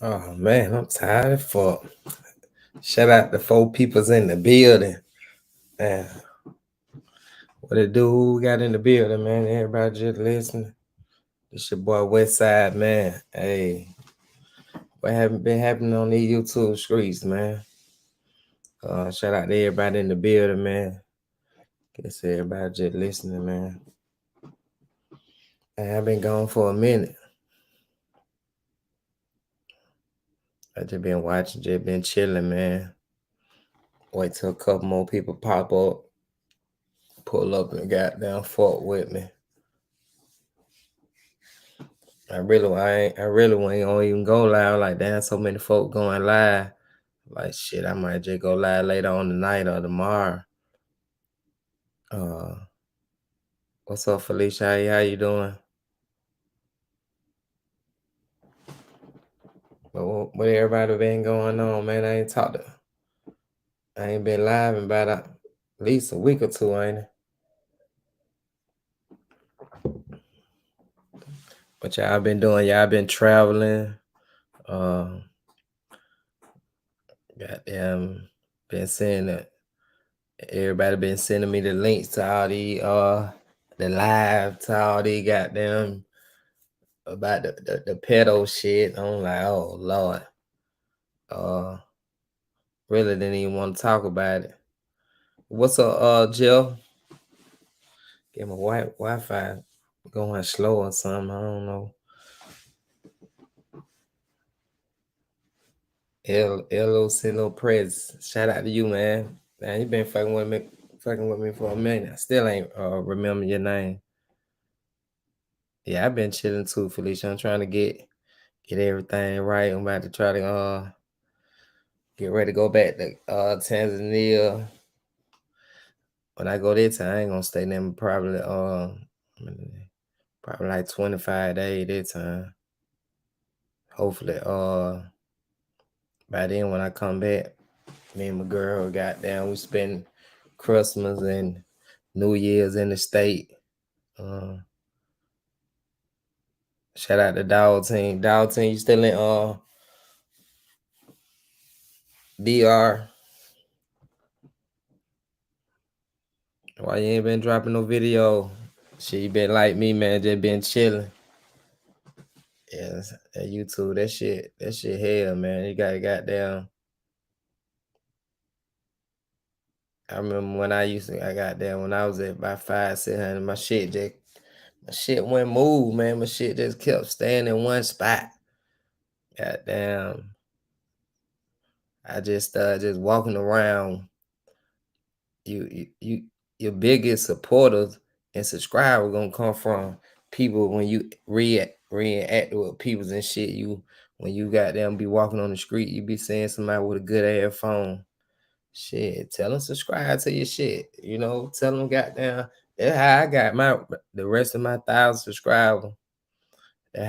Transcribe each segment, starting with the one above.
Oh man, I'm tired of fuck. Shout out to four peoples in the building. Man, what it do? Who got in the building, man? Everybody just listening. This your boy Westside, man. Hey, what haven't been happening on these YouTube streets, man? Shout out to everybody in the building, man. Guess everybody just listening, man. Hey, I've been gone for a minute. I just been watching, just been chilling, man. Wait till a couple more people pop up, pull up and goddamn fuck with me. I really ain't gonna even go live like that. So many folk going live. Like shit, I might just go live later on tonight or tomorrow. Uh, what's up, Felicia? How you doing? What everybody been going on, man? I ain't been live in about at least a week or two, ain't it? But y'all been doing? Y'all been traveling? Uh, goddamn, been seeing it. Everybody been sending me the links to all the live to all these goddamn about the pedo shit. I'm like, oh Lord. Uh really didn't even want to talk about it. What's up, Jill? Get my Wi-Fi going slow or something. I don't know. LOC Little Prez. Shout out to you, man. Man, you been fucking with me for a minute. I still ain't remember your name. Yeah, I've been chilling too, Felicia. I'm trying to get everything right. I'm about to try to get ready to go back to Tanzania. When I go there time, I ain't gonna stay there probably like 25 days that time. Hopefully by then when I come back, me and my girl got down, we spend Christmas and New Year's in the state. Shout out to Dog Team. Dog Team, you still in DR? Why you ain't been dropping no video? Shit, you been like me, man, just been chilling. Yeah, that YouTube, that shit hell, man. You gotta goddamn. I remember when I got there when I was at about 500, 600, my shit wouldn't move, man. My shit just kept staying in one spot. Goddamn. I just just walking around. You your biggest supporters and subscribers gonna come from people when you react with peoples and shit. When you got them be walking on the street, you be seeing somebody with a good ass phone. Shit, tell them subscribe to your shit. Tell them goddamn. That's how I got the rest of my 1,000 subscribers. That's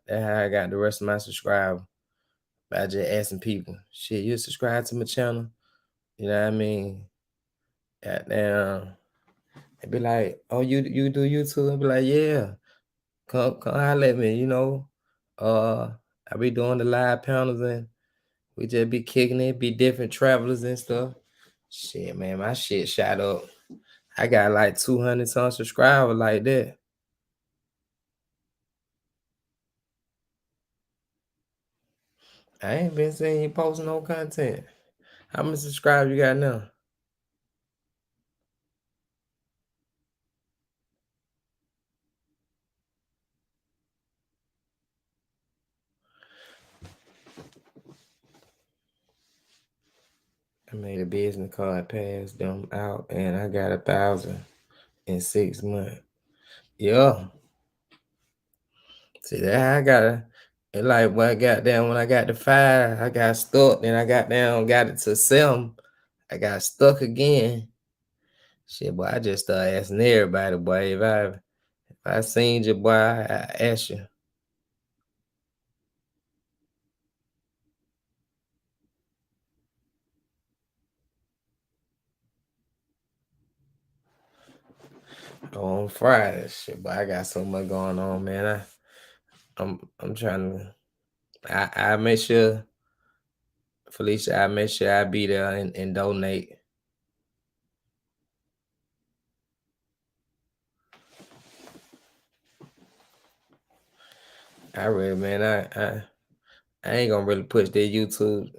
how I got the rest of my subscribers by just asking people. Shit, you subscribe to my channel. You know what I mean? Goddamn. They be like, oh, you do YouTube? I be like, yeah. Come holler at me. I be doing the live panels and we just be kicking it, be different travelers and stuff. Shit, man, my shit shot up. I got like 200 some subscribers like that. I ain't been seeing you posting no content. How many subscribers you got now? I made a business card, passed them out, and I got 1,000 in 6 months. Yeah. See that I gotta it like when I got down when I got to 5, I got stuck. Then I got it to 7. I got stuck again. Shit, boy, I just started asking everybody, boy. If I seen you, boy, I ask you. On Friday, shit, but I got so much going on, man. I'm trying to I make sure, Felicia, I make sure I be there and donate. I really, man, I ain't gonna really push that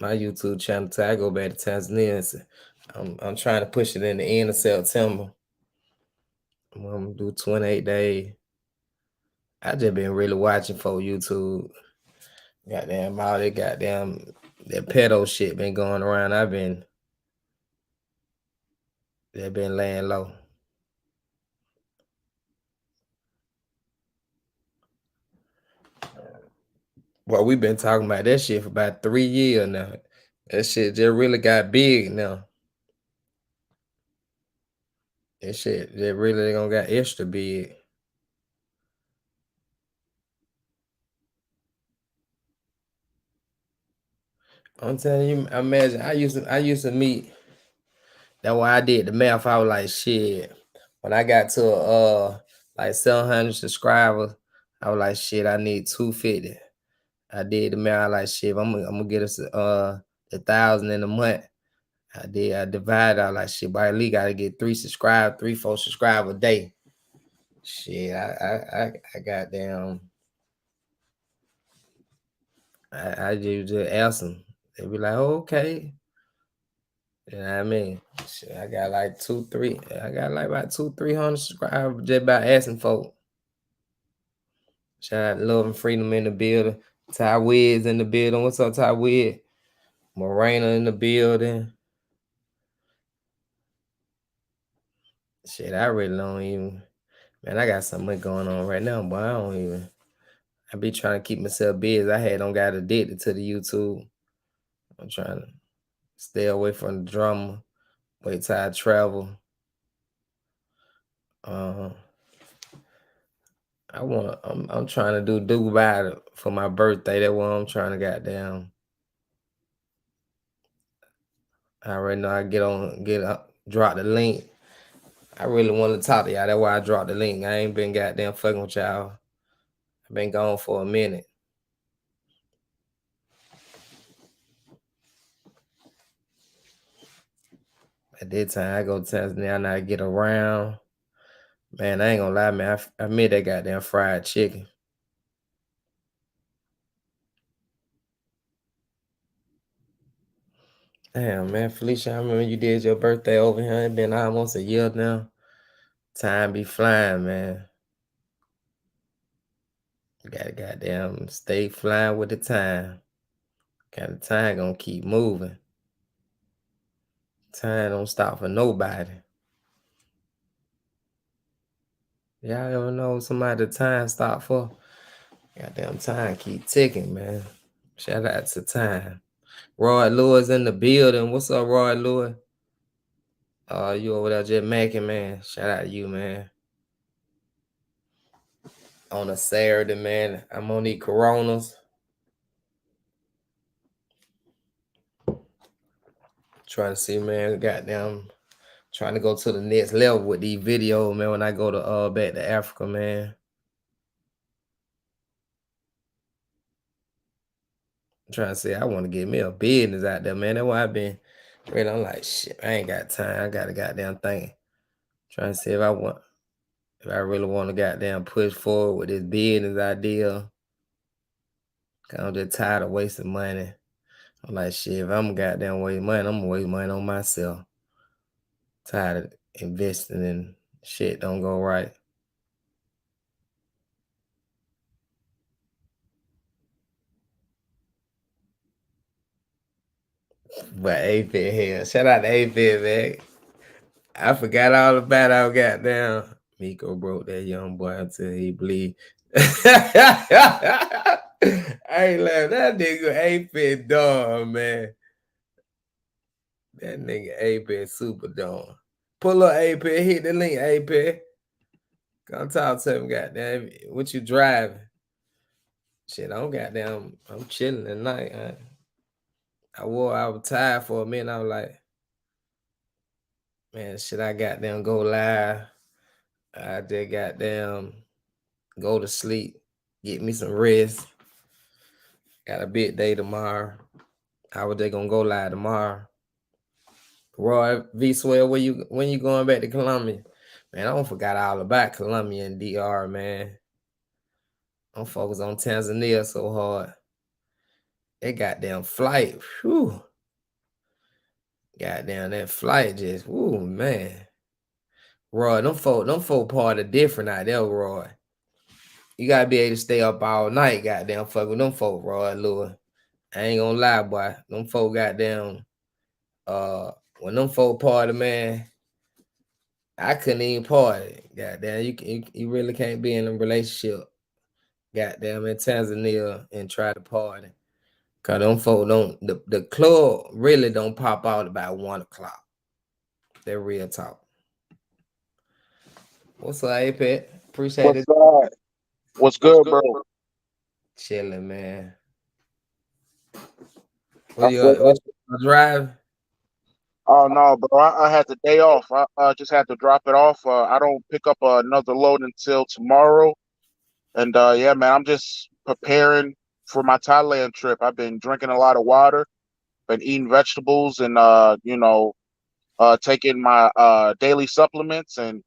my YouTube channel till I go back to Tanzania. So I'm trying to push it in the end of September. I'm gonna do 28 days. I just been really watching for YouTube. Goddamn, all that goddamn that pedo shit been going around. They been laying low. Well, we been talking about that shit for about 3 years now. That shit just really got big now. That shit just really gonna got extra big. I'm telling you, imagine I used to meet. That's why I did the math. I was like, shit. When I got to like 700 subscribers, I was like, shit, I need 250. I did the math. I was like, shit, I'm gonna get us 1,000 in a month. I divided. I was like, shit, but at least gotta get 4 subscribers a day. Shit, I got down. I just ask them. They be like, oh, okay. You know what I mean? Shit, I got like I got like about 300 subscribers just by asking folk. Shout out to Love and Freedom in the building. Ty Wiz in the building. What's up, Ty Wiz? Morena in the building. Shit, I really don't even. Man, I got something going on right now, but I don't even. I be trying to keep myself busy. Don't got addicted to the YouTube. I'm trying to stay away from the drama. Wait till I travel. Uh, I'm trying to do Dubai for my birthday. That's what I'm trying to goddamn. I already know I get up, drop the link. I really want to talk to y'all. That's why I dropped the link. I ain't been goddamn fucking with y'all. I've been gone for a minute. At that time, I go to Tanzania and I get around. Man, I ain't gonna lie, man. I made that goddamn fried chicken. Damn, man, Felicia, I remember you did your birthday over here. It's been almost a year now. Time be flying, man. You gotta goddamn stay flying with the time. Got the time gonna keep moving. Time don't stop for nobody. Y'all ever know somebody the time stop for? Goddamn time keep ticking, man. Shout out to time. Roy Lewis in the building. What's up, Roy Lewis? You over there just making, man. Shout out to you, man. On a Saturday, man. I'm on these Coronas. Trying to see, man. Goddamn. Trying to go to the next level with these videos, man. When I go to back to Africa, man. I'm trying to say I want to get me a business out there, man. That's why I've been really. I'm like, shit, I ain't got time. I got a goddamn thing. Trying to see if I really want to goddamn push forward with this business idea. I'm just tired of wasting money. I'm like, shit, if I'm goddamn waste money, I'm gonna waste money on myself. Tired of investing in shit don't go right. But A-Fit here. Shout out to A-Fit, man. I forgot all about our goddamn Miko broke that young boy until he bleed. I ain't laughing. That nigga A-Fit dog, man. That nigga A-Fit super dog. Pull up A-Fit, hit the link, A-Fit. Come talk to him, goddamn. What you driving? Shit, I'm chilling tonight. I was tired for a minute. I was like, man, should I goddamn go live? I just goddamn go to sleep, get me some rest. Got a big day tomorrow. How was they gonna go live tomorrow? Roy V Swell, when you going back to Columbia? Man, I don't forgot all about Columbia and DR, man. I'm focused on Tanzania so hard. That goddamn flight, whew. Goddamn that flight just, whoo man. Roy, them folk part of different out there, Roy. You gotta be able to stay up all night, goddamn fuck with them folk, Roy Lewis. I ain't gonna lie, boy. Them folk goddamn when them folk party, man, I couldn't even party. Goddamn, you really can't be in a relationship, goddamn, in Tanzania and try to party. Cause them folk don't the club really don't pop out about 1 o'clock. They're real talk. What's up, Apet? Appreciate it. What's up? What's good, bro? Chilling, man. I feel What that. you drive? Oh no, bro. I had the day off. I just had to drop it off. I don't pick up another load until tomorrow. And yeah, man, I'm just preparing for my Thailand trip. I've been drinking a lot of water, been eating vegetables, and taking my daily supplements, and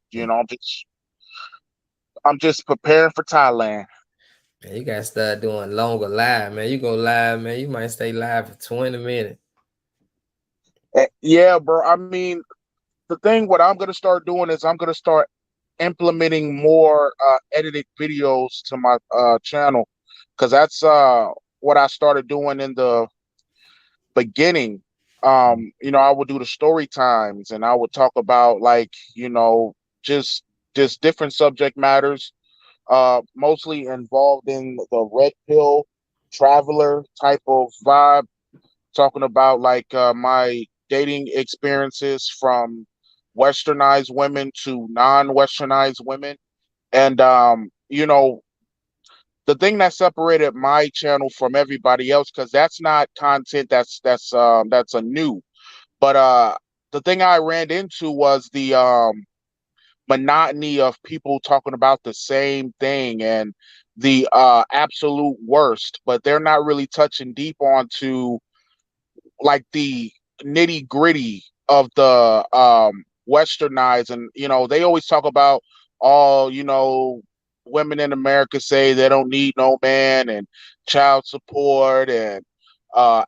I'm just preparing for Thailand. Man, you gotta start doing longer live, man. You go live, man. You might stay live for 20 minutes. Yeah, bro. I mean, the thing what I'm gonna start doing is I'm gonna start implementing more edited videos to my channel, because that's what I started doing in the beginning. I would do the story times, and I would talk about, like, just different subject matters, mostly involved in the red pill traveler type of vibe, talking about, like, my dating experiences from westernized women to non-westernized women. And the thing that separated my channel from everybody else, because that's not content that's a new, but the thing I ran into was the monotony of people talking about the same thing, and the absolute worst, but they're not really touching deep onto, like, the nitty gritty of the westernized. And they always talk about all, women in America say they don't need no man, and child support, and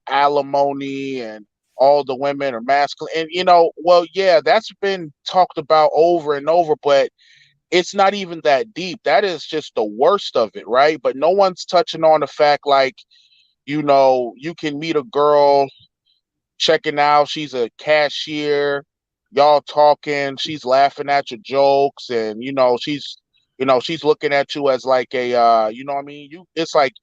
alimony, and all the women are masculine. And well, yeah, that's been talked about over and over, but it's not even that deep. That is just the worst of it, right? But no one's touching on the fact, like, you can meet a girl checking out. She's a cashier. Y'all talking. She's laughing at your jokes, and she's looking at you as, like, a what I mean. It's like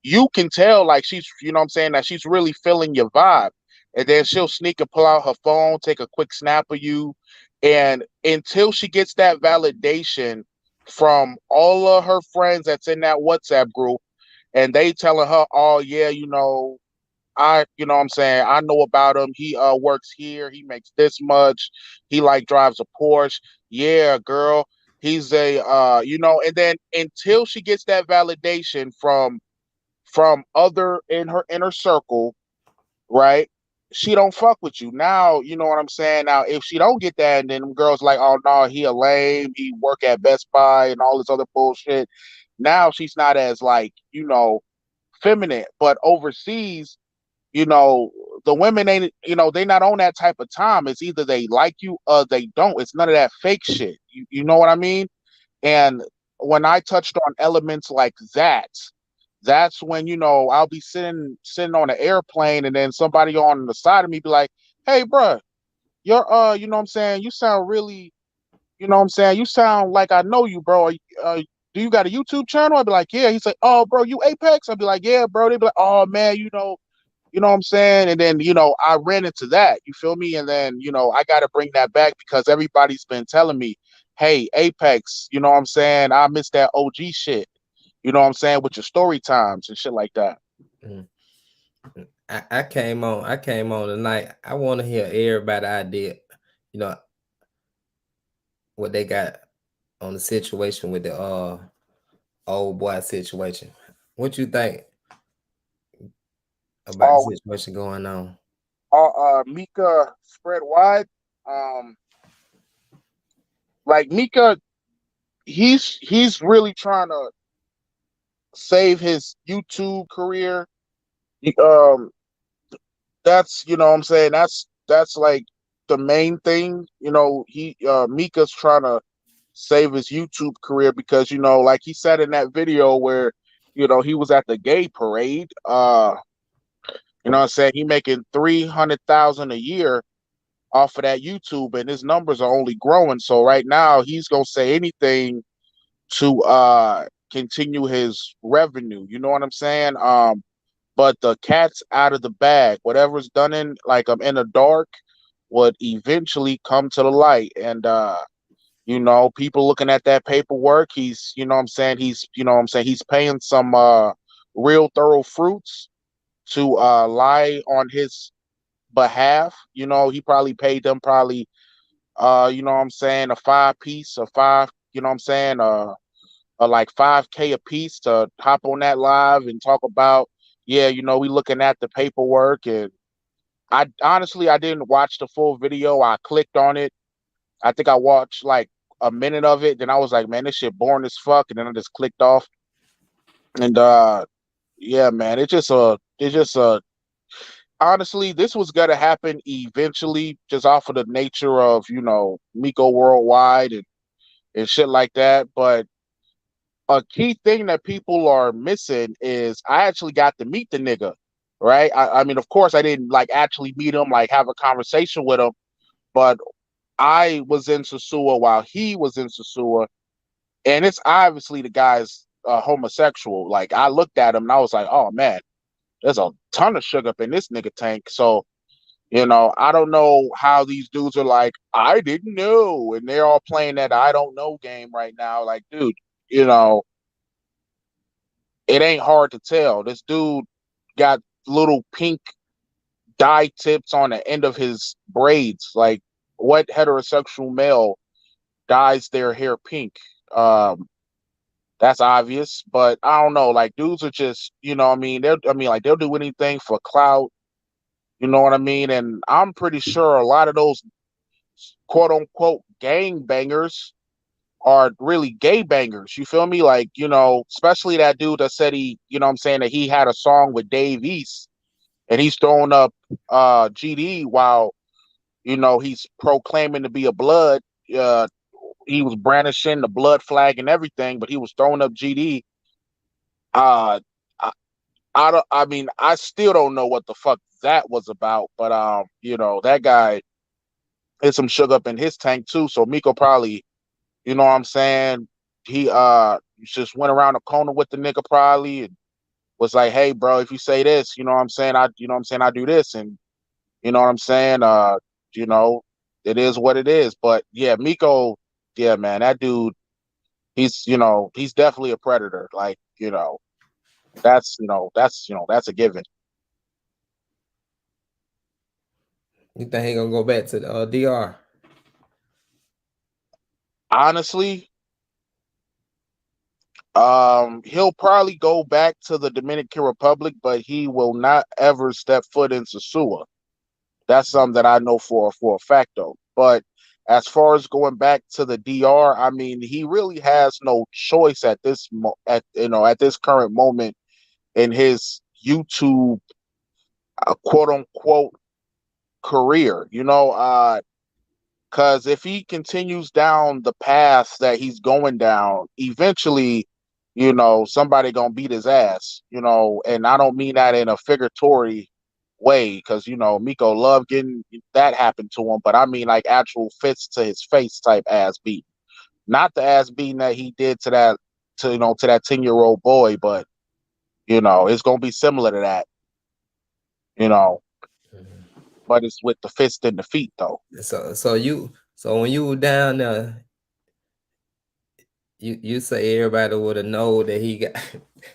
you can tell, like, she's, what I'm saying, that she's really feeling your vibe, and then she'll sneak and pull out her phone, take a quick snap of you, and until she gets that validation from all of her friends that's in that WhatsApp group, and they telling her, oh yeah, what I'm saying, I know about him. He works here. He makes this much. He, like, drives a Porsche. Yeah, girl. He's a and then until she gets that validation from other in her inner circle, right? She don't fuck with you. Now, you know what I'm saying? Now, if she don't get that, and then them girls like, oh no, he a lame, he work at Best Buy and all this other bullshit. Now she's not as, like, feminine. But overseas, you know, the women ain't, they not on that type of time. It's either they like you or they don't. It's none of that fake shit. You know what I mean? And when I touched on elements like that, that's when, I'll be sitting on an airplane, and then somebody on the side of me be like, hey, bruh, you're, you know what I'm saying? You sound really, you know what I'm saying? You sound like I know you, bro. Do you got a YouTube channel? I'd be like, yeah. He's like, oh, bro, you Apex? I'd be like, yeah, bro. They'd be like, oh, man, you know what I'm saying? And then, I ran into that. You feel me? And then, I got to bring that back, because everybody's been telling me, hey, Apex, you know what I'm saying? I miss that OG shit. You know what I'm saying? With your story times and shit like that. Mm. I came on tonight. I want to hear everybody idea, you know, what they got on the situation with the old boy situation. What you think? about the Oh, situation going on. Mika spread wide. Um, like Mika, he's really trying to save his YouTube career. Um, that's what I'm saying. That's like the main thing. He Mika's trying to save his YouTube career because like he said in that video where he was at the gay parade. What I'm saying, he making 300,000 a year off of that YouTube, and his numbers are only growing. So right now he's gonna say anything to continue his revenue. You know what I'm saying? But the cat's out of the bag. Whatever's done in the dark would eventually come to the light. And people looking at that paperwork, he's he's paying some real thorough fruits to lie on his behalf. He probably paid them probably a five piece, a five, like 5K a piece to hop on that live and talk about, yeah, we looking at the paperwork. And I honestly, I didn't watch the full video. I clicked on it. I think I watched like a minute of it. Then I was like, man, this shit boring as fuck. And then I just clicked off. And yeah, man, it's just honestly, this was gonna happen eventually, just off of the nature of Miko Worldwide and shit like that. But a key thing that people are missing is I actually got to meet the nigga, right? I mean, of course, I didn't like actually meet him, like have a conversation with him, but I was in Sasua while he was in Sasua, and it's obviously the guy's homosexual. Like I looked at him and I was like, oh man, there's a ton of sugar up in this nigga tank. So I don't know how these dudes are like, I didn't know. And they're all playing that I don't know game right now. Like, dude, you know, it ain't hard to tell. This dude got little pink dye tips on the end of his braids. Like, what heterosexual male dyes their hair pink? Um, that's obvious, but I don't know. Like, dudes are just, what I mean, like they'll do anything for clout. You know what I mean? And I'm pretty sure a lot of those quote unquote gang bangers are really gay bangers. You feel me? Like, especially that dude that said he, what I'm saying, that he had a song with Dave East and he's throwing up GD while, he's proclaiming to be a blood. Uh he was brandishing the blood flag and everything, but he was throwing up GD. Uh I, I don't I mean, I still don't know what the fuck that was about, but that guy is some sugar up in his tank too. So Miko probably, you know what I'm saying? He just went around the corner with the nigga probably and was like, hey bro, if you say this, I do this. And you know what I'm saying? You know, it is what it is. But yeah, Miko, yeah, man, that dude, he's definitely a predator. Like, that's a given. You think he gonna go back to the DR? Honestly, he'll probably go back to the Dominican Republic, but he will not ever step foot in Sasua. That's something that I know for a fact though. But as far as going back to the DR, I mean, he really has no choice at at this current moment in his YouTube quote unquote career. Because if he continues down the path that he's going down, eventually, somebody gonna beat his ass. And I don't mean that in a figuratory way, because Miko loved getting that happen to him, but I mean like actual fists to his face type ass beat, not the ass beating that he did to that 10-year-old boy, but it's gonna be similar to that, you know, Mhm. but it's with the fist and the feet though. So when you were down there, you say everybody would have known that he got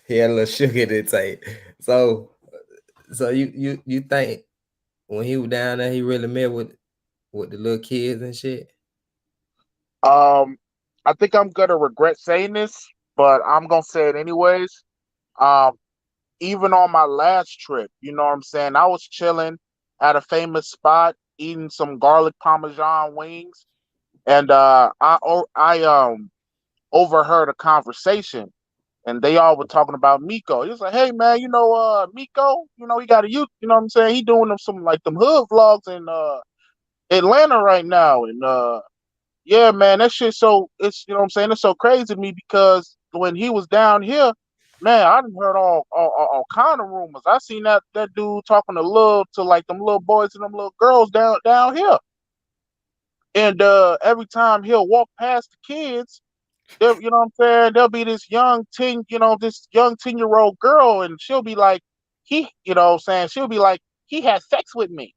he had a little sugar in his tank. So you think when he was down there, he really met with the little kids and shit? Um, I think I'm gonna regret saying this, but I'm gonna say it anyways. Um, even on my last trip, you know what I'm saying? I was chilling at a famous spot, eating some garlic parmesan wings, and I overheard a conversation, and they all were talking about Miko. He was like, "Hey man, Miko, he got a youth, you know what I'm saying? He doing them some like them hood vlogs in Atlanta right now, and yeah, man, that shit so it's you know what I'm saying, it's so crazy to me because when he was down here, man, I done heard all kind of rumors. I seen that dude talking to like them little boys and them little girls down here. And every time he'll walk past the kids, there, you know what I'm saying, there'll be this young 10-year-old girl, and she'll be like, you know what I'm saying, she'll be like, he had sex with me.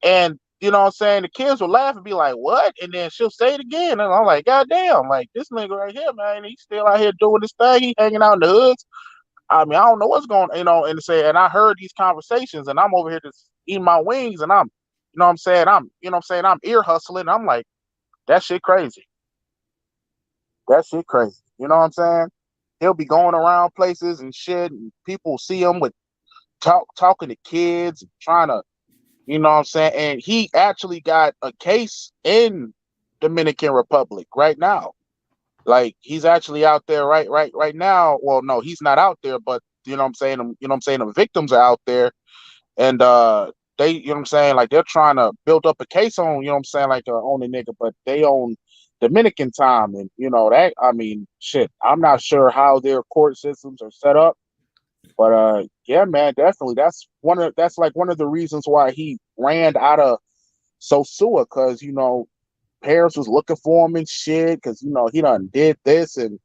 And you know what I'm saying? The kids will laugh and be like, "What?" And then she'll say it again. And I'm like, "God damn, like this nigga right here, man, he's still out here doing this thing. He hanging out in the hoods. I mean, I don't know what's going, and I heard these conversations, and I'm over here just eating my wings, and I'm ear hustling. I'm like, that shit crazy. That shit crazy. You know what I'm saying? He'll be going around places and shit, and people see him with talking to kids, trying to, you know what I'm saying? And he actually got a case in Dominican Republic right now. Like he's actually out there right now. Well, no, he's not out there, but you know what I'm saying? The victims are out there, and they, you know what I'm saying, like they're trying to build up a case on, you know what I'm saying, like on the nigga, but they own Dominican time, and that, I mean, shit, I'm not sure how their court systems are set up, but yeah, man, definitely that's like one of the reasons why he ran out of Sosua, because parents was looking for him and shit, because he done did this, and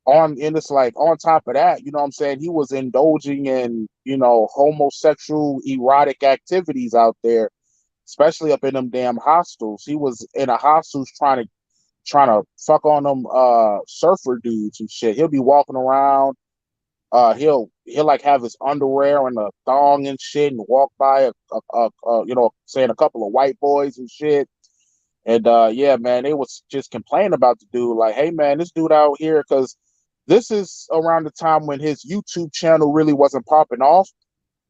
it's like on top of that, you know what I'm saying, he was indulging in homosexual erotic activities out there, especially up in them damn hostels. He was in a hostels trying to fuck on them surfer dudes and shit. He'll be walking around, he'll like have his underwear and a thong and shit, and walk by saying a couple of white boys and shit. And yeah, man, they was just complaining about the dude, like, hey man, this dude out here, because this is around the time when his YouTube channel really wasn't popping off,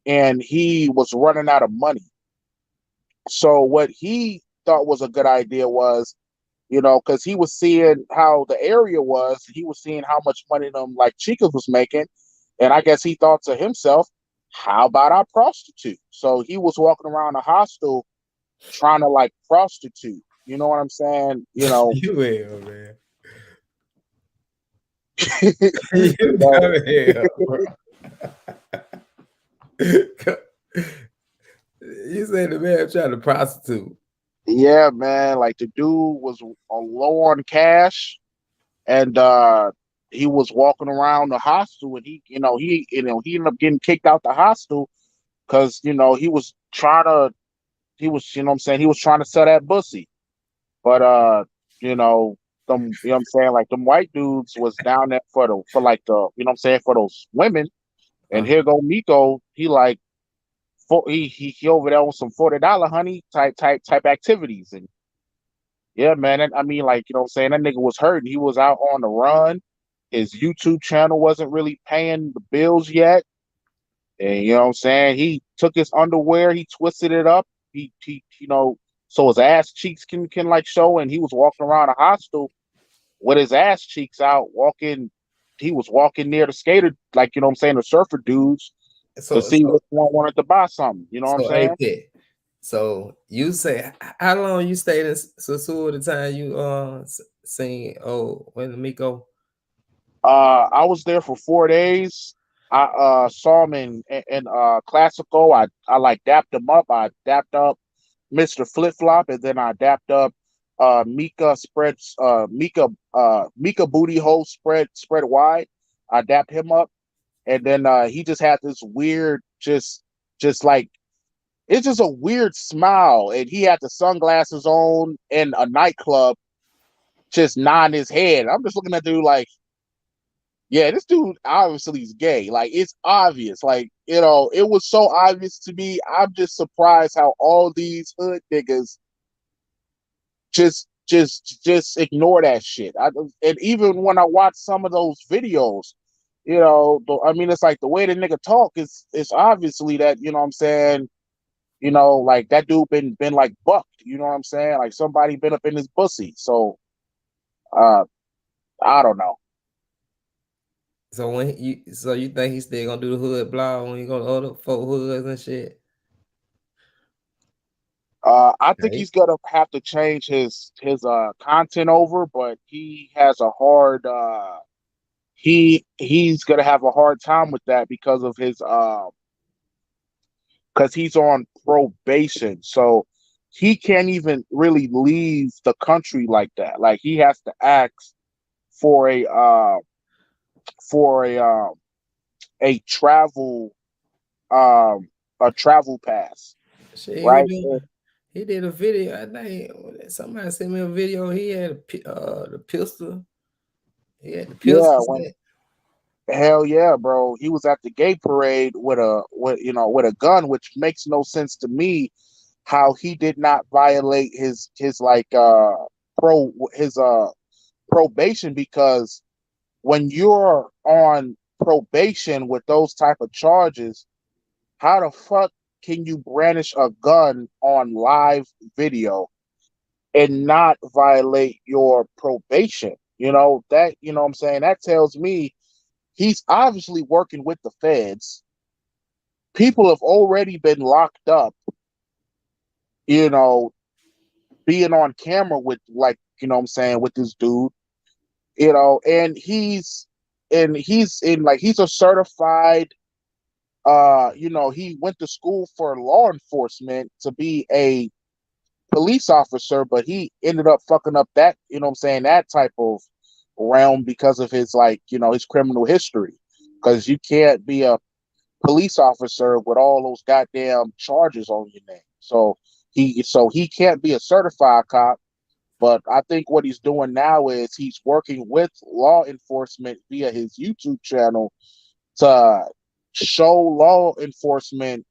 and he was running out of money. So what he thought was a good idea was, because he was seeing how the area was, he was seeing how much money them like chicas was making, and I guess he thought to himself, how about I prostitute? So he was walking around the hostel trying to like prostitute. You know what I'm saying? You will, man. you You know, go hell, bro. You say the man trying to prostitute. yeah, man. Like the dude was low on cash, and he was walking around the hostel, and he ended up getting kicked out the hostel because he was, what I'm saying, he was trying to sell that pussy, but you know you know what I'm saying, like them white dudes was down there for like the, what I'm saying, for those women, and Huh? here go Miko, he like he over there with some $40 honey type activities, and yeah, man, I mean, like, what I'm saying, that nigga was hurting. He was out on the run. His YouTube channel wasn't really paying the bills yet. And you know what I'm saying? He took his underwear, he twisted it up, so his ass cheeks can like show, and he was walking around a hostel with his ass cheeks out, walking. He was walking near the skater, like, what I'm saying, the surfer dudes, to So see so which one wanted to buy something. You know what I'm so saying? AP. So you say how long you stayed in Sasua the time you seen when Miko? I was there for 4 days. I saw him in Classico. I like dapped him up. I dapped up Mr. Flip Flop, and then I dapped up Mika booty hole spread wide. I dapped him up, and then he just had this weird, just like, it's just a weird smile, and he had the sunglasses on in a nightclub, just nodding his head. I'm just looking at the dude like, yeah, this dude obviously is gay. Like, it's obvious. Like, it was so obvious to me. I'm just surprised how all these hood niggas just ignore that shit. And even when I watch some of those videos, I mean, it's like the way the nigga talk is it's obviously that, you know what I'm saying, like that dude been like bucked, you know what I'm saying? Like somebody been up in his pussy. So uh I don't know. So so you think he's still gonna do the hood blog when he go to other folk hoods and shit? I think Right? he's gonna have to change his content over, but he has a hard he's gonna have a hard time with that because of his because he's on probation. So he can't even really leave the country like that. Like he has to ask for for a um a travel pass, Shit, right? he did a video. I think somebody sent me a video. He had the pistol. He had the Yeah, pistol when set. hell yeah, bro. He was at the gay parade with a gun, which makes no sense to me how he did not violate his like pro his probation, because when you're on probation with those type of charges, how the fuck can you brandish a gun on live video and not violate your probation? You know what I'm saying? That tells me he's obviously working with the feds. People have already been locked up, you know, being on camera with, like, you know what I'm saying, with this dude, and he's in, like, he's a certified, he went to school for law enforcement to be a police officer, but he ended up fucking up that, you know what I'm saying, that type of realm because of his, like, his criminal history. Because you can't be a police officer with all those goddamn charges on your name. So he can't be a certified cop. But I think what he's doing now is he's working with law enforcement via his YouTube channel to show law enforcement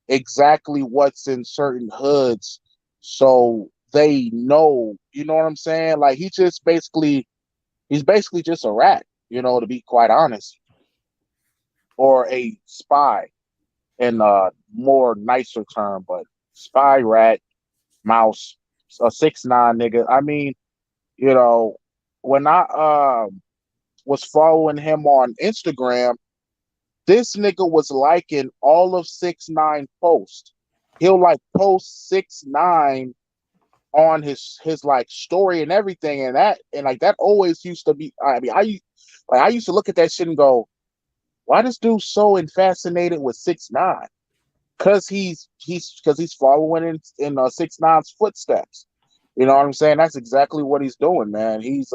exactly what's in certain hoods, so they know, you know what I'm saying? Like he's basically just a rat, to be quite honest, or a spy in a more nicer term, but spy, rat, mouse, a 6ix9ine nigga. I mean, you know, when I was following him on Instagram, this nigga was liking all of 6ix9ine posts. He'll like post 6ix9ine on his like story and everything, and like that always used to be. I mean, I used to look at that shit and go, why this dude so fascinated with 6ix9ine? Because he's following in 6ix9ine's footsteps. You know what I'm saying? That's exactly what he's doing, man. He's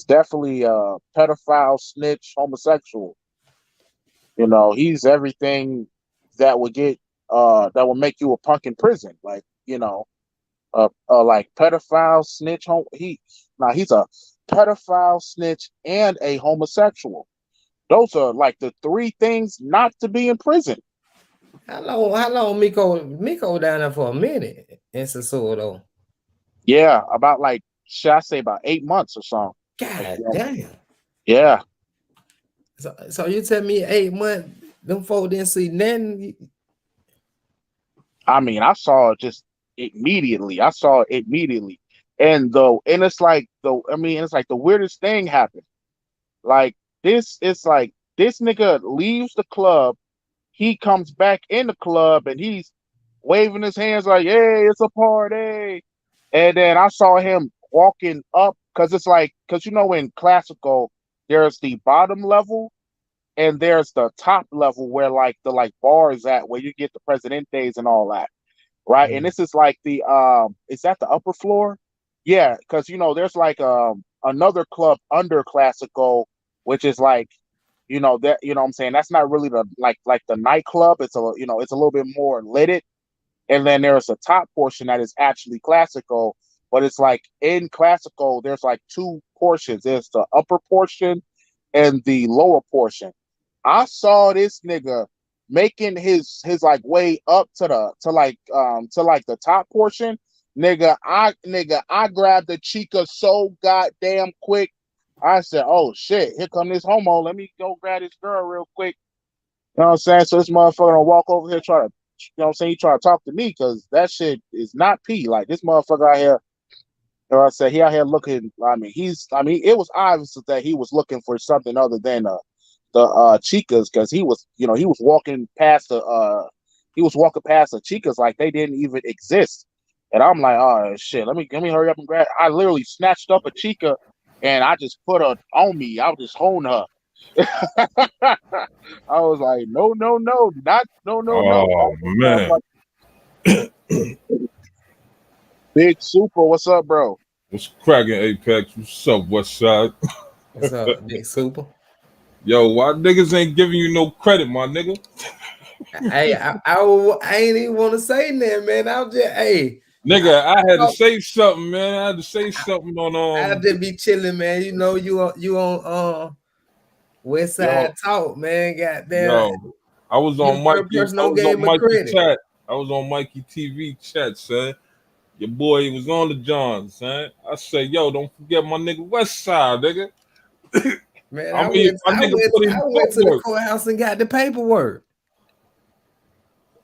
definitely a pedophile, snitch, homosexual. He's everything that would get that would make you a punk in prison. Like, like pedophile, snitch, he's a pedophile, snitch, and a homosexual. Those are like the three things not to be in prison. How long Miko down there for a minute in Sassuolo? Yeah, about like, should I say, about 8 months or something. Like, God damn. yeah. So you tell me 8 months, them folk didn't see nothing. I mean, I saw it just immediately. I saw it immediately. And it's like it's like the weirdest thing happened. Like, it's like this nigga leaves the club, he comes back in the club, and he's waving his hands like, "Hey, it's a party!" And then I saw him walking up, because it's like, because in classical there's the bottom level and there's the top level where like the like bar is at, where you get the Presidentes and all that, right? And Mm. this is like the is that the upper floor? Yeah, because there's like another club under classical, which is like, that, what I'm saying, that's not really the like the nightclub. It's a little bit more lit. And then there's a top portion that is actually classical, but it's like in classical there's like two portions. There's the upper portion and the lower portion. I saw this nigga making his like way up to like the top portion. Nigga, I grabbed the chica so goddamn quick. I said, "Oh shit, here come this homo. Let me go grab this girl real quick." You know what I'm saying? So this motherfucker gonna walk over here try to, you know what I'm saying? He try to talk to me because that shit is not P. Like this motherfucker out here. You know what I said? He out here looking. I mean, it was obvious that he was looking for something other than the chicas because he was, you know, he was walking past the chicas like they didn't even exist. And I'm like, oh shit, let me hurry up and grab. I literally snatched up a chica and I just put her on me. I was just holding her. I was like, no, no, no, not no, no, no. Oh Oh, man, Big Super, what's up, bro? what's cracking, Apex? What's up, Westside? What's up, Big Super? Yo, why niggas ain't giving you no credit, my nigga? I ain't even want to say that, man. I was just, hey, I, Nigga, I had to I, say something, man. I had to say something on I just be chilling, man. You know, you on yo, Westside Talk, man. Goddamn, yo. I was you the on first Mikey. person I on was on gave him a Mikey credit, chat. I was on Mikey TV chat, son. Your boy was on the John, son. I say, yo, don't forget my nigga Westside, nigga. man. I mean, my nigga put I in went to the footwork. courthouse and got the paperwork.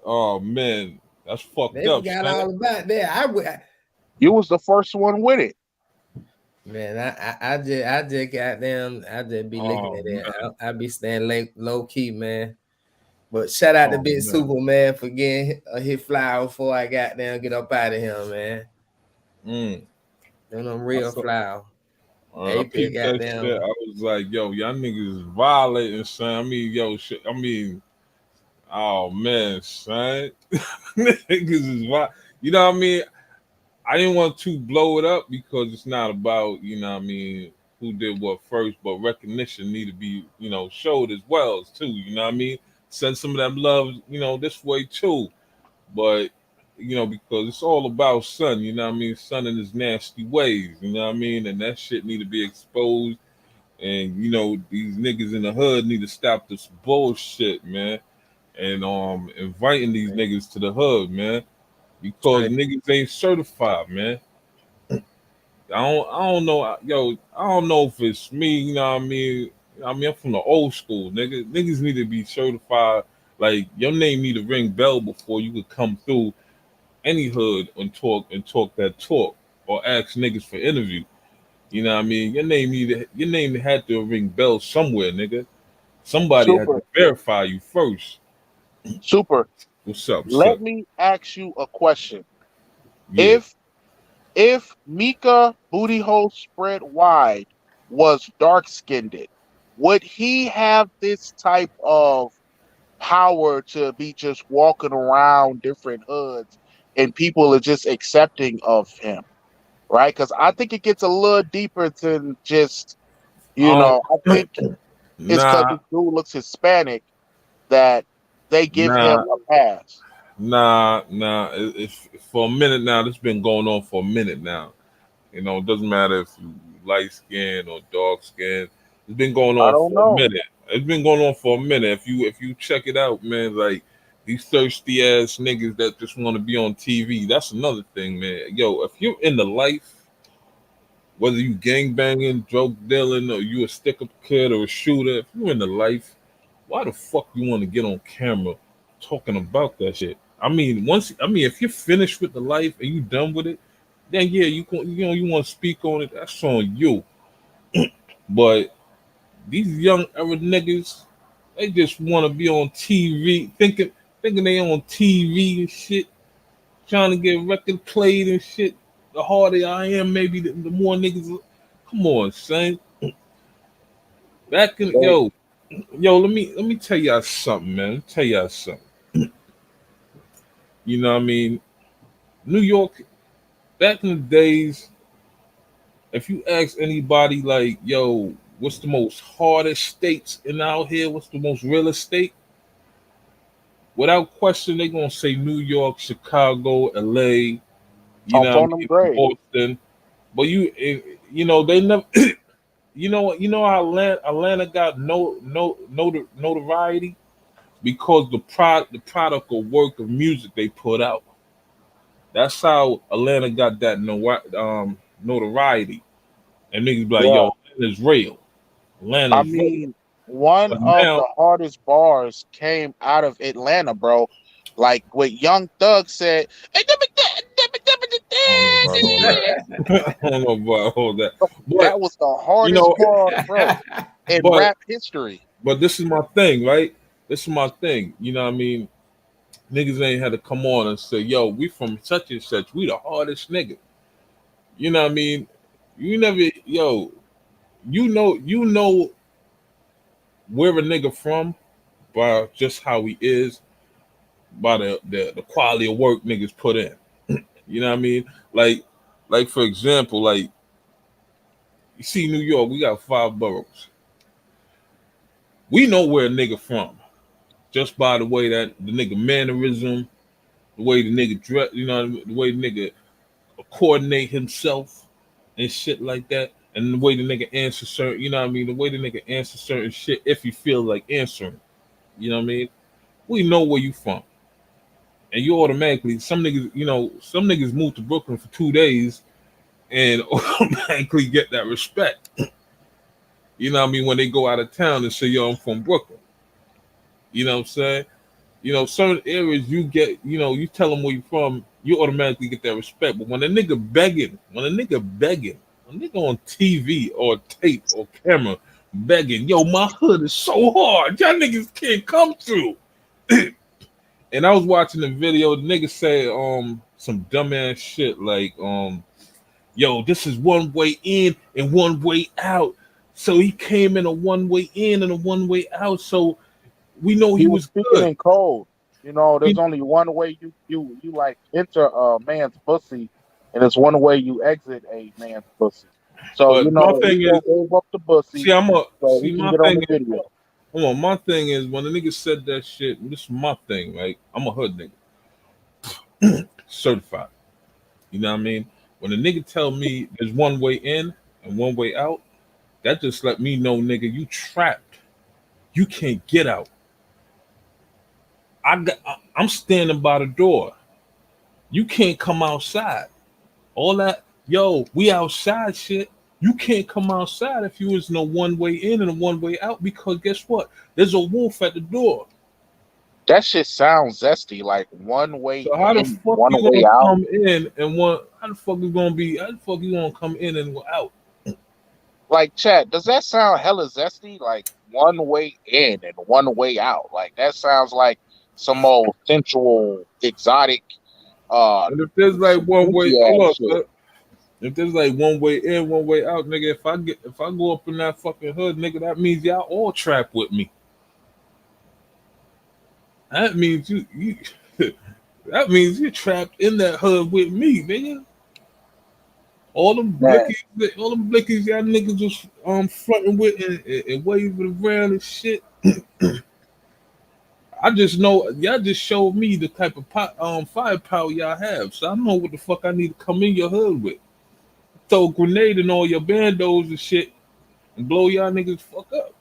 Oh man, that's fucked They up, forgot son. all about that. You was the first one with it. Man, I just got them. I just be looking Oh at man, that. I be staying low key, man. But shout out to oh Big man. Super, man, for getting his flower before I got down, get up out of here, man. Mm. Them I real saw. flower. I AP peeped got that shit. down. I was like, yo, y'all niggas is violating, son. I mean, yo, shit. I mean, oh man, son. Niggas is You know what I mean? I didn't want to blow it up because it's not about, you know what I mean, who did what first, but recognition need to be, showed as well as too, you know what I mean? Send some of them love, this way too. But because it's all about son, you know what I mean, son and his nasty ways, you know what I mean, and that shit need to be exposed. And these niggas in the hood need to stop this bullshit, man. And inviting these niggas to the hood, man, because Straight. niggas ain't certified, man. I don't know, yo. I don't know if it's me, you know what I mean. I'm from the old school, nigga. Niggas need to be certified. Like your name need to ring bell before you could come through any hood and talk that talk or ask niggas for interview. You know what I mean? Your name had to ring bells somewhere, nigga. Somebody had Super, to verify you first. super. What's up? What's Let up? me ask you a question. Yeah. If Mika booty hole spread wide was dark skinned, would he have this type of power to be just walking around different hoods and people are just accepting of him? Right? Because I think it gets a little deeper than just, Um. I think it's because Nah. this dude looks Hispanic that they give him Nah. a pass. Nah. It's for a minute now. This been going on for a minute now. It doesn't matter if you light skin or dark skin. It's been going I on don't for a know. minute. It's been going on for a minute. If you check it out, man, like these thirsty ass niggas that just want to be on TV. That's another thing, man. Yo, if you're in the life, whether you gang banging, drug dealing, or you a stick up kid or a shooter, if you're in the life, why the fuck you want to get on camera talking about that shit? I mean, if you're finished with the life and you done with it, then yeah, you want to speak on it. That's on you. But these young era niggas, they just want to be on TV, thinking they on TV and shit, trying to get record played and shit. The harder I am, maybe the more niggas. Come on, son. Back in They- yo, let me tell y'all something, man. Let me tell y'all something. You know what I mean? New York, back in the days, if you ask anybody like, yo, what's the most hardest states in out here? What's the most real estate? Without question, they're gonna say New York, Chicago, LA, you Off know what on I them mean, grades. Boston. But they never you know how Atlanta got notoriety because the product or work of music they put out. That's how Atlanta got that notoriety. And niggas be like, Yeah. yo, Atlanta's real. Atlanta. I mean, one But of now, the hardest bars came out of Atlanta, bro. Like what Young Thug said. I don't know about all that. I don't know about all that. But That was the you hardest know, bar, bro, in but rap history. this is my thing, right? This is my thing. You know what I mean? Niggas ain't had to come on and say, yo, we from such and such. We the hardest nigga. You know what I mean? You never, yo, you know where a nigga from by just how he is, by the quality of work niggas put in. You know what I mean? Like for example, like you see New York, we got 5 boroughs. We know where a nigga from just by the way that the nigga mannerism, the way the nigga dress, you know, the way the nigga coordinate himself and shit like that, and the way the nigga answer certain, you know what I mean, the way the nigga answer certain shit if you feel like answering, you know what I mean. We know where you from, and you automatically some niggas, you know, some niggas move to Brooklyn for 2 days and automatically get that respect. You know what I mean when they go out of town and say, "Yo, I'm from Brooklyn." You know what I'm saying? You know, certain areas you get, you know, you tell them where you from, you automatically get that respect. But when a nigga begging, a nigga on TV or tape or camera begging, yo, my hood is so hard, y'all niggas can't come through. And I was watching the video, the nigga say some dumbass shit like yo, this is one way in and one way out. So he came in a one way in and a one way out. So we know He he was was speaking good. in code. You know, there's We, only one way you like enter a man's pussy, and it's one way you exit a man's pussy. So but you my know, he thing is, gave up the pussy so he can my get on thing the is, video. hold on, my thing is when the nigga said that shit, this is my thing, right? I'm a hood nigga, certified. You know what I mean? When the nigga tell me there's one way in and one way out, that just let me know, nigga, you trapped. You can't get out. I'm standing by the door. You can't come outside. All that, yo, we outside shit. You can't come outside if you was no one way in and a one way out because guess what? There's a wolf at the door. That shit sounds zesty, like one way So how the in, fuck one you way gonna out. come in and one? How the fuck you gonna be? How the fuck you gonna come in and go out? Like, Chad, does that sound hella zesty? Like one way in and one way out. Like that sounds like some old sensual, exotic, And if there's like some one way, kinky hold ass on, shit. sir. If there's like one way in, one way out, nigga. If I go up in that fucking hood, nigga, that means y'all all trapped with me. That means you that means you're trapped in that hood with me, nigga. Man, All them blickies, y'all niggas just fronting with and waving around and shit. I just know y'all just showed me the type of firepower y'all have, so I know what the fuck I need to come in your hood with. Throw a grenade in all your bandos and shit and blow y'all niggas fuck up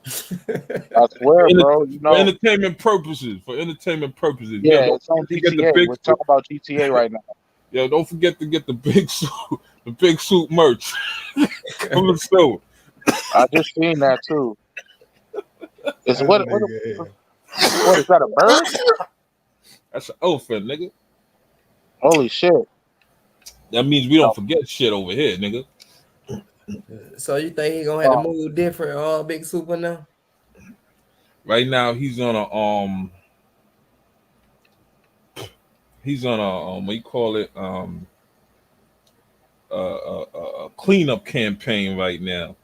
I for, swear, enter- bro. You for know, entertainment purposes. For entertainment purposes, yo, yeah, don't it's on forget to get the GTA. big We're suit. talking about GTA right now. Yo, don't forget to get the big suit, the big suit merch coming soon. I just seen that too. Is That nigga, what is that, a bird? That's an elephant, nigga. Holy shit. That means we No, don't forget shit over here, nigga. so you think he gonna have to no. move different, Big Super now? Right now, he's on a what you call it, a cleanup campaign right now.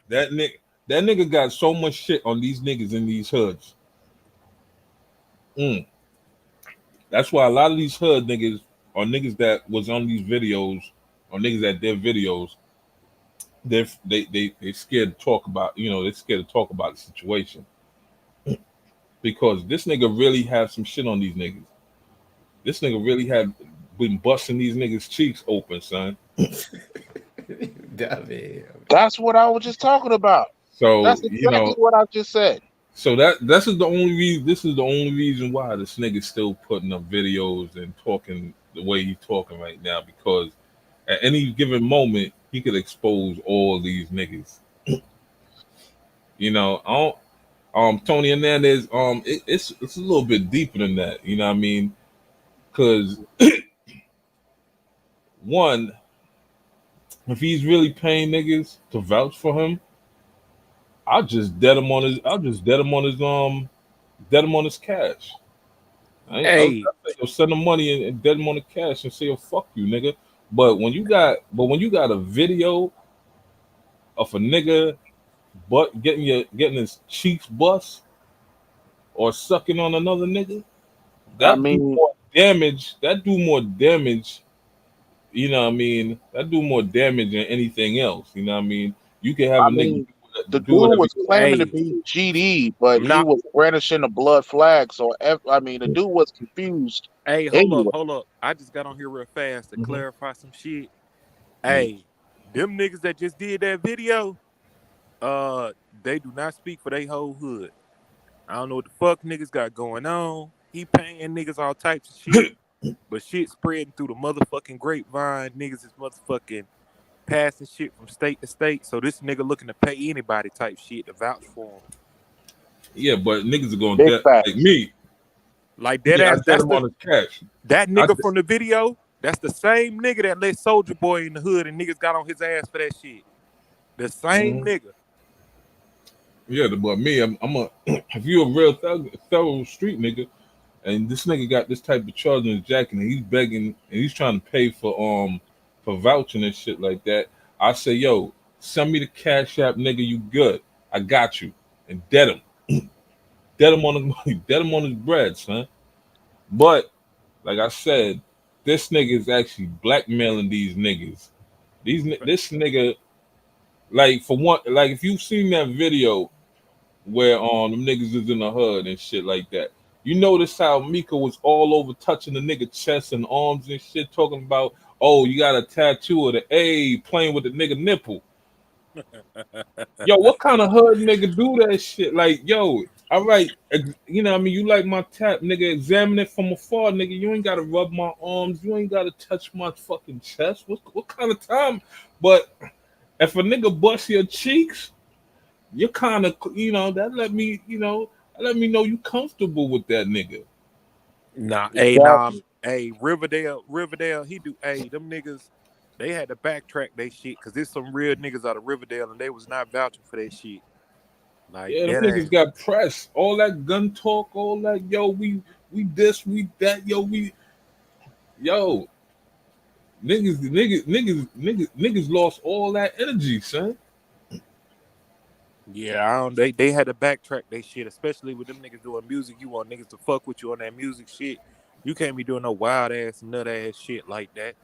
That nigga, that nigga got so much shit on these niggas in these hoods. Mm. That's why a lot of these hood niggas or niggas that was on these videos or niggas that did videos, they scared to talk about, you know, they're scared to talk about the situation because this nigga really had some shit on these niggas. This nigga really had been busting these niggas cheeks open, son. That man. That's what I was just talking about. So That's you exactly know, what I just said. so that this is the only reason. This is the only reason why this nigga's still putting up videos and talking the way he's talking right now because at any given moment he could expose all these niggas. You know, I don't. Tony Hernandez. It's a little bit deeper than that. You know what I mean? Because one, if he's really paying niggas to vouch for him, I'll just dead him on his. I'll just dead him on his cash. I Hey, say, yo, send him money and dead him on the cash and say, yo, fuck you, nigga. But when you got a video of a nigga getting his cheeks bust or sucking on another nigga, I that do mean, more damage. That do more damage. You know what I mean? That do more damage than anything else. You know what I mean? You can have I a nigga mean, the dude do whatever. was claiming to hey, be GD, but I'm he not. was brandishing a blood flag. So I mean, the dude was confused Hey, anyway. hold up. I just got on here real fast to Mhm. clarify some shit. Mm. Hey, them niggas that just did that video, they do not speak for their whole hood. I don't know what the fuck niggas got going on. He paying niggas all types of shit, but shit spreading through the motherfucking grapevine. Niggas is motherfucking passing shit from state to state. So this nigga looking to pay anybody type shit to vouch for him. Yeah, but niggas are going Big to like facts. me. Like dead Yeah, I ass. dead him on his cash. That I nigga from the video. That's the same nigga that let Soldier Boy in the hood and niggas got on his ass for that shit. The same Mhm. nigga. Yeah, but me, I'm a if you a real thorough street nigga, and this nigga got this type of charge in his jacket, and he's begging and he's trying to pay for vouching and shit like that. I say, yo, send me the cash app, nigga. You good? I got you, and dead him on his money, dead him on his bread, son. But like I said, this nigga is actually blackmailing these niggas. This nigga, like for one, like if you've seen that video where them niggas is in the hood and shit like that. You notice how Miko was all over touching the nigga chest and arms and shit, talking about, oh, you got a tattoo of the A, playing with the nigga nipple. Yo, what kind of hood nigga do that shit? Like, yo, all right, you know what I mean? You like my tap, nigga, examine it from afar, nigga. You ain't gotta rub my arms, you ain't gotta touch my fucking chest. What kind of time? But if a nigga bust your cheeks, you kind of, that let me know you comfortable with that nigga. Exactly. Hey, Riverdale, he do, hey, them niggas, they had to backtrack they shit, cause there's some real niggas out of Riverdale and they was not vouching for that shit. Like, Yeah, them that niggas ass. got pressed. All that gun talk, all that, yo, we this, we that, yo, niggas lost all that energy, son. Yeah, I don't, they had to backtrack they shit, especially with them niggas doing music. You want niggas to fuck with you on that music shit. You can't be doing no wild ass, nut ass shit like that.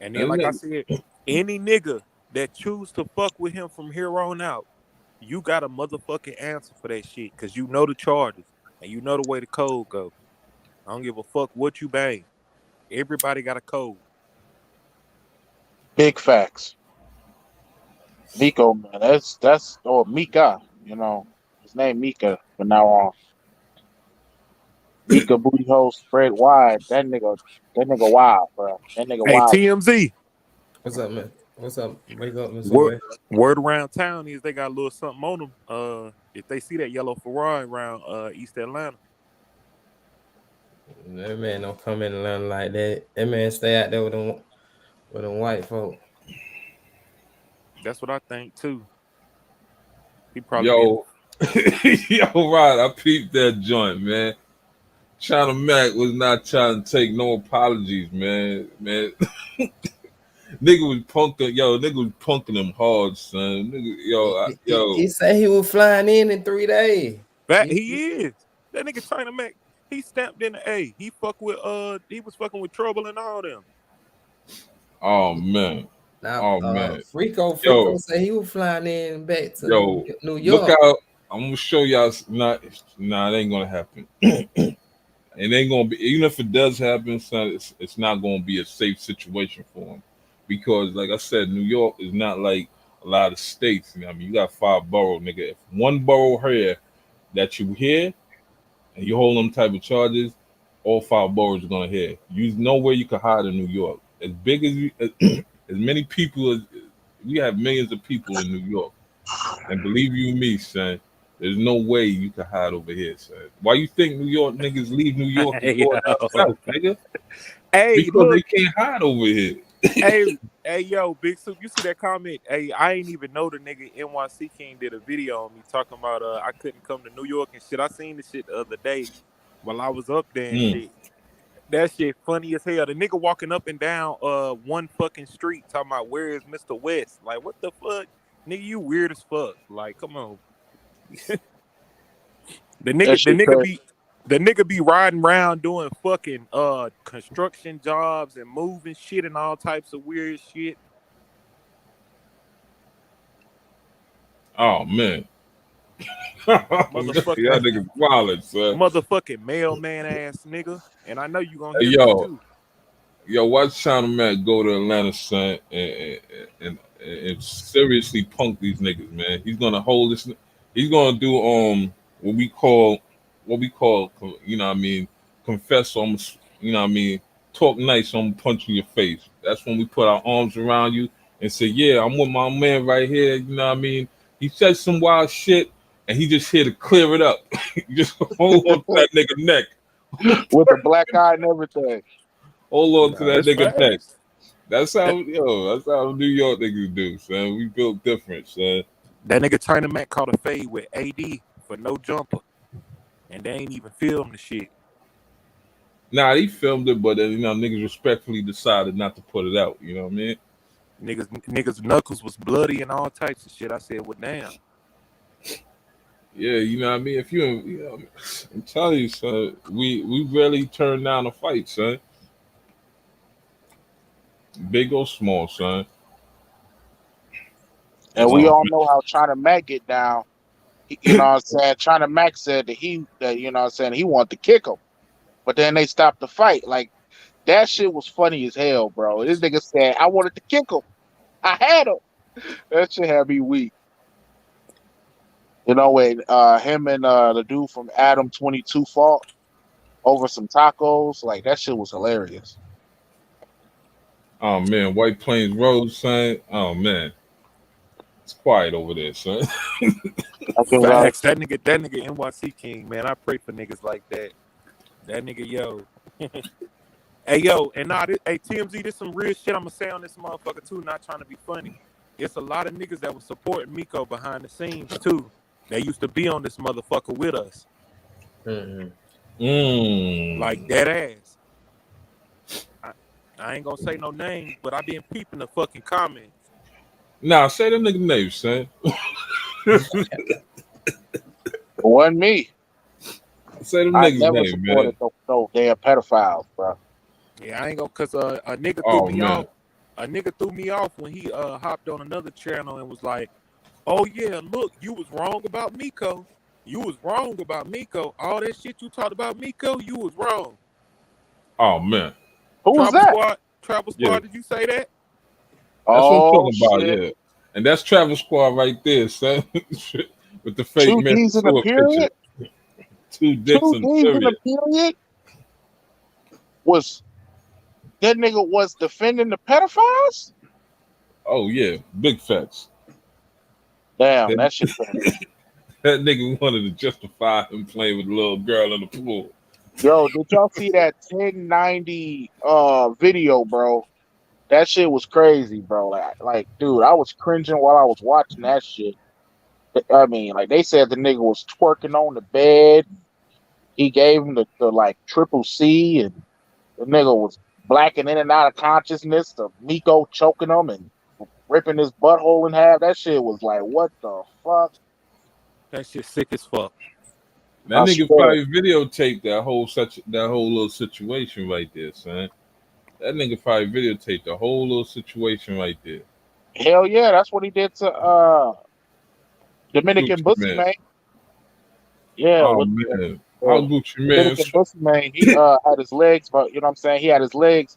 And then, And like I nigga, said, any nigga that choose to fuck with him from here on out, you got a motherfucking answer for that shit, cause you know the charges and you know the way the code go. I don't give a fuck what you bang. Everybody got a code. Big facts. Miko, man, that's or Mika. You know, his name Mika from now on. Mika booty hole spread wide. That nigga wild, bro. That nigga Hey, wild. TMZ. What's up, man? What's up? Wake up, Mr. Word, Way. word around town is they got a little something on them. If they see that yellow Ferrari around East Atlanta, That man don't come in Atlanta like that. That man stay out there with them white folk. that's what I think too. He probably be in. yo, yo, right, I peeped that joint, man. China Mac was not trying to take no apologies, man. Nigga was punking him hard, son. Nigga, He said he was flying in 3 days. Fact, he is. That nigga China Mac, he stamped in the A. He was fucking with Trouble and all them. oh man, Now, oh man, Frico yo, said he was flying in back to yo, New look York. out! I'm gonna show y'all. Not, nah, it ain't gonna happen. It ain't gonna be. Even if it does happen, son, it's not gonna be a safe situation for him, because, like I said, New York is not like a lot of states. You know, what I mean, you got 5 boroughs, nigga. If one borough here that you hear and you hold them type of charges, all 5 boroughs are gonna hear. You know where you can hide in New York. As big as you, as many people as we have millions of people in New York. And believe you me, son, there's no way you can hide over here, son. Why you think New York niggas leave New York and go down south, nigga? Hey, Because they look. can't hide over here. Hey, yo, Big Soup, you see that comment? Hey, I ain't even know the nigga NYC King did a video on me talking about I couldn't come to New York and shit. I seen the shit the other day while I was up there and shit. That shit funny as hell. The nigga walking up and down one fucking street talking about where is Mr. West? Like, what the fuck? Nigga, you weird as fuck. Like, come on. The nigga be riding around doing fucking construction jobs and moving shit and all types of weird shit. Oh man. Motherfucking Y'all niggas wild, son. motherfucking mailman ass nigga. And I know you gonna Hey, hear this too. watch China Mac go to Atlanta, son, and seriously punk these niggas, man. He's gonna hold this. He's gonna do what we call, you know what I mean, confess on, you know what I mean, talk nice on punch in your face. That's when we put our arms around you and say, yeah, I'm with my man right here. You know what I mean? He said some wild shit, and he just here to clear it up. Just hold on to that nigga neck. With the black eye and everything. Hold on to that That's nigga facts. neck. That's how New York niggas do, son. We built different, son. That nigga China Mac caught a fade with AD for no jumper. And they ain't even filmed the shit. Nah, he filmed it, but you know, niggas respectfully decided not to put it out. You know what I mean? Niggas knuckles was bloody and all types of shit. I said, well, damn. Yeah, you know what I mean. If you know, I'm telling you, son, we rarely turn down a fight, son. Big or small, son. And we all know how China Mac get down. You know what I'm saying? China Mac said that you know what I'm saying, he wanted to kick him. But then they stopped the fight. Like, that shit was funny as hell, bro. This nigga said, I wanted to kick him. I had him. That shit had me weak. You know, when him and the dude from Adam 22 fought over some tacos, like, that shit was hilarious. Oh man, White Plains Road, son. Oh man, it's quiet over there, son. Facts. That nigga NYC King, man. I pray for niggas like that. That nigga, yo. Hey, yo, and hey, TMZ, this some real shit I'm gonna say on this motherfucker too, not trying to be funny. It's a lot of niggas that was supporting Miko behind the scenes too. They used to be on this motherfucker with us. Like dead ass. I ain't gonna say no names, but I been peeping the fucking comments. Nah, say the nigga name, son. Wasn't me. Say the I nigga's never name, supported man. no damn pedophiles, bro. Yeah, I ain't gonna, cause a nigga threw me off. A nigga threw me off when he hopped on another channel and was like, "Oh yeah, look, you was wrong about Miko. You was wrong about Miko. All that shit you talked about Miko, you was wrong." Oh man, who was that? Travel Squad, yeah. Did you say that? That's what I'm talking about, yeah. And that's Travel Squad right there, son. With the fake 2 D's in the period. 2 dicks in the period. Was that nigga was defending the pedophiles? Oh yeah, big facts. Damn, that shit. That nigga wanted to justify him playing with a little girl in the pool. Yo, did y'all see that 1090 video, bro? That shit was crazy, bro. Like, dude, I was cringing while I was watching that shit. I mean, like, they said the nigga was twerking on the bed. He gave him the like triple C, and the nigga was blacking in and out of consciousness. The Miko choking him and ripping his butthole in half. That shit was like, what the fuck? That shit sick as fuck. That nigga probably videotaped that whole little situation right there, son. That nigga probably videotaped the whole little situation right there. Hell yeah, that's what he did to Dominican Bussy Man. Yeah, oh man, how Gucci Man? Dominican Bussy Man, he had his legs, but you know what I'm saying, he had his legs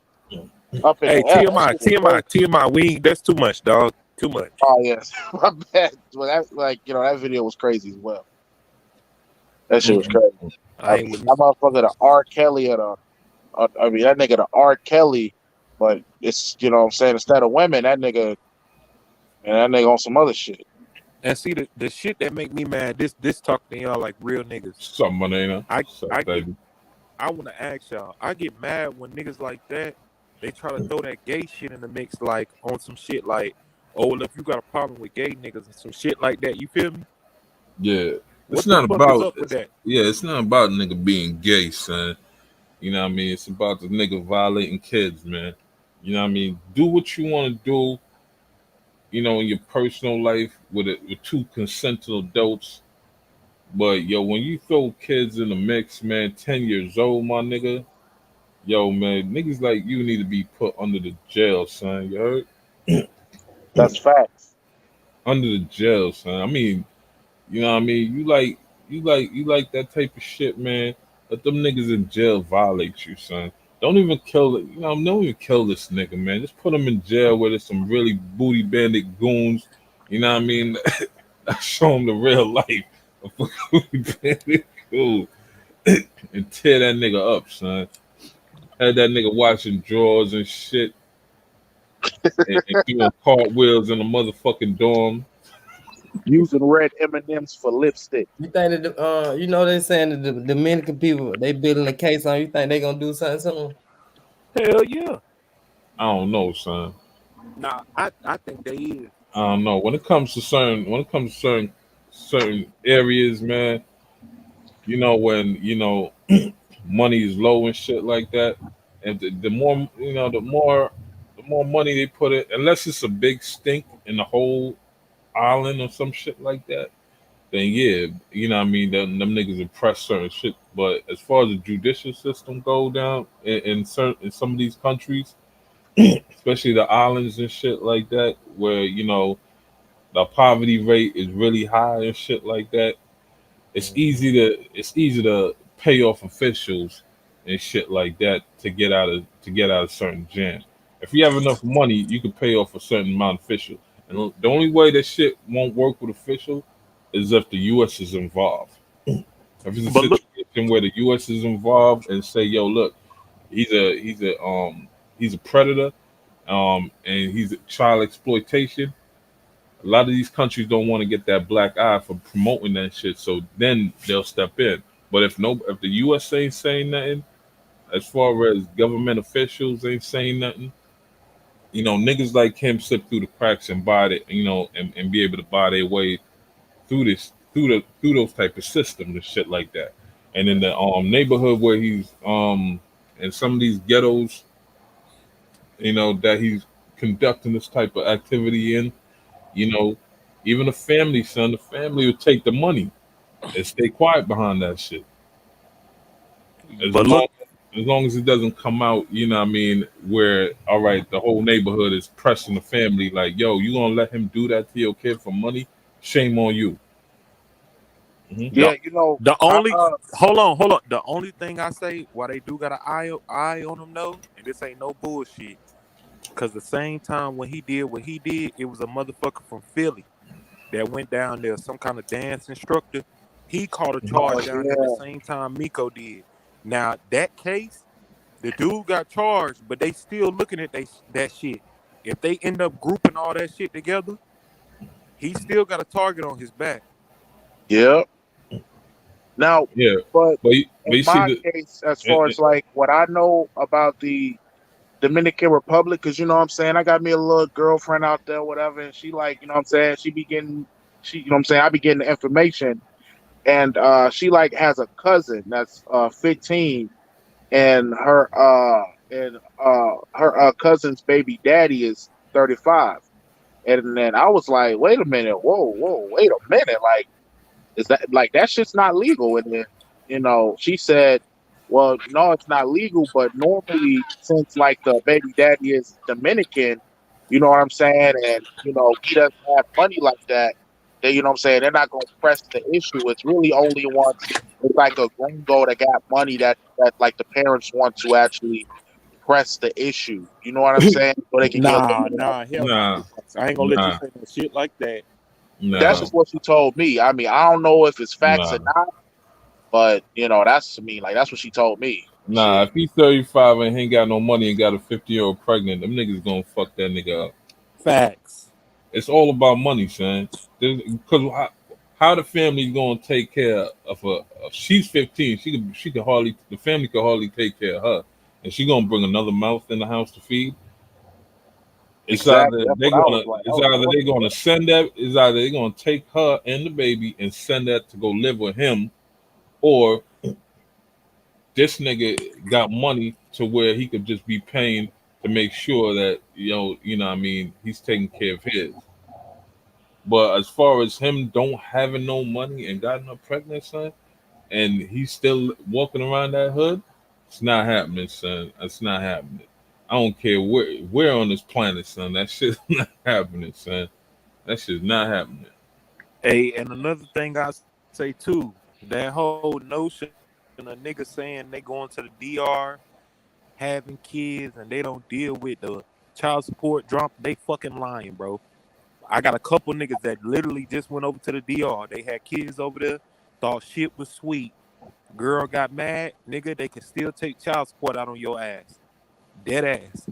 up in the air. TMI, that's too much, dog. Too much. Oh yes, my bad. Well, that, like, you know, that video was crazy as well. That shit was crazy. That motherfucker, the R. Kelly I mean, that nigga, the R. Kelly, but it's, you know what I'm saying, instead of women, that nigga on some other shit. And see the shit that make me mad. This talking to y'all like real niggas. Something, Manana. I Something, baby. I want to ask y'all. I get mad when niggas like that they try to throw that gay shit in the mix, like on some shit like, oh, well, if you got a problem with gay niggas and some shit like that, you feel me? Yeah. It's What the not fuck is about up with that? yeah, it's not about nigga being gay, son. You know what I mean? It's about the nigga violating kids, man. You know what I mean? Do what you want to do, you know, in your personal life with two consenting adults. But yo, when you throw kids in the mix, man, 10 years old, my nigga, yo, man, niggas like you need to be put under the jail, son. You heard? That's facts. Under the jail, son. I mean, you know what I mean? You like that type of shit, man. Let them niggas in jail violate you, son. Don't even kill it. You know, don't even kill this nigga, man. Just put him in jail where there's some really booty bandit goons. You know what I mean? Show him the real life of a booty bandit goon and tear that nigga up, son. Had that nigga washing drawers and shit and doing cartwheels in a motherfucking dorm. Using red M&Ms for lipstick. You think that you know they saying that the Dominican people they building a case on you think they gonna do something soon? Hell yeah. I don't know, son. Nah, I think they is. I don't know. When it comes to certain areas, man, you know, when you know money is low and shit like that, and the more you know, the more money they put it, unless it's a big stink in the whole island or some shit like that, then yeah, you know what I mean, them niggas will press certain shit. But as far as the judicial system go down in some of these countries, especially the islands and shit like that, where you know the poverty rate is really high and shit like that, it's easy to pay off officials and shit like that to get out of certain jams. If you have enough money, you can pay off a certain amount of officials. And the only way that shit won't work with officials is if the U.S. is involved. If it's a But look, situation where the U.S. is involved and say, "Yo, look, he's a predator, and he's a child exploitation." A lot of these countries don't want to get that black eye for promoting that shit, so then they'll step in. But if the U.S. ain't saying nothing, as far as government officials ain't saying nothing, you know, niggas like him slip through the cracks and buy it, you know, and be able to buy their way through those type of systems and shit like that. And in the neighborhood where he's in some of these ghettos, you know, that he's conducting this type of activity in, you know, even the family will take the money and stay quiet behind that shit. As but long look, as long as it doesn't come out, you know what I mean, where all right, the whole neighborhood is pressing the family like, yo, you gonna let him do that to your kid for money? Shame on you. the Yeah, you know, the I only hold on. The only thing I say why they do got an eye on them though, and this ain't no bullshit. Cause the same time when he did what he did, it was a motherfucker from Philly that went down there, some kind of dance instructor. He caught a charge oh down there the yeah, same time Miko did. Now that case, the dude got charged, but they still looking at that shit. If they end up grouping all that shit together, he still got a target on his back. yeah. Now, Yeah, but but in you see my the case, as it, far it, as like what I know about the Dominican Republic, because you know what I'm saying, I got me a little girlfriend out there, whatever, and she like, you know what I'm saying, she, you know what I'm saying, I be getting the information, and she like has a cousin that's 15, and her cousin's baby daddy is 35, and then I was like, wait a minute, whoa, wait a minute, like. Is that like that shit's not legal? And then, you know, she said, well, no, it's not legal, but normally since like the baby daddy is Dominican, you know what I'm saying, and you know, he doesn't have money like that, they, you know what I'm saying, they're not gonna press the issue. It's really only once it's like a gringo that got money that like the parents want to actually press the issue. You know what I'm saying? So they can get a little bit of Hell nah. nah, I ain't gonna let you nah, say no shit like that. that's nah, just what she told me. I mean, I don't know if it's facts or nah, not. But you know, that's to me like that's what she told me. nah. Shit. If he's 35 and he ain't got no money and got a 50-year-old pregnant, them niggas gonna fuck that nigga up. Facts. It's all about money, son. Because how the family gonna take care of her? She's 15. She could hardly, the family could hardly take care of her, and she gonna bring another mouth in the house to feed. It's Exactly. either That's they what I was gonna like. I it's was either like, they gonna send that it's either they gonna take her and the baby and send that to go live with him, or this nigga got money to where he could just be paying to make sure that what I mean, he's taking care of his. But as far as him don't having no money and got no pregnant, son, and he's still walking around that hood, it's not happening, son. It's not happening. I don't care where on this planet, son. That shit's not happening, son. That shit's not happening. Hey, and another thing I say too, that whole notion of niggas saying they going to the DR, having kids, and they don't deal with the child support drop, they fucking lying, bro. I got a couple niggas that literally just went over to the DR. They had kids over there, thought shit was sweet. Girl got mad, nigga. They can still take child support out on your ass, dead ass.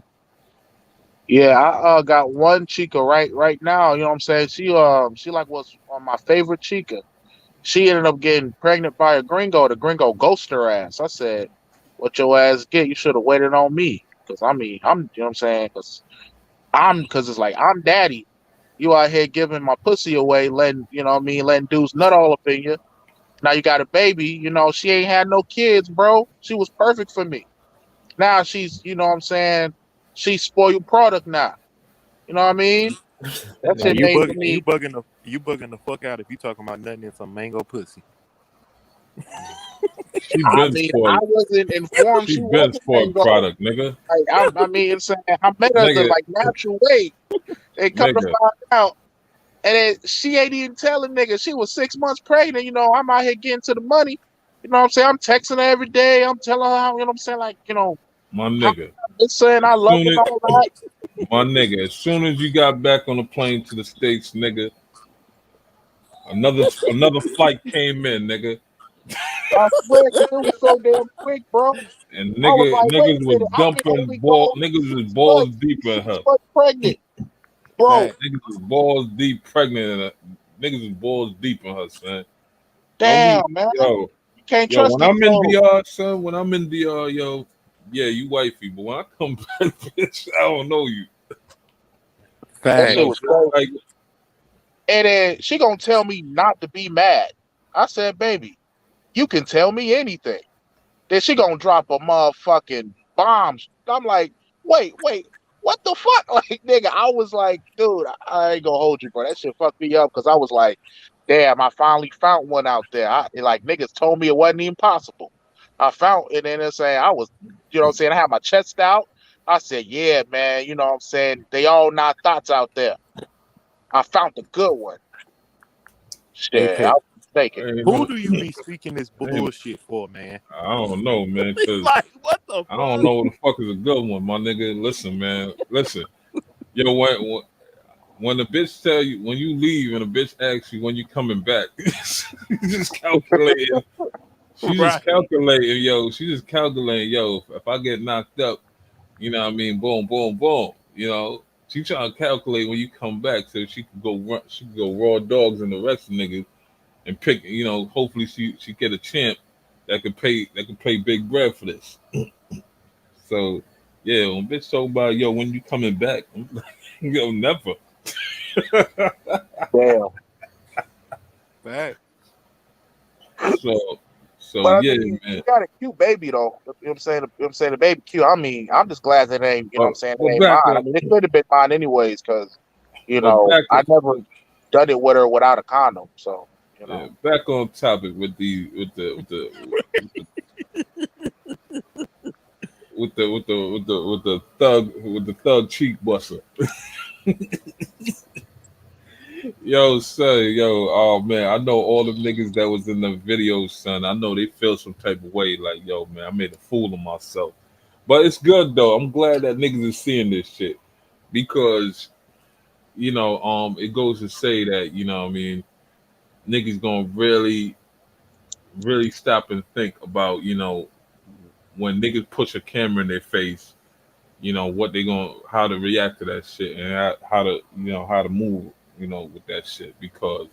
yeah, I got one chica right now. You know what I'm saying? She like was on my favorite chica. She ended up getting pregnant by a gringo. The gringo ghosted her ass. I said, "What your ass get? You should have waited on me." Because I mean, I'm you know what I'm saying? Because it's like I'm daddy. You out here giving my pussy away, letting you know what I mean, letting dudes nut all up in you. Now you got a baby. You know she ain't had no kids, bro. She was perfect for me. Now she's you know what I'm saying. She's spoiled product now. You know what I mean? That Now shit That- you made bugging, me. you bugging the fuck out if you talking about nothing in some mango pussy. She I been mean, I spoiled. wasn't informed She she been wasn't spoiled mango. product, nigga. Like I mean, it's saying I met her the Nigga, like natural way. They come to nigga. find out, and she ain't even telling nigga she was 6 months pregnant. You know, I'm out here getting to the money. You know what I'm saying? I'm texting her every day. I'm telling her how you know what I'm saying, like My how nigga. I'm saying As I love soon and as all that. my nigga, as soon as you got back on the plane to the States, nigga, another flight came in, nigga. I swear, because it was so damn quick, bro. And I was like, wait niggas a was minute, I've been dumping only ball, gone niggas was 6 months. balls deep She's in six her. months pregnant, bro. Fact. Niggas was balls deep pregnant in her. Niggas was balls deep in her, son. Don't Damn, be man, yo, you can't yo, trust when these I'm in hoes. DR, son, when I'm in DR, yo, yeah, you wifey, but when I come back, bitch, I don't know you. That You Fact. shit know, was so it's like, crazy. And then she gonna tell me not to be mad. I said, baby, you can tell me anything. Then she gonna drop a motherfucking bombs. I'm like, wait, what the fuck? Like, nigga, I was like, dude, I ain't gonna hold you, bro. That shit fucked me up because I was like, damn, I finally found one out there. Like niggas told me it wasn't even possible. I found it and then saying I was, you know what I'm saying, I had my chest out. I said, yeah, man, you know what I'm saying? They all not thoughts out there. I found the good one. Hey, Shit, I Pip, was mistaken. ain't who no, do you be speaking this ain't, bullshit for, man? I don't know, man, because Like, what the I don't fuck? know what the fuck is a good one, my nigga. Listen, man, listen. Yo, when the bitch tell you when you leave and the bitch asks you when you coming back, you just calculating. She's just Right. calculating, yo. She's just calculating, yo. If I get knocked up, you know what I mean? Boom, boom, boom. You know, she trying to calculate when you come back so she can go run. She can go raw dogs and the rest of niggas and pick. You know, hopefully she get a champ that can pay big bread for this. So yeah, when bitch talk about yo when you coming back, I'm like, yo never. Damn. Fact. So so But I yeah, mean, man. you got a cute baby though. You know what I'm saying? You know what I'm saying? The baby cute. I mean, I'm just glad that it ain't, you know what I'm saying, But it ain't back mine. I on mean, it could have been mine anyways, because, but back I never done it with her without a condom. So, you know. back on topic with the thug cheek buster. Yo, son, yo, oh man, I know all the niggas that was in the videos, son. I know they feel some type of way, like, yo, man, I made a fool of myself. But it's good though. I'm glad that niggas is seeing this shit because it goes to say that what I mean, niggas gonna really, really stop and think about when niggas push a camera in their face what they gonna how to react to that shit and how to how to move with that shit because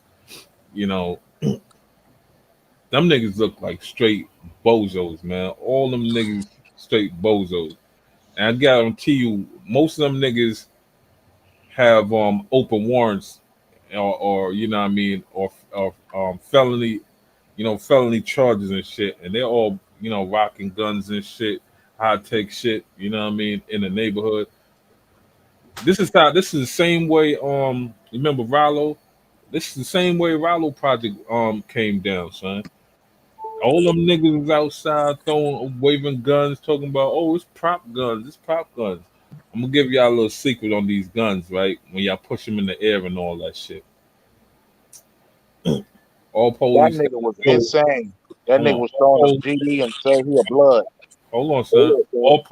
you know them niggas look like straight bozos, man. All them niggas straight bozos. And I guarantee you, most of them niggas have open warrants or or felony felony charges and shit, and they're all rocking guns and shit, high tech shit. In the neighborhood. This is the same way. Remember Rollo? This is the same way Rollo Project came down, son. All them niggas was outside throwing, waving guns, talking about, oh, it's prop guns, it's prop guns. I'm gonna give y'all a little secret on these guns, right? When y'all push them in the air and all that shit. All That police, nigga was yo, insane. That hold nigga on, was showing his GD and said he a blood. hold on, son. All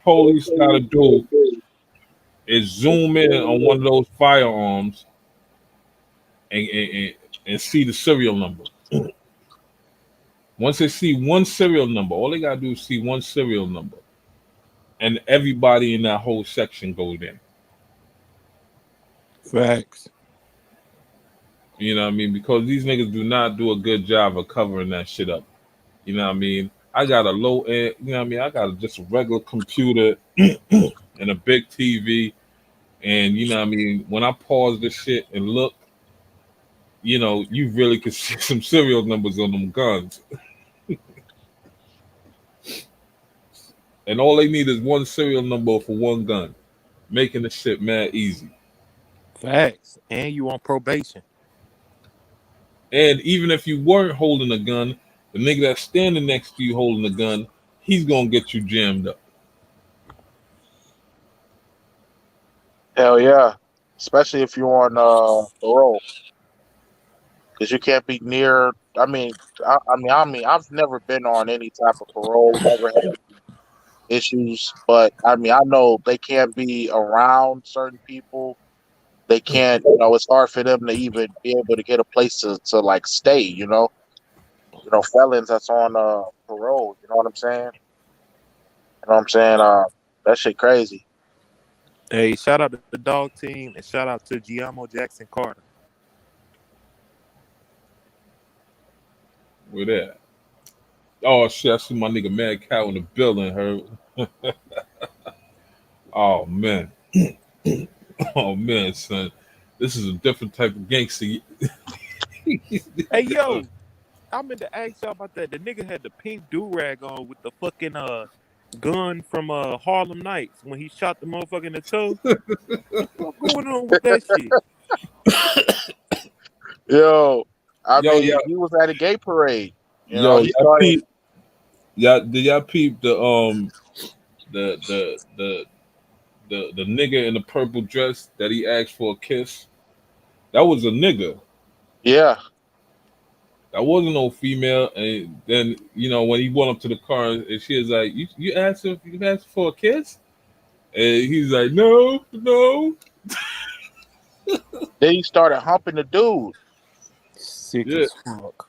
police gotta do is zoom in on one of those firearms and see the serial number. Once they see one serial number, all they gotta do is see one serial number, and everybody in that whole section goes in. Facts. You know what I mean? Because these niggas do not do a good job of covering that shit up. You know what I mean? I got a low end, you know what I mean? I got just a regular computer and a big TV. And you know what I mean? When I pause this shit and look, you really could see some serial numbers on them guns. And all they need is one serial number for one gun, making the shit mad easy. Facts. And you on probation. And even if you weren't holding a gun, the nigga that's standing next to you holding a gun, he's gonna get you jammed up. Hell yeah. Especially if you're on parole. Because you can't be near. I've never been on any type of parole, never had issues, but I mean, I know they can't be around certain people. They can't, it's hard for them to even be able to get a place to like stay, felons that's on parole, you know what I'm saying? You know what I'm saying? That shit crazy. Hey, shout out to the dog team and shout out to Giamo Jackson Carter. With that. Oh shit, I see my nigga Mad Cow in the building, her. Oh man. Oh man, son. This is a different type of gangster. Hey yo, I meant to ask y'all about that. The nigga had the pink do-rag on with the fucking gun from Harlem Nights when he shot the motherfucker in the toe. What's going on with that shit? Yo, I Yo, mean, he was at a gay parade. yo, He started. did y'all peep the the the the nigga in the purple dress that he asked for a kiss? That was a nigga. Yeah, That wasn't no female. And then when he went up to the car and she was like, "You asked her, you asked for a kiss?" And he's like, "No, no." then he started humping the dude. Sick Yeah. as fuck.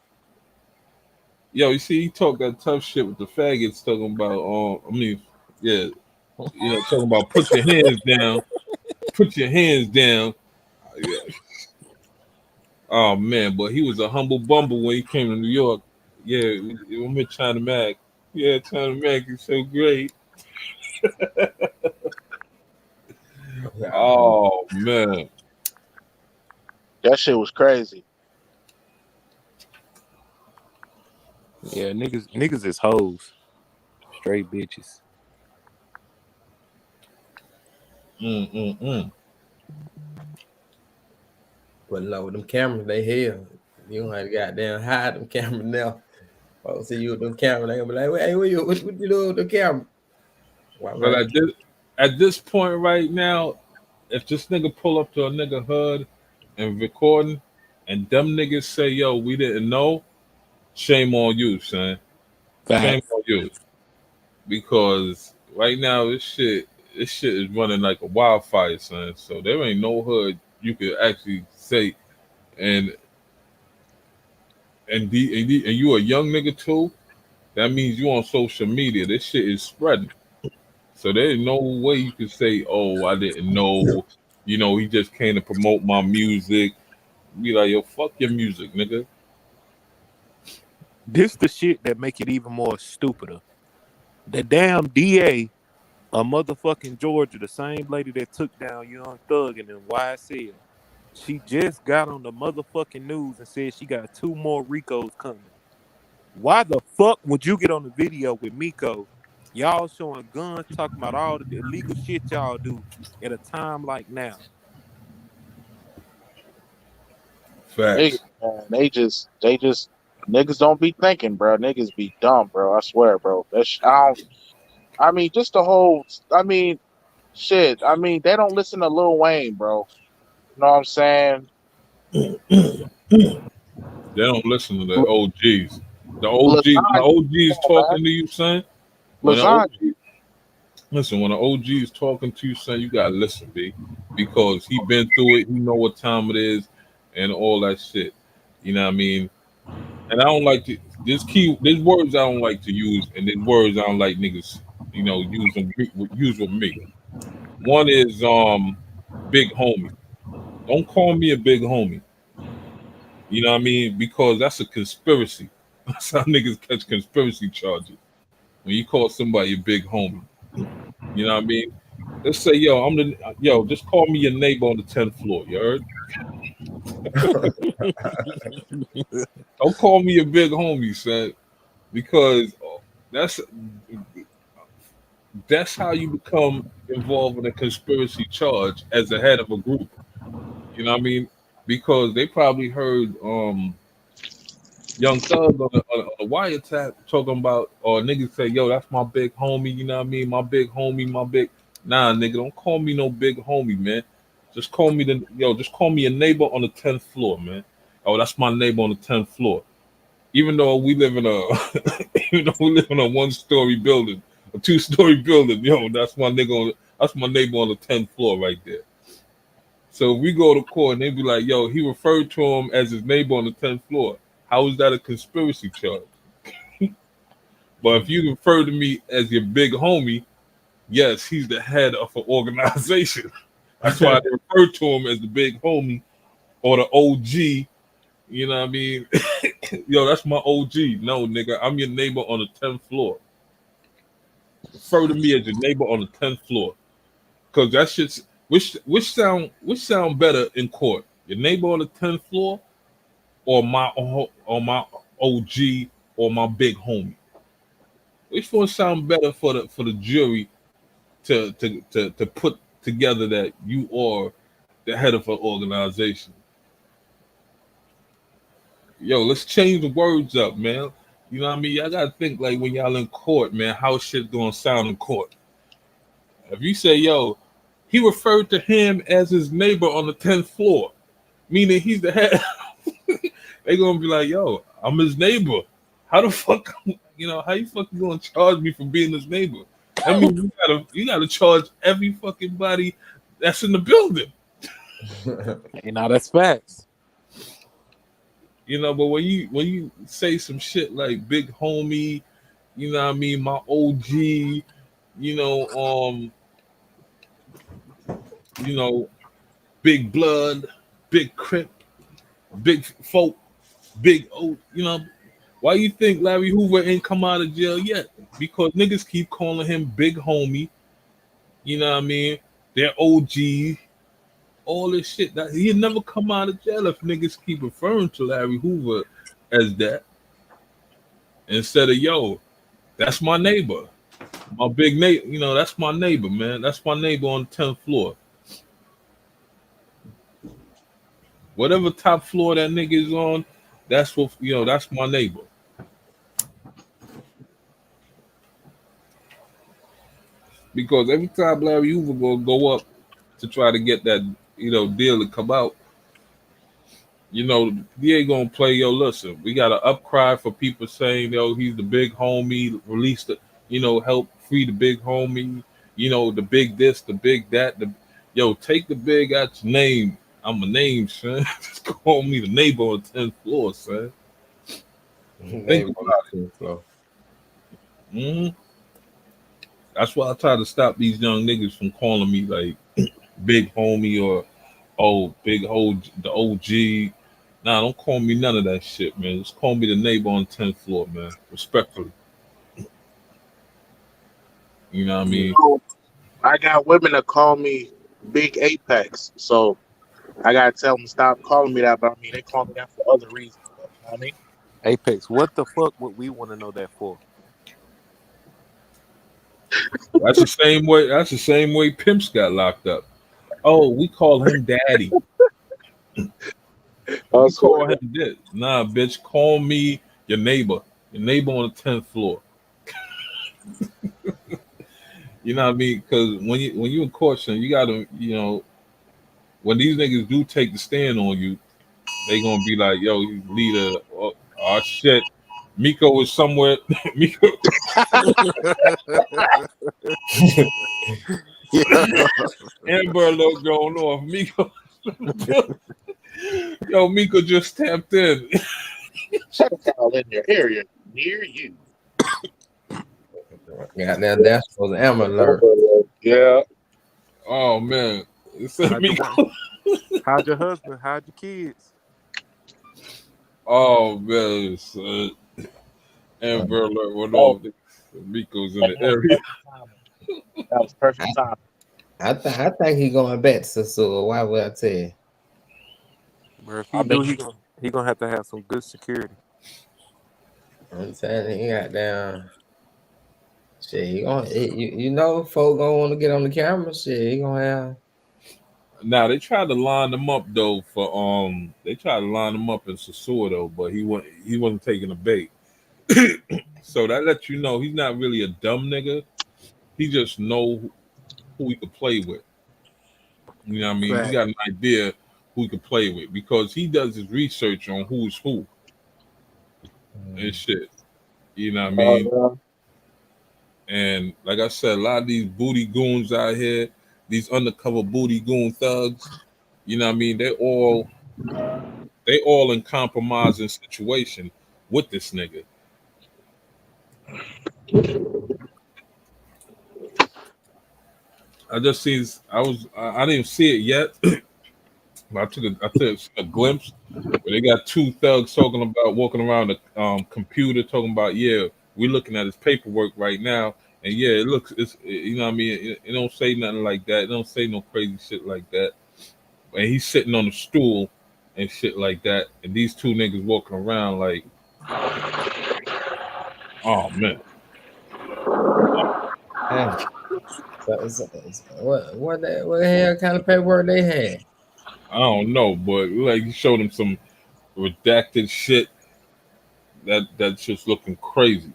Yo, you see, he talked that tough shit with the faggots, talking about, yeah, talking about put your hands down, put your hands down. Yeah. Oh man, but he was a humble bumble when he came to New York. Yeah, we met China Mac. Yeah, China Mac is so great. Oh man, That shit was crazy. Yeah, niggas is hoes. Straight bitches. mm. But no, them cameras, they hell. You don't have to goddamn hide them cameras now. Folks see you with them cameras, they gonna be like, hey, what you doing with the camera? Why But right? at this point right now, if this nigga pull up to a nigga hood and recording, and them niggas say, "Yo, we didn't know," shame on you, son. Shame Facts. on you, because right now this shit is running like a wildfire, son. So there ain't no hood you could actually say, and and you a young nigga too. That means you on social media. This shit is spreading. So there's no way you could say, "Oh, I didn't know." He just came to promote my music. Be like, yo, fuck your music, nigga. This the shit that make it even more stupider. The damn DA of motherfucking Georgia, the same lady that took down Young Thug and then YSL, she just got on the motherfucking news and said she got 2 more Ricos coming. Why the fuck would you get on the video with Miko, y'all showing guns, talking about all the illegal shit y'all do at a time like now? Niggas, Facts. man, they just niggas don't be thinking, bro. Niggas be dumb, bro. I swear, bro. I don't. I mean, just the whole. I mean, shit. I mean, they don't listen to Lil Wayne, bro. You know what I'm saying? They don't listen to the OGs. The Lasagna, OGs come on, talking to you, son. man. When the Lasagna. OG, listen, when the OG is talking to you, son, you gotta listen, B, because he been through it. He know what time it is, and all that shit. You know what I mean? And I don't like to. There's words I don't like to use, and there's words I don't like niggas. Use with me. One is big homie. Don't call me a big homie. You know what I mean? Because that's a conspiracy. That's how niggas catch conspiracy charges. When you call somebody a big homie. You know what I mean? Let's say, just call me your neighbor on the 10th floor. You heard? Don't call me a big homie, son, because that's that's how you become involved in a conspiracy charge as the head of a group. You know what I mean? Because they probably heard Young Thug on a wiretap talking about, or niggas say, yo, that's my big homie, you know what I mean? My big homie, my big. Nah, nigga, don't call me no big homie, man. Just call me a neighbor on the 10th floor, man. Oh, that's my neighbor on the 10th floor. Even though we live in a, even though we live in a 1-story building, a 2-story building, that's my that's my neighbor on the 10th floor right there. So if we go to court and they be like, yo, he referred to him as his neighbor on the 10th floor. How is that a conspiracy charge? But if you refer to me as your big homie, yes, he's the head of an organization. That's why they refer to him as the big homie or the OG. You know what I mean? Yo, that's my OG. No, nigga, I'm your neighbor on the 10th floor. Refer to me as your neighbor on the 10th floor. Cause that shit's which sound better in court? Your neighbor on the 10th floor or my OG or my big homie? Which one sound better for the jury to put together that you are the head of an organization? Yo, let's change the words up, man. You know what I mean? Y'all gotta think like when y'all in court, man, how shit gonna sound in court. If you say, yo, he referred to him as his neighbor on the 10th floor, meaning he's the head, they gonna be like, yo, I'm his neighbor. How the fuck, how you fucking gonna charge me for being his neighbor? I mean, you gotta charge every fucking body that's in the building. Hey, now that's facts. But when you say some shit like big homie, you know what I mean, my OG, you know, big blood, big crip, big folk, big why you think Larry Hoover ain't come out of jail yet? Because niggas keep calling him big homie, you know what I mean? They're OG, all this shit. That he'd never come out of jail if niggas keep referring to Larry Hoover as that. Instead of, yo, that's my neighbor. My big neighbor, that's my neighbor, man. That's my neighbor on the 10th floor. Whatever top floor that nigga is on, that's that's my neighbor. Because every time Larry Hoover gonna go up to try to get that, deal to come out, the DA gonna play, yo, listen, we got an upcry for people saying, yo, he's the big homie, release the, help free the big homie, the big this, the big that, take the big out your name. I'm a name, son. Just call me the neighbor on the 10th floor, son. Think about it. Floor. Mm-hmm. That's why I try to stop these young niggas from calling me like big homie or big the OG. Nah, don't call me none of that shit, man. Just call me the neighbor on the 10th floor, man. Respectfully. You know what I mean? I got women that call me Big Apex, so I gotta tell them to stop calling me that. But I mean, they call me that for other reasons. Though, you know what I mean? Apex, what the fuck would we want to know that for? That's the same way. That's the same way pimps got locked up. Oh, we call him daddy. I We swear call to him this. Nah, bitch. Call me your neighbor. Your neighbor on the 10th floor. You know what I mean? Because when you in court, son, you gotta, when these niggas do take the stand on you, they gonna be like, yo, he's leader. Oh shit. Miko was somewhere. Miko. Yeah. Amber alert going off. Miko. Yo, Miko just tapped in. check out in your area near you. Goddamn dashboard's an amber alert. Yeah. Oh man. It's How'd your Miko. How'd your husband? How'd your kids? Oh man. Amber alert went off. Miko's in the area. That was perfect time. I think he going back to Sasua. Why would I tell you? Bro, if I he do, mean, he gonna have to have some good security. I'm saying he got down. Shit, you know, folk gonna want to get on the camera. Shit, he gonna have. Now they tried to line them up though for they tried to line him up in Sasua though, but he wasn't taking the bait. So that lets you know he's not really a dumb nigga. He just know who he could play with. You know what I mean? He Right. got an idea who he could play with because he does his research on who's who and shit. You know what I mean? And like I said, a lot of these booty goons out here, these undercover booty goon thugs, you know what I mean? They all in compromising situation with this nigga. I just seen I didn't see it yet. I took a glimpse where they got two thugs talking about walking around the computer talking about, yeah, we're looking at his paperwork right now, and yeah, you know what I mean, it don't say nothing like that, it don't say no crazy shit like that, and he's sitting on a stool and shit like that, and these two niggas walking around like, oh man. Hey, what the hell kind of paperwork they had? I don't know, but like he showed him some redacted shit that's just looking crazy.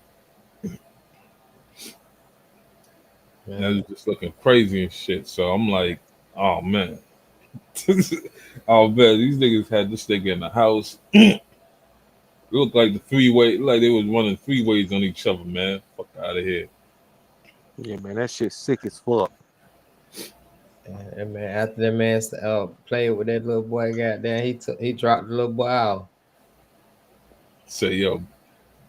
That is just looking crazy and shit. So I'm like, oh man. Oh man, these niggas had this nigga in the house. It looked like the three-way, like they was running three ways on each other, man. Fuck out of here. Yeah, man, that shit's sick as fuck. And man, after that man played with that little boy, goddamn, he dropped the little boy out. Say, yo,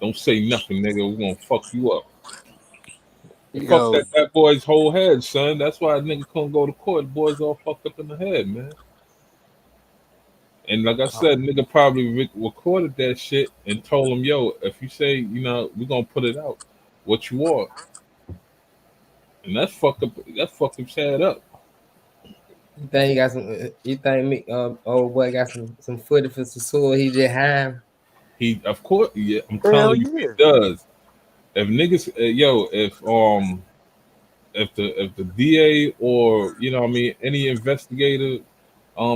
don't say nothing, nigga. We're gonna fuck you up. It fucked Yo, that boy's whole head, son. That's why a nigga couldn't go to court. The boy's all fucked up in the head, man. And like I said, nigga probably recorded that shit and told him, yo, if you say, we're gonna put it out, what you want. And that fucked his head up. You think he got some? You think me, old boy got some footage for Sasua? He just had. He, of course, yeah, I'm hell telling you, he yeah. does. If niggas, if the DA or what I mean, any investigator,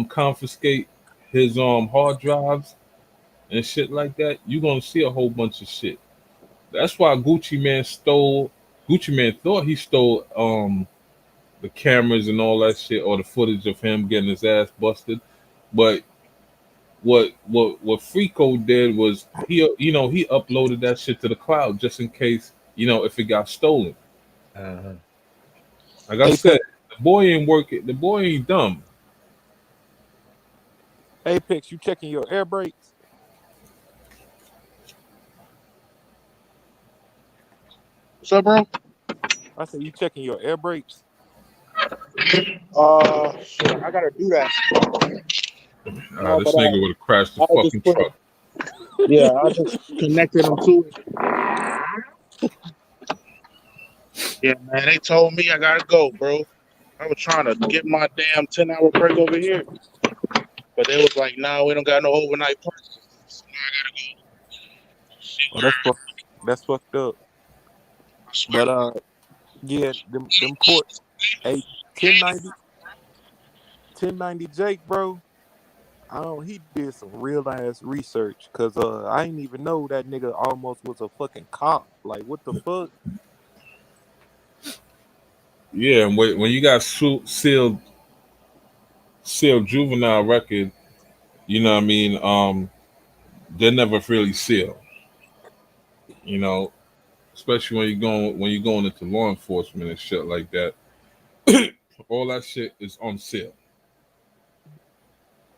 confiscate his hard drives and shit like that, you're gonna see a whole bunch of shit. That's why Gucci Man thought he stole the cameras and all that shit, or the footage of him getting his ass busted. But what Frico did was he uploaded that shit to the cloud just in case, if it got stolen. Like I said, Apex, the boy ain't working. The boy ain't dumb. Apex, you checking your air brakes? What's up, bro? I said you checking your air brakes. Shit, I gotta do that. No, This but nigga would have crashed the I just fucking put it. truck. Yeah, I just connected them to it. Yeah, man, they told me I gotta go, bro. I was trying to get my damn 10-hour break over here, but they was like, "Nah, we don't got no overnight places." So now I gotta go. Shit, Oh, that's fucked up. I swear. But yeah, them court, hey, 1090, 1090 Jake, bro. I don't. He did some real ass research, cause I didn't even know that nigga almost was a fucking cop. Like, what the fuck? Yeah, and when you got sealed juvenile record, you know what I mean. They're never really sealed. You know, especially when you're going into law enforcement and shit like that. All that shit is on sale.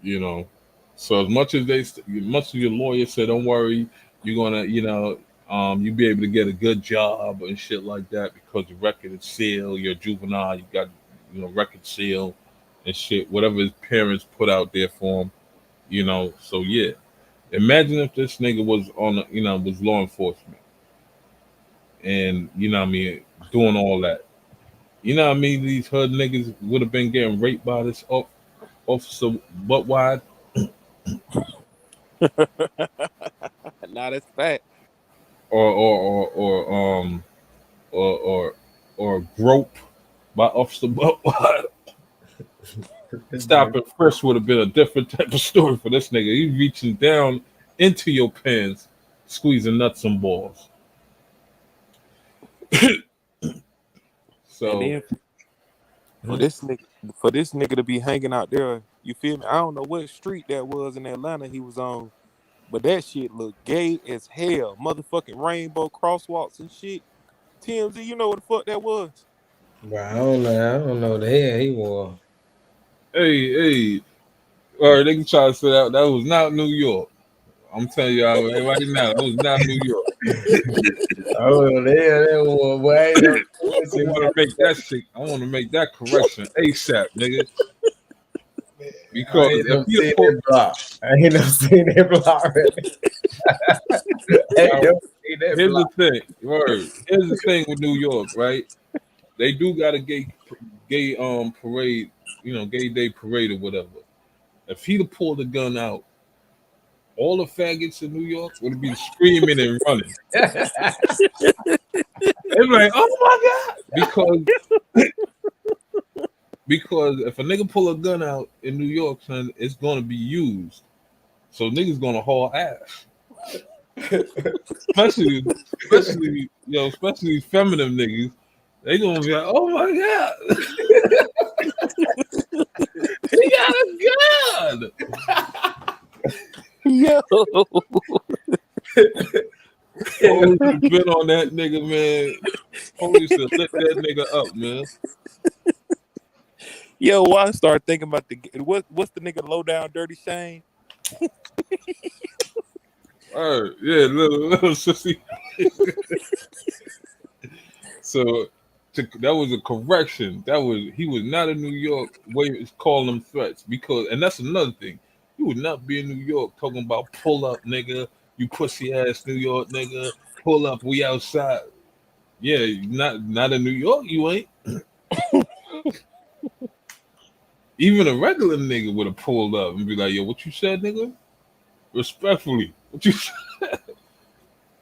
You know, so as much as much as your lawyer said, don't worry, you're gonna, you be able to get a good job and shit like that because your record is sealed. You're a juvenile, you got, record sealed and shit. Whatever his parents put out there for him, So yeah, imagine if this nigga was was law enforcement and doing all that. These hood niggas would have been getting raped by this officer butt wide. Nah, that's fact. Or or grope by Officer Buttwad. Stop and frisk would have been a different type of story for this nigga. He's reaching down into your pants, squeezing nuts and balls. And So then for this nigga to be hanging out there, you feel me? I don't know what street that was in Atlanta he was on, but that shit looked gay as hell. Motherfucking rainbow crosswalks and shit. TMZ, you know what the fuck that was? Bro, I don't know the hell he wore. hey, all right, they can try to say that was not New York. I'm telling y'all right now, that was not New York. I don't know the hell that wore, boy. I ain't no I want to make that shit. I want to make that correction ASAP, nigga. I Because ain't if never you seen put that block. I ain't never seen that block already. I ain't now, never seen that here's the block. thing, word. Here's the thing with New York, right? They do got a gay parade, gay day parade or whatever. If he'd have pulled the gun out, all the faggots in New York would have been screaming and running. They'd be like, "Oh my god!" Because if a nigga pull a gun out in New York, son, it's gonna be used. So niggas gonna haul ass. Especially feminine niggas. They gonna be like, "Oh my god, he got a gun!" Yo. Police have been on that nigga, man. Police have lit that nigga up, man. Yo, I start thinking about what's the nigga low down dirty Shane? All right, yeah, little sissy. So that was a correction. He was not in New York way it's calling them threats and that's another thing. You would not be in New York talking about pull up, nigga. You pussy ass New York nigga. Pull up, we outside. Yeah, not in New York, you ain't. Even a regular nigga would have pulled up and be like, "Yo, what you said, nigga? Respectfully, what you said?"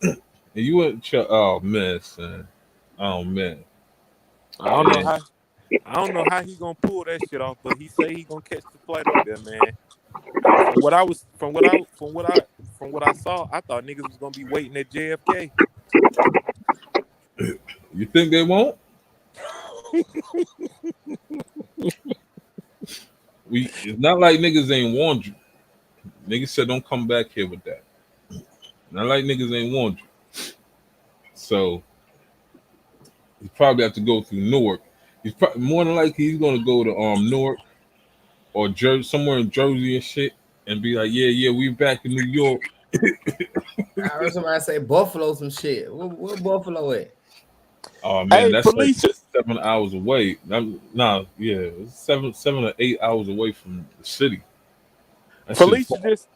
And you went, oh man, son. Oh man. I don't know Yeah. how. I don't know how he gonna pull that shit off, but he say he gonna catch the flight up there, man. From what I saw, I thought niggas was gonna be waiting at JFK. You think they won't? It's not like niggas ain't warned you. Niggas said don't come back here with that. Not like niggas ain't warned you. So he probably have to go through Newark. More than likely he's gonna go to Newark or Jersey, somewhere in Jersey and shit, and be like, yeah, we back in New York. I heard somebody say Buffalo some shit. Where Buffalo at? Oh man, Hey, that's like Felicia. 7 hours away. It's 7 or 8 hours away from the city. That shit Felicia far. just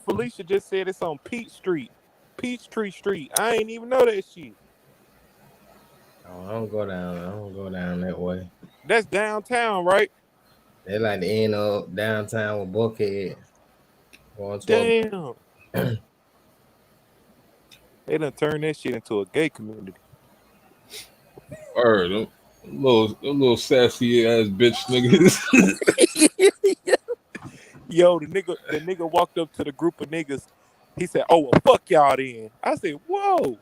Felicia just said it's on Peachtree Street. I ain't even know that shit. Oh, I don't go down. I don't go down that way. That's downtown, right? They like to end up downtown with Buckhead going toward. Damn. They done turned that shit into a gay community. Or them little sassy ass bitch niggas. Yo, the nigga walked up to the group of niggas. He said, "Oh well, fuck y'all then." I said, "Whoa."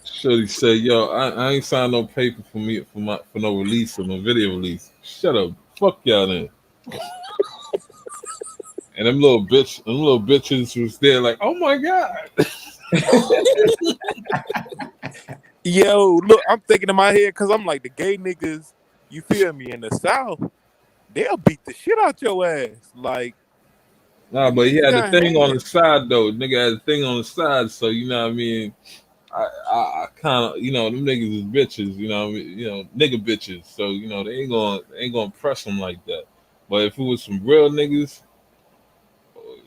Shorty say, "Yo, I ain't signed no paper for no release or no video release. Shut up, fuck y'all then." And them little bitches was there like, "Oh my god." Yo, look, I'm thinking in my head because I'm like the gay niggas. You feel me? In the South, they'll beat the shit out your ass. Like Nah, but he you had the got thing on the hands. side though. Nigga had the thing on the side, so you know what I mean. I kind of them niggas is bitches, what I mean, nigga bitches. So they ain't gonna press them like that. But if it was some real niggas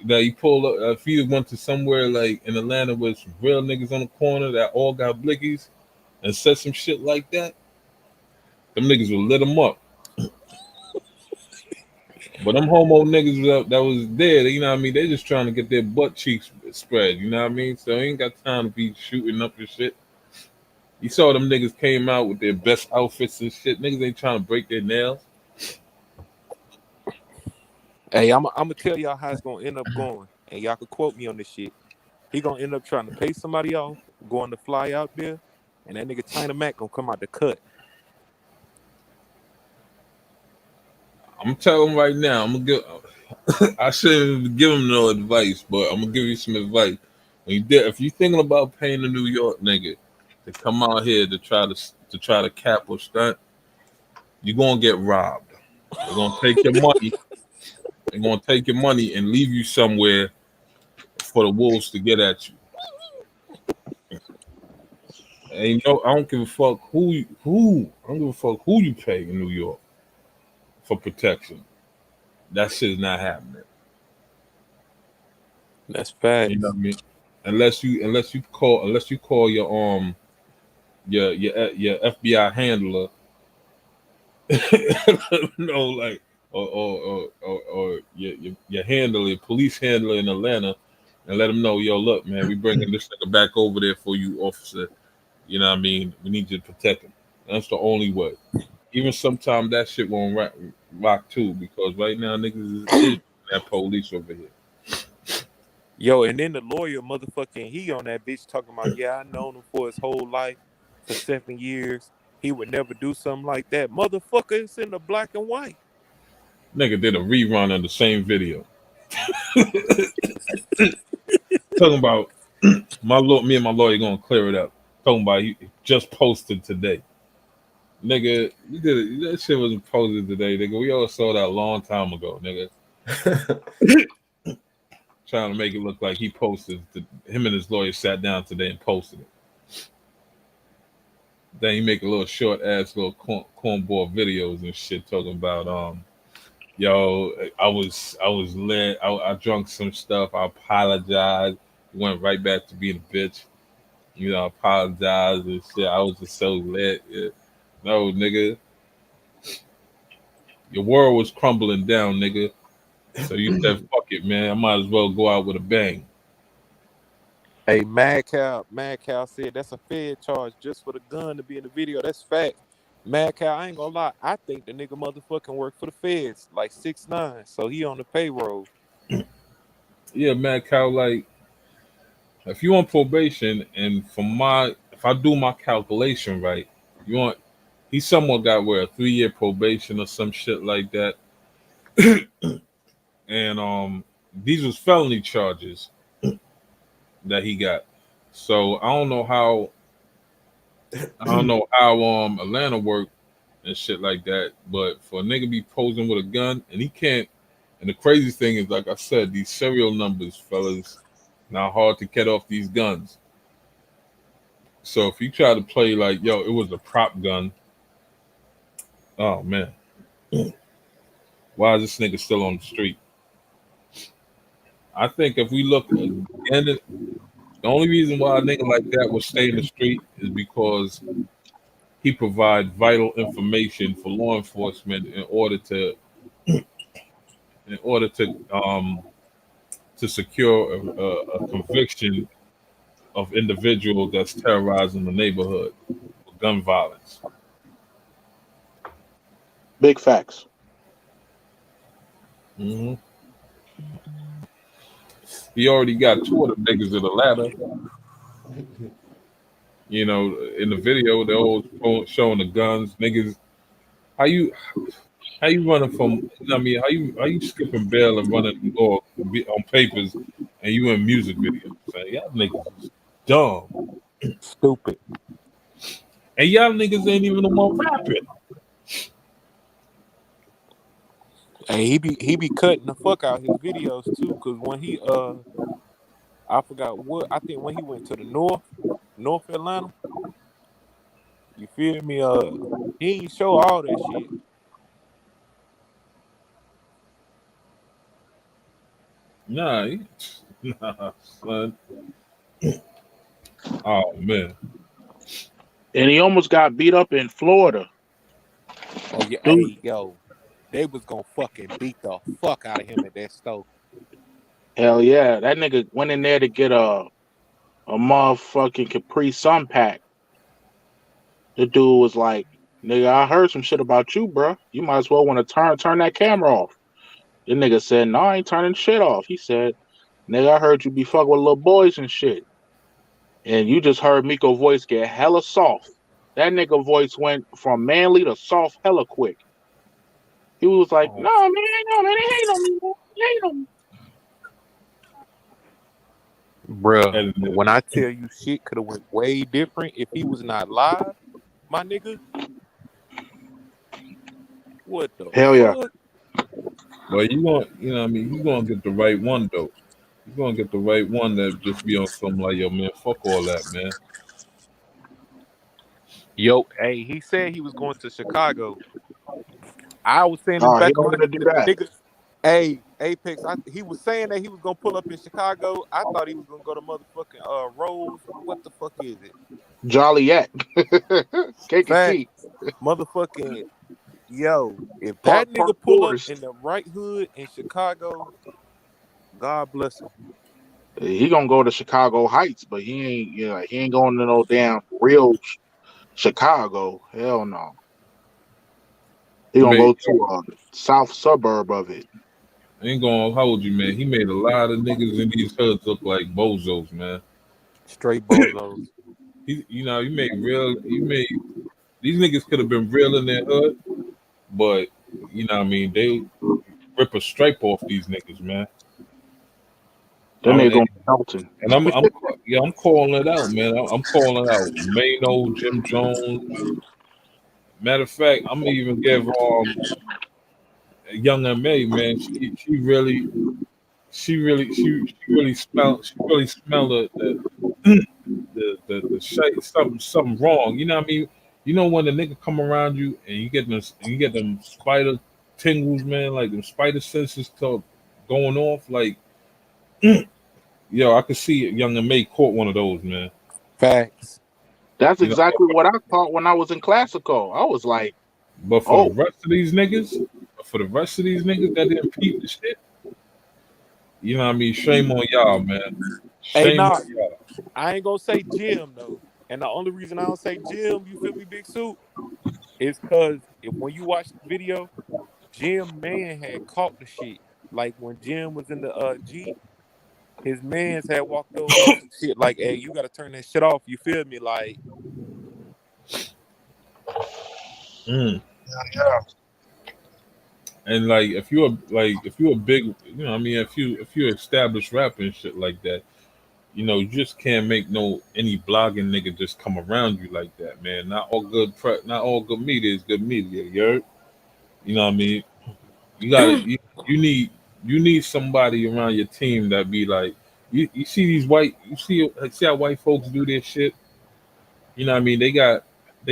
that you pull up, if you went to somewhere like in Atlanta with some real niggas on the corner that all got blickies and said some shit like that, them niggas would lit them up. But them homo niggas that was there, you know what I mean? They just trying to get their butt cheeks spread, you know what I mean? So they ain't got time to be shooting up your shit. You saw them niggas came out with their best outfits and shit. Niggas ain't trying to break their nails. Hey, I'm gonna tell y'all how it's gonna end up going, and y'all can quote me on this shit. He gonna end up trying to pay somebody off, going to fly out there, and that nigga China Mac gonna come out the cut. I'm telling him right now. I'm gonna give. I shouldn't give him no advice, but I'm gonna give you some advice. If you thinking about paying a New York nigga to come out here to try to cap or stunt, you're gonna get robbed. They're gonna take your money. They're gonna take your money and leave you somewhere for the wolves to get at you. And I don't give a fuck I don't give a fuck who you pay in New York for protection. That shit is not happening. That's You know facts. what I mean? Unless you call your FBI handler, like or your handler, your police handler in Atlanta, and let them know, yo, look, man, we bringing this nigga back over there for you, officer. You know what I mean? We need you to protect him. That's the only way. Even sometimes that shit won't rock too, because right now niggas is that police over here. Yo, and then the lawyer, motherfucking, he on that bitch talking about, yeah, I known him for his whole life, for 7 years. He would never do something like that. Motherfucker, it's in the black and white. Nigga did a rerun of the same video. Talking about me and my lawyer gonna clear it up. Talking about he just posted today. Nigga, you did it. That shit wasn't posted today, nigga. We all saw that a long time ago, nigga. Trying to make it look like he posted. Him and his lawyer sat down today and posted it. Then he make a little short ass little cornball videos and shit talking about yo, I was lit. I drunk some stuff. I apologized. Went right back to being a bitch. I apologized and shit. I was just so lit. Yeah. No, nigga, your world was crumbling down, nigga. So you said, "Fuck it, man. I might as well go out with a bang." Hey, Mad Cow said that's a Fed charge just for the gun to be in the video. That's fact. Mad Cow, I ain't gonna lie. I think the nigga motherfucking work for the Feds, like 6'9", so he on the payroll. Yeah, man, Cal. Like, if you on probation, and if I do my calculation right, you want he somewhat got where a 3-year probation or some shit like that, and these was felony charges that he got. So I don't know how Atlanta worked and shit like that, but for a nigga be posing with a gun and he can't. And the crazy thing is, like I said, these serial numbers, fellas, not hard to get off these guns. So if you try to play like, yo, it was a prop gun. Oh man, why is this nigga still on the street? I think if we look again, the only reason why a nigga like that would stay in the street is because he provides vital information for law enforcement in order to secure a conviction of individual that's terrorizing the neighborhood with gun violence. Big facts. Hmm. He already got two of the niggas in the ladder. You know, in the video, they're all showing the guns. Niggas, how you running from? I mean, how you skipping bail and running or on papers, and you in music videos? Saying y'all niggas is dumb, Stupid. and y'all niggas ain't even the one rapping. And he be cutting the fuck out his videos too, cause when he I forgot what, I think when he went to the North Atlanta, you feel me? He ain't show all that shit. Nah, nah, son. Oh man, And he almost got beat up in Florida. Oh yeah, Dude, hey yo, they was gonna fucking beat the fuck out of him at that store. hell yeah. That nigga went in there to get a motherfucking Capri Sun pack. The dude was like, nigga, I heard some shit about you, bro. You might as well want to turn that camera off. The nigga said, no, I ain't turning shit off. He said, nigga, I heard you be fucking with little boys and shit. And you just heard Miko voice get hella soft. That nigga voice went from manly to soft hella quick. He was like, Oh, no, man, no, man, they hate on me, man. They hate on me. bruh, and when I tell you shit could have went way different if he was not live, my nigga. What the Hell yeah. fuck? well, you know what I mean, you gonna get the right one though. You gonna get the right one that just be on something like, yo, man, fuck all that, man. Yo, hey, he said he was going to Chicago. I was saying in the Oh, he back of don't my want to do the that. nigga. Hey, Apex, he was saying that he was gonna pull up in Chicago. I thought he was gonna go to motherfucking Rose. What the fuck is it? Joliet. Cake and Fact, tea. motherfucking yo. If Park that nigga pull up Forest. in the right hood in Chicago, God bless him. He gonna go to Chicago Heights, but he ain't going to no damn real Chicago. Hell no. He He gonna made, go to a south suburb of it. I ain't gonna hold you, man. He made a lot of niggas in these hoods look like bozos, man. Straight bozos. You made these niggas could have been real in their hood, but you know what I mean, they rip a stripe off these niggas, man. Then they And, going to Elton. and I'm calling it out, man. I'm calling out Mano, Jim Jones. Matter of fact, I'm gonna even give Young M.A., man. She really smell the shit, something wrong. You know what I mean? You know when the nigga come around you and you get them spider tingles, man, like them spider senses going off. Like, yo, I could see Young M.A. caught one of those, man. Facts. That's You know, exactly what I thought when I was in classical. I was like, but for the oh, rest of these niggas that didn't peep the shit, you know what I mean? Shame on y'all, man. Hey, Shame nah, on y'all. I ain't gonna say Jim though. And the only reason I don't say Jim, you feel me, Big Suit, is cause when you watch the video, Jim man had caught the shit. Like when Jim was in the Jeep, his mans had walked over on some shit like, hey, you gotta turn that shit off. You feel me? Like, Mm. yeah. And like if you're a big, you know what I mean, if you established rapper and shit like that, you just can't make any blogging nigga just come around you like that, man. Not all good media is good media. You know what I mean? You gotta you need somebody around your team that be like, you see how white folks do their shit. You know what I mean? They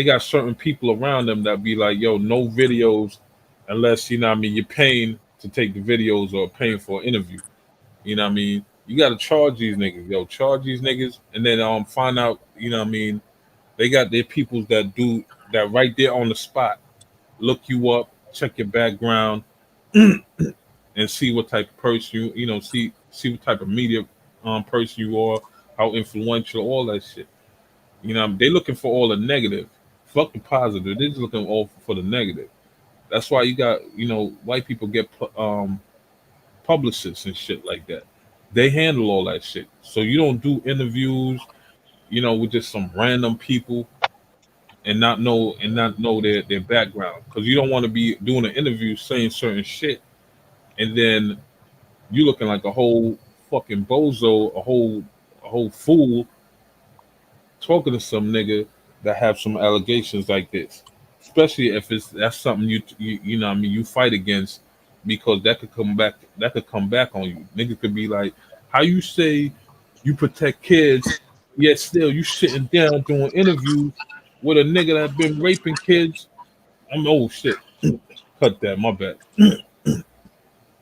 got certain people around them that be like, yo, no videos unless, you know what I mean, you're paying to take the videos or paying for an interview. You know what I mean? You gotta charge these niggas, yo, charge these niggas, and then find out, you know what I mean, they got their peoples that do that right there on the spot. Look you up, check your background, and see what type of person you know, see what type of media person you are, how influential, all that shit. You know, they looking for all the negative. Fuck the positive. They're just looking all for the negative. That's why you got, you know, white people get publicists and shit like that. They handle all that shit. So you don't do interviews, you know, with just some random people and not know their background because you don't want to be doing an interview saying certain shit and then you looking like a whole fucking bozo, a whole fool talking to some nigga that have some allegations like this, especially if that's something you know what I mean you fight against because that could come back on you. Nigga could be like, how you say you protect kids, yet still you sitting down doing interviews with a nigga that been raping kids. I'm oh shit, cut that, my bad.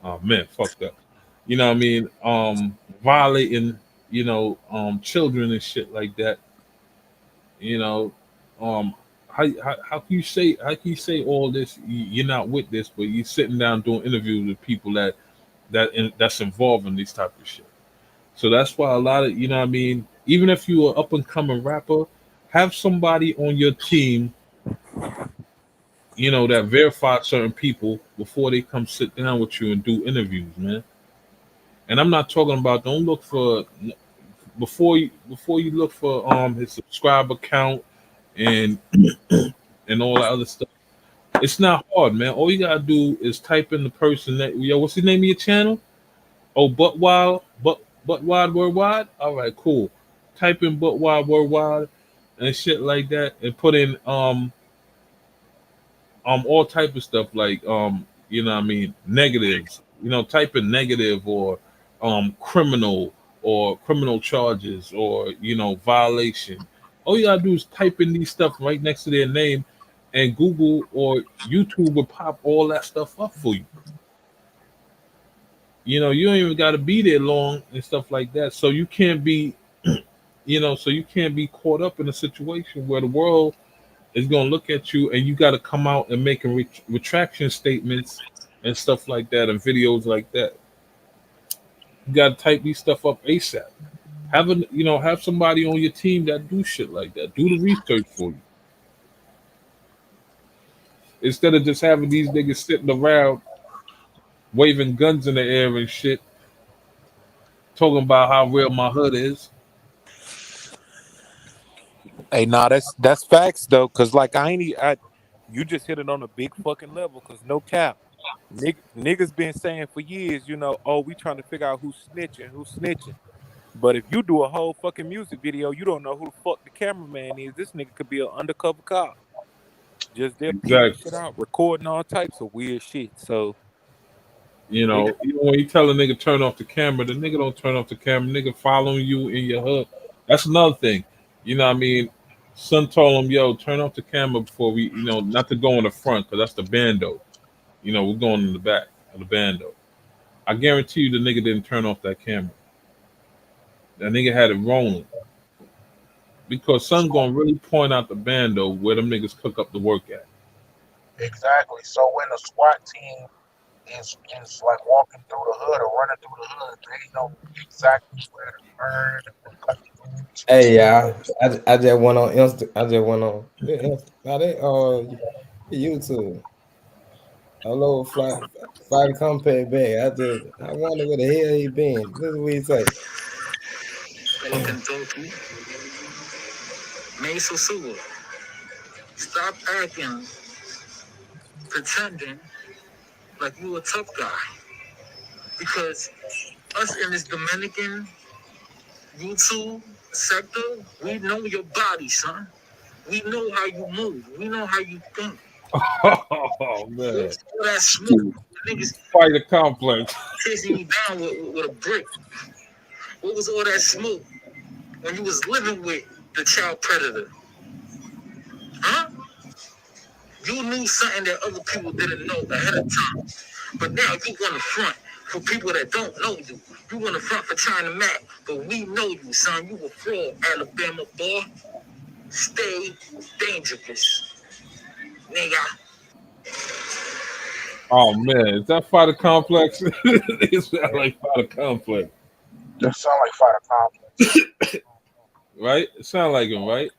Oh man, fuck that. You know what I mean? Violating, you know, children and shit like that. You know, um, how can you say all this? You're not with this, but you're sitting down doing interviews with people that's involved in these type of shit. So that's why a lot of you know what I mean. Even if you're an up and coming rapper, have somebody on your team, you know, that verify certain people before they come sit down with you and do interviews, man. And I'm not talking about don't look for before you look for his subscriber count and and all that other stuff. It's not hard, man. All you gotta do is type in the person that yo, what's the name of your channel? Oh, but wild worldwide. All right, cool. Type in but wild worldwide and shit like that, and put in all type of stuff like you know what I mean negatives. You know, type in negative or criminal or criminal charges or you know violation. All you gotta do is type in these stuff right next to their name, and Google or YouTube will pop all that stuff up for you. You know, you don't even got to be there long and stuff like that. So you can't be, you know, so you can't be caught up in a situation where the world is going to look at you and you got to come out and making retraction statements and stuff like that and videos like that. You got to type these stuff up ASAP. You know, have somebody on your team that do shit like that. Do the research for you instead of just having these niggas sitting around waving guns in the air and shit, talking about how real my hood is. Hey, nah, that's facts though, cause like you just hit it on a big fucking level, cause no cap, niggas been saying for years, you know, oh, we trying to figure out who's snitching. But if you do a whole fucking music video, you don't know who the fuck the cameraman is. This nigga could be an undercover cop, just there peeping Exactly. shit out, recording all types of weird shit. So You nigga, know, even when you tell a nigga turn off the camera, the nigga don't turn off the camera. Nigga following you in your hood. That's another thing. You know what I mean? Son told him, yo, turn off the camera before we, you know, not to go in the front because that's the bando. You know, we're going in the back of the bando. I guarantee you the nigga didn't turn off that camera. That nigga had it rolling. Because son gonna really point out the bando where them niggas cook up the work at. Exactly. So when the SWAT team is like walking through the hood or running through the hood, they know exactly where to turn and what cut through Hey, to. y'all. I just went on Insta. I just went on. Now they YouTube. Hello, fly to come pay back. I wonder where the hell he been. Listen what he say. Kentucky, Mesa Sewer. Stop acting, pretending like you a tough guy. Because us in this Dominican YouTube sector, we know your body, son. We know how you move. We know how you think. Oh man. All that smoke, niggas Fight a complex. chasing you down with a brick. What was all that smoke when you was living with the child predator? You knew something that other people didn't know ahead of time. But now you want to front for people that don't know you. You want to front for China Mac, but we know you, son. You a fraud, Alabama boy. Stay dangerous, nigga. Oh man, is that Fighter Complex? It sound like Fighter Complex, That sound like Fighter Complex. right? It sound like him, right?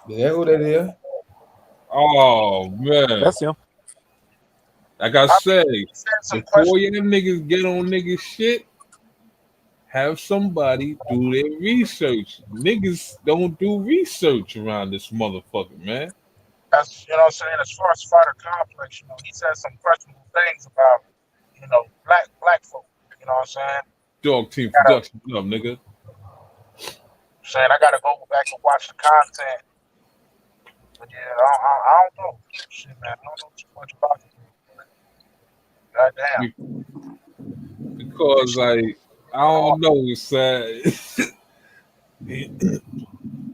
Yeah, who that is? Oh man, That's him. like I I say, mean, he said some before questions. y'all niggas get on niggas shit, have somebody do their research. Niggas don't do research around this motherfucker, man. As you know what I'm saying, as far as Fighter Complex, he said some questionable things about, black folk. You know what I'm saying? Dog Team Gotta Production up, nigga. saying I gotta go back and watch the content. But yeah, I don't know. Shit, man, I don't know too much about it. Goddamn. Be- Because like I don't know, it's sad.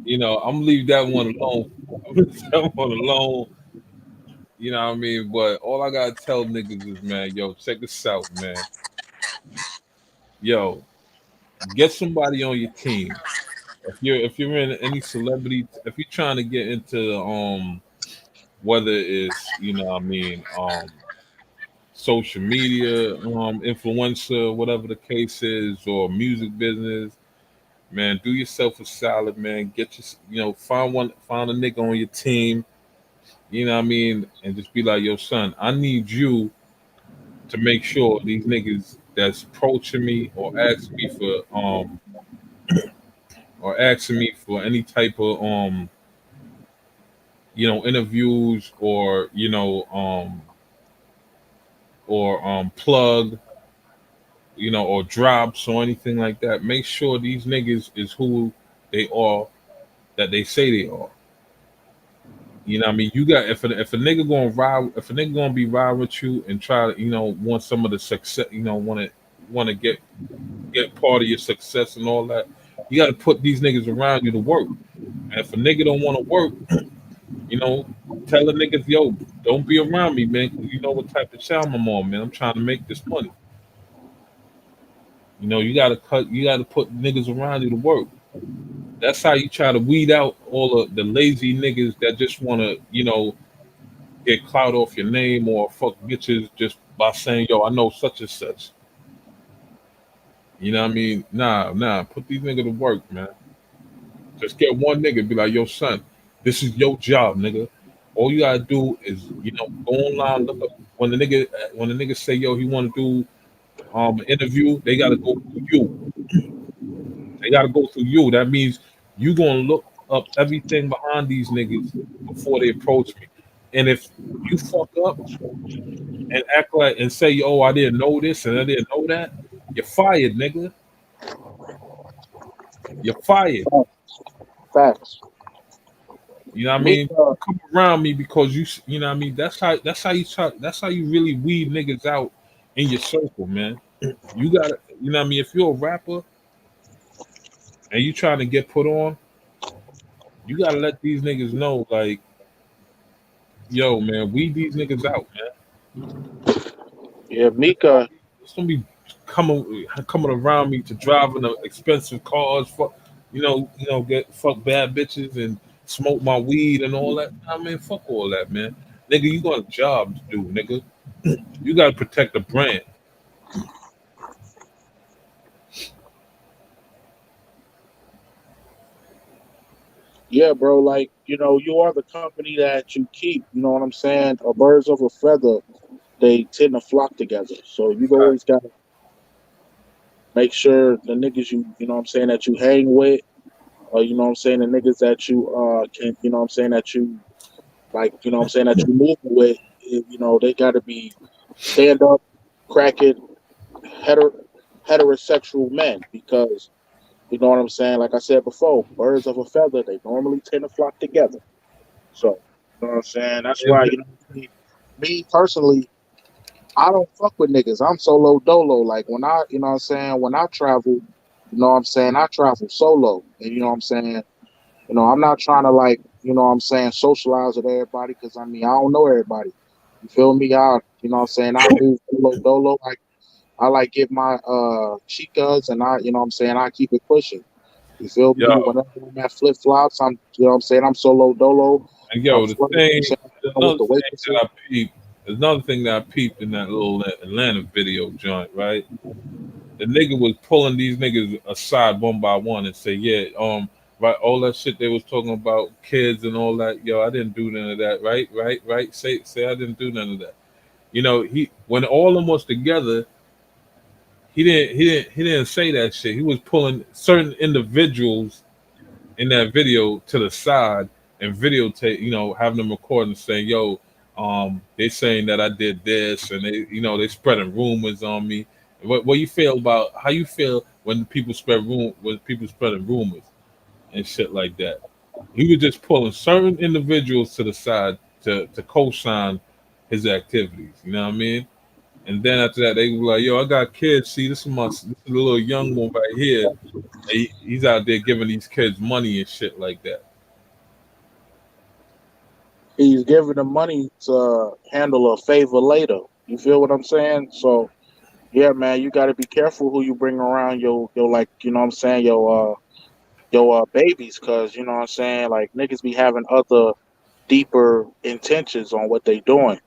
You know, I'm gonna leave that one alone. I'm gonna leave that one alone. You know what I mean? But all I gotta tell niggas is, man, yo, check this out, man. Yo, get somebody on your team. If you're in any celebrity, if you're trying to get into whether it's what I mean social media influencer, whatever the case is, or music business, man, do yourself a solid, man. Get your find a nigga on your team. You know what I mean? And just be like, yo, son, I need you to make sure these niggas that's approaching me or asking me for any type of interviews or plug, or drops or anything like that. Make sure these niggas is who they are, that they say they are. You know what I mean? You got if a nigga gonna ride, if a nigga gonna be riding with you and try to want some of the success, want to get part of your success and all that, you got to put these niggas around you to work. And if a nigga don't want to work, you know, tell the niggas, yo, don't be around me, man, because you know what type of time I'm on, man. I'm trying to make this money. You gotta put niggas around you to work. That's how you try to weed out all of the lazy niggas that just want to, get clout off your name or fuck bitches just by saying, yo, I know such and such. You know what I mean? Nah, put these niggas to work, man. Just get one nigga, be like, yo, son, this is your job, nigga. All you gotta do is, go online, look up when the nigga say, yo, he wanna do an interview, they gotta go through you. They gotta go through you. That means you gonna look up everything behind these niggas before they approach me. And if you fuck up and act like and say, oh, I didn't know this and I didn't know that, you're fired, nigga. You're fired. Facts. You know what I mean? Mika, Come around me because you know what I mean. That's how you really weed niggas out in your circle, man. You gotta, you know what I mean. If you're a rapper and you trying to get put on, you gotta let these niggas know, like, yo, man, weed these niggas out, man. yeah, Just don't Mika, be, just don't be coming around me to driving the expensive cars, fuck, get fuck bad bitches and smoke my weed and all that. I mean, fuck all that, man. Nigga, you got a job to do, nigga. You gotta protect the brand. yeah, bro, like, you are the company that you keep, you know what I'm saying? Or birds of a feather, they tend to flock together. So you Fact. always gotta make sure the niggas you know what I'm saying, that you hang with, or you know what I'm saying, the niggas that you can, you know what I'm saying, that you like, you know what I'm saying, that you move with, they gotta be stand up, cracking, heter- heterosexual men, because you know what I'm saying? Like I said before, birds of a feather, they normally tend to flock together. So, you know what I'm saying? That's why, me personally, I don't fuck with niggas. I'm solo dolo. Like when you know what I'm saying, when I travel, you know what I'm saying, I travel solo. And you know what I'm saying? I'm not trying to like you know what I'm saying, socialize with everybody because I mean I don't know everybody. You feel me? You know what I'm saying, I move dolo dolo. I like get my chicas and I, you know what I'm saying, I keep it pushing. You feel me? Yo, Whenever I'm at flip flops, I'm, you know what I'm saying, I'm solo dolo. and I'm yo, the flirting, you know what I'm thing, saying, I'm flirting with another the thing waitresses. that I peeped, there's another thing that I peeped in that little Atlanta video joint, right? The nigga was pulling these niggas aside one by one and say, yeah, right, all that shit they was talking about kids and all that. Yo, I didn't do none of that. Right. Say I didn't do none of that. You know, he when all of them was together, he didn't say that shit. He was pulling certain individuals in that video to the side and videotape, having them record and saying, yo, they saying that I did this and they spreading rumors on me. What you feel about how you feel when people spreading rumors and shit like that? He was just pulling certain individuals to the side to co-sign his activities. You know what I mean? And then after that, they were like, "Yo, I got kids. See, this is a little young one right here. He's out there giving these kids money and shit like that." He's giving them money to handle a favor later. You feel what I'm saying? So yeah, man, you got to be careful who you bring around your like, you know what I'm saying, your babies, cause you know what I'm saying, like niggas be having other deeper intentions on what they doing,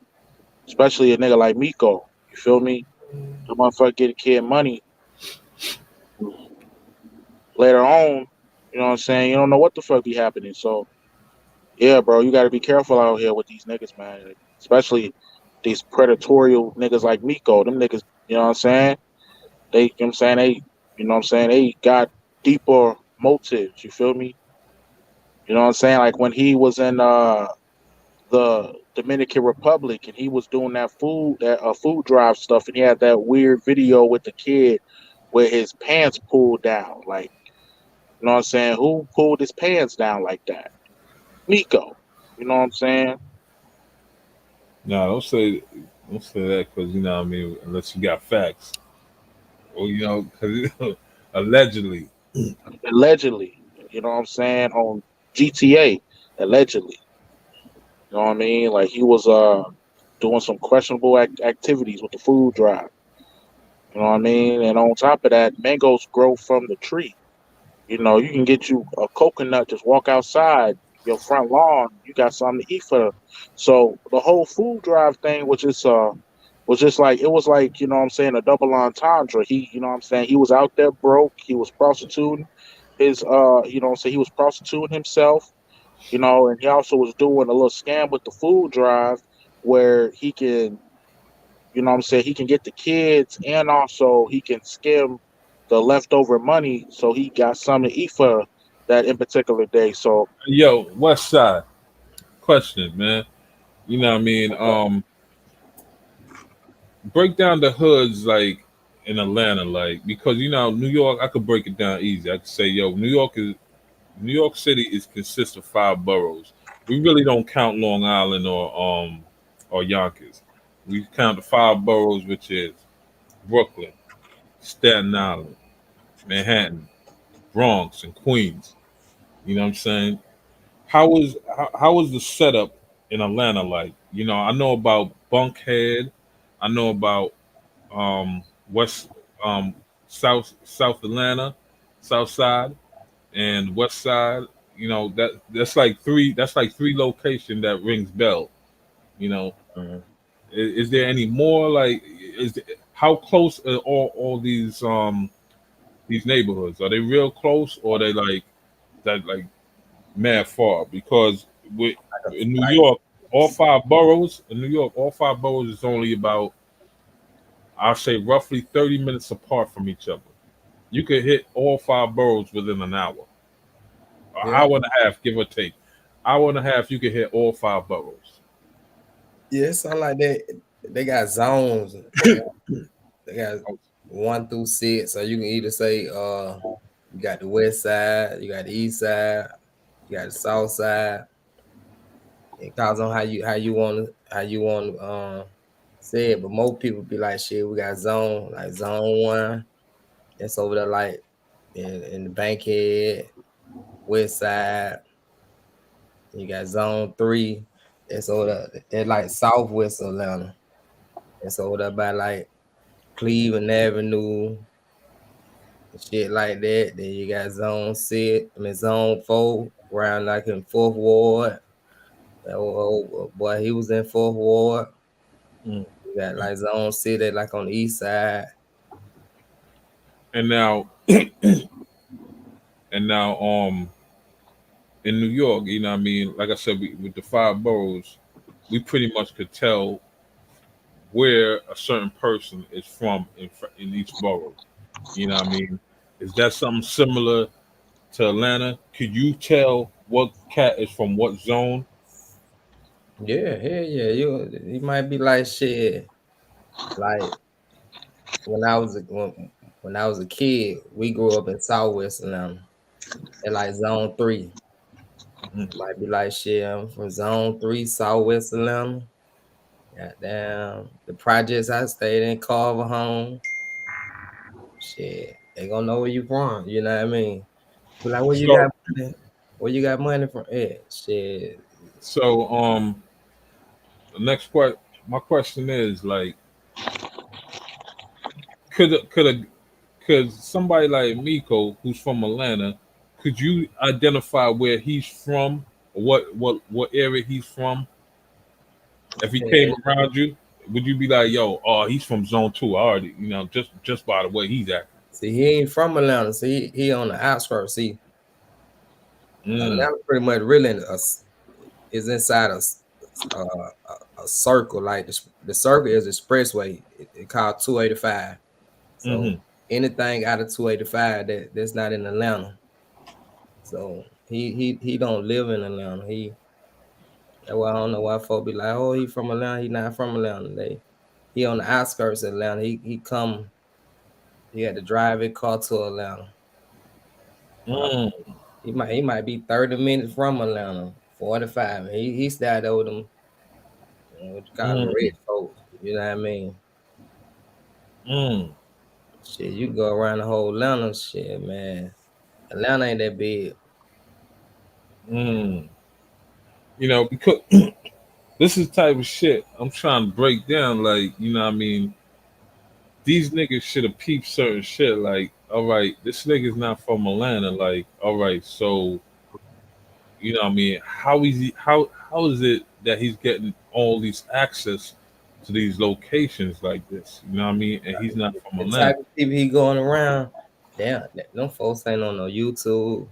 especially a nigga like Miko. You feel me? The motherfucker get a kid money later on. You know what I'm saying? You don't know what the fuck be happening. So yeah, bro, you got to be careful out here with these niggas, man. Like, especially these predatorial niggas like Miko. Them niggas, you know what I'm saying? They, you know what I'm saying, you know what I'm saying, they got deeper motives. You feel me? You know what I'm saying? Like when he was in the Dominican Republic and he was doing that food drive stuff, and he had that weird video with the kid where his pants pulled down. Like, you know what I'm saying? Who pulled his pants down like that? Miko. You know what I'm saying? No, don't say that because you know what I mean. Unless you got facts, or because allegedly. Allegedly. You know what I'm saying? On GTA, allegedly. You know what I mean? Like he was doing some questionable activities with the food drive. You know what I mean? And on top of that, mangoes grow from the tree. You know, you can get you a coconut, just walk outside your front lawn, you got something to eat for them. So the whole food drive thing was just like it was like, you know what I'm saying, a double entendre. He, you know what I'm saying, he was out there broke, he was prostituting his you know what I'm saying, he was prostituting himself, you know, and he also was doing a little scam with the food drive where he can, you know what I'm saying, he can get the kids and also he can skim the leftover money so he got something to eat for that in particular day. So Yo, Westside, question, man. You know what I mean? Break down the hoods like in Atlanta, like because New York, I could break it down easy. I could say, yo, New York City is consists of 5 boroughs. We really don't count Long Island or Yonkers. We count the 5 boroughs, which is Brooklyn, Staten Island, Manhattan, Bronx, and Queens. You know what I'm saying? How was the setup in Atlanta like? I know about Bunkhead, I know about West South Atlanta, South Side and West Side. That's like three locations that rings bell. You know, Mhm. is there any more like how close are all these neighborhoods? Are they real close or are they like mad far? Because in New Like, York, all 5 boroughs is only about, I'll say, roughly 30 minutes apart from each other. You could hit all 5 boroughs within an hour, an yeah, hour and a half, give or take. Hour and a half, you could hit all 5 boroughs. yeah, something like that. They got zones. They got 1 through 6, so you can either say you got the west side, you got the east side, you got the south side. It depends on how you want to say it, but most people be like, shit, we got zone 1. That's over there like in the Bankhead, West Side. You got Zone 3. It's over there, like Southwest Atlanta. It's over there by like Cleveland Avenue and shit like that. Then you got Zone 6, Zone 4, around like in Fourth Ward. That old boy, he was in Fourth Ward. Mm. You got like Zone City, like on the east side. And now, in New York, you know what I mean? Like I said, with the 5 boroughs, we pretty much could tell where a certain person is from in each borough. You know what I mean? Is that something similar to Atlanta? Could you tell what cat is from what zone? Yeah, hell yeah. You might be like shit. Like when I was a kid, we grew up in Southwest Atlanta. At like Zone 3. Mm. Might be like shit. I'm from Zone 3, Southwest Atlanta. Goddamn. The projects I stayed in, Carver Home. Shit. They gonna know where you from. You know what I mean? Be like, where you So, got money? Where you got money from? Yeah, shit. so the next question, my question is like, could somebody like Miko, who's from Atlanta, could you identify where he's from, or what area he's from? If he came Yeah. around you, would you be like, "Yo, oh, he's from Zone 2"? I already, just by the way he's acting. See, he ain't from Atlanta. See, he on the outskirts. See, Mm, Atlanta pretty much really is inside a circle. Like the circle is expressway. It called 285. So mm-hmm. anything out of 285 that's not in Atlanta. So he don't live in Atlanta. That's why I don't know why folk be like, oh, he from Atlanta. He not from Atlanta. He on the outskirts of Atlanta. He had to drive his car to Atlanta. Uh, Mm, he might be 30 minutes from Atlanta, 45. He started over them, what you call them, mm, red folks. You know what I mean? mm, Shit, you go around the whole Atlanta, shit, man. Atlanta ain't that big. mm. Because this is the type of shit I'm trying to break down. Like, what I mean, these niggas should have peeped certain shit. Like, all right, this nigga's not from Atlanta. Like, all right, so what I mean, how is it that he's getting all these access to these locations like this? You know what I mean? And he's not from The Atlanta. type of people he going around, damn, them folks ain't on no YouTube.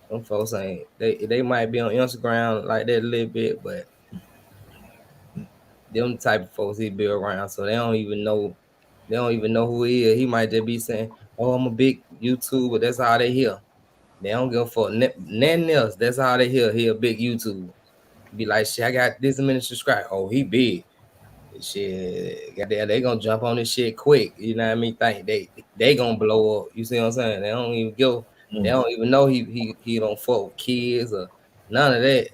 Them folks ain't they might be on Instagram like that a little bit, but them type of folks he be around, so they don't even know who he is. He might just be saying, "Oh, I'm a big YouTuber." That's all they hear. They don't give a fuck nothing else. That's all they hear. He a big YouTuber. Be like, "Shit, I got this many subscribers." Oh, he big. Shit, goddamn, they gonna jump on this shit quick. You know what I mean? Think they gonna blow up. You see what I'm saying? They don't even go. They Mm, don't even know he don't fuck with kids or none of that.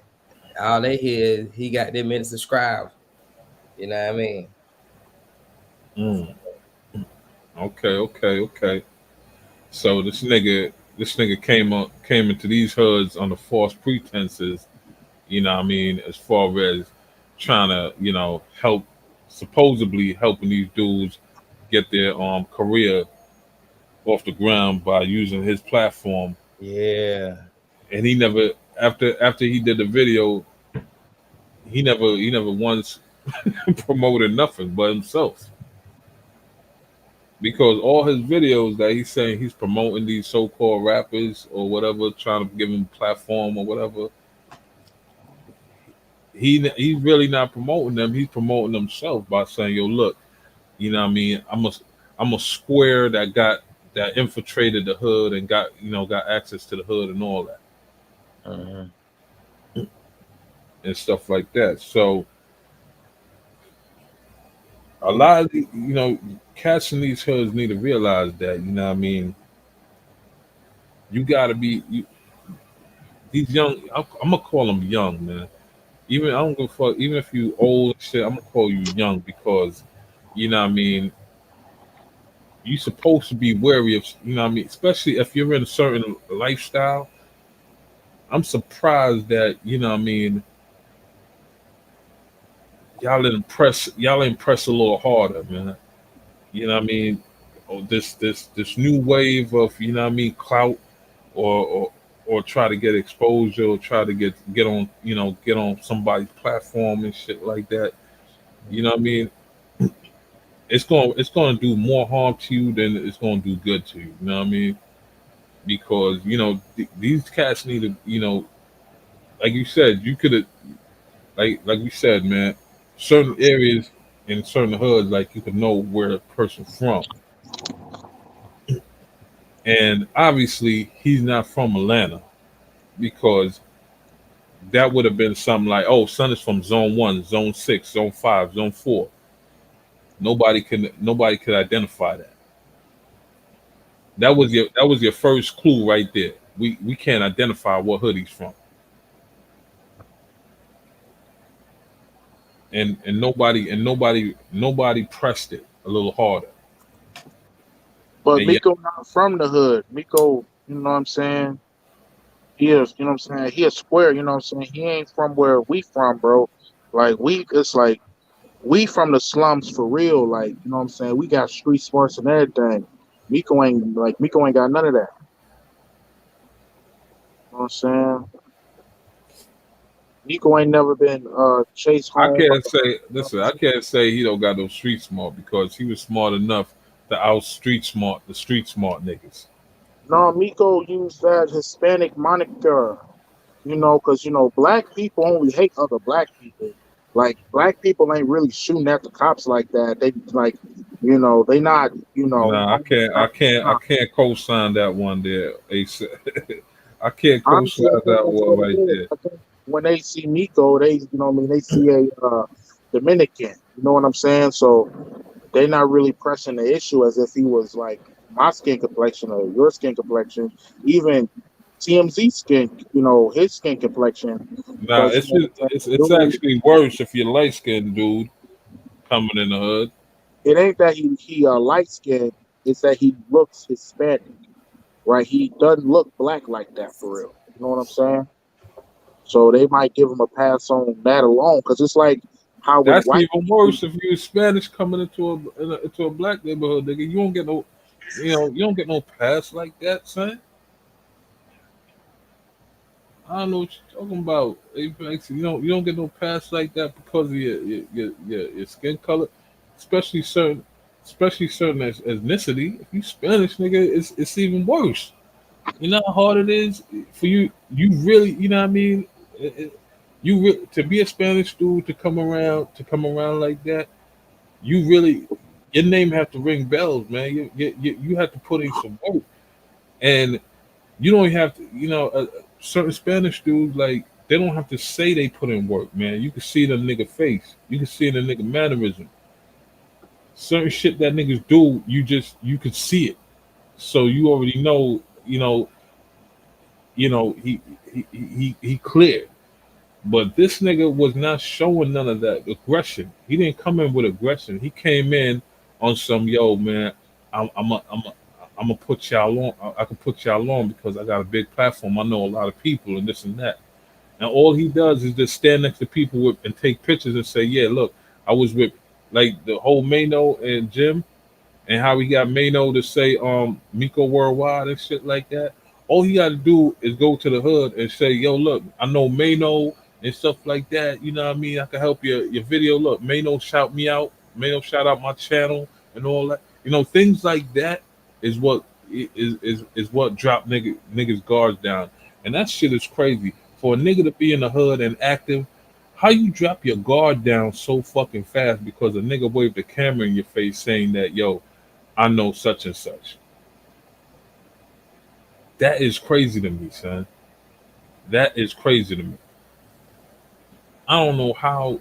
All they hear is he got that many subscribers. You know what I mean? mm. Okay, okay, okay. So this nigga came into these hoods under false pretenses. You know what I mean? As far as trying to help, supposedly helping these dudes get their career off the ground by using his platform. Yeah. And he never, after he did the video, he never once promoted nothing but himself, because all his videos that he's saying he's promoting these so-called rappers or whatever, trying to give him platform or whatever, he's really not promoting them. He's promoting himself by saying, "Yo, look, what I mean, I'm a square that infiltrated the hood and got access to the hood and all that Uh-huh. and stuff like that." So a lot of cats in these hoods need to realize that, what I mean, you got to be these young. I'm gonna call them young, man. Even I don't give a fuck. Even if you old and shit, I'm gonna call you young because, what I mean, you supposed to be wary of, what I mean, especially if you're in a certain lifestyle. I'm surprised that, you know what I mean, y'all impress a little harder, man. You know what I mean? Oh, this new wave of, you know what I mean, clout, or or try to get exposure, or try to get on, you know, get on somebody's platform and shit like that. You know what I mean? It's going to do more harm to you than it's going to do good to you. You know what I mean? Because, you know, these cats need to, you know, like you said, you could have, like we said, man, certain areas in certain hoods, like you could know where a person's from. And obviously he's not from Atlanta, because that would have been something like, oh, son is from zone 1, zone 6, zone 5, zone 4. Nobody could identify that. That was your first clue right there. We can't identify what hood he's from. And nobody pressed it a little harder. But And yet, Miko not from the hood. Miko, you know what I'm saying? He is, you know what I'm saying? He is square, you know what I'm saying? He ain't from where we from, bro. It's like we from the slums for real. Like, you know what I'm saying? We got street smarts and everything. Miko ain't got none of that. You know what I'm saying? Miko ain't never been chased I home. can't say, listen, I can't say he don't got no street smart, because he was smart enough to out street smart niggas. No, Miko used that Hispanic moniker, you know, because you know black people only hate other black people. Like black people ain't really shooting at the cops like that. They like, you know, they not, you know. Nah, I can't co-sign that one there. Ace. I can't Honestly, co-sign that that's one what right it is. there. I think when they see Miko, they, you know, what I mean, they see a Dominican. You know what I'm saying? So they're not really pressing the issue as if he was like my skin complexion or your skin complexion, even TMZ skin, you know, his skin complexion. Nah, Because you know, what I'm it's saying? Dude, actually worse if you're light skinned dude coming in the hood. it ain't that he light skinned, it's that he looks Hispanic, right? He doesn't look black like that for real. You know what I'm saying? So they might give him a pass on that alone, because it's like how with That's white even people, worse if you're Spanish coming into a black neighborhood, nigga. You don't get no, you don't get no pass like that, son. I don't know what you're talking about, Apex. You don't get no pass like that because of your skin color, especially certain ethnicity. If you Spanish, nigga, it's even worse. You know how hard it is for you. You really, you know what I mean. To be a Spanish dude, to come around like that. You really, your name have to ring bells, man. You have to put in some work, and you don't have to. Certain Spanish dudes, like, they don't have to say they put in work, man. You can see it in the nigga face. You can see it in the nigga mannerism. Certain shit that niggas do, you could see it. So you already know. He clear. But this nigga was not showing none of that aggression. He didn't come in with aggression. He came in on some, yo, man, I'm gonna put y'all on. I can put y'all on because I got a big platform. I know a lot of people and this and that. And all he does is just stand next to people and take pictures and say, yeah, look, I was with, like, the whole Mano and Jim, and how he got Mano to say Miko Worldwide and shit like that. All he got to do is go to the hood and say, "Yo, look, I know Mano and stuff like that. You know what I mean? I can help your video. Look, Mano shout me out. Mano shout out my channel and all that. Things like that is what is what drop niggas guards down. And that shit is crazy for a nigga to be in the hood and active. How you drop your guard down so fucking fast because a nigga waved a camera in your face saying that, yo, I know such and such. That is crazy to me, son. That is crazy to me. I don't know how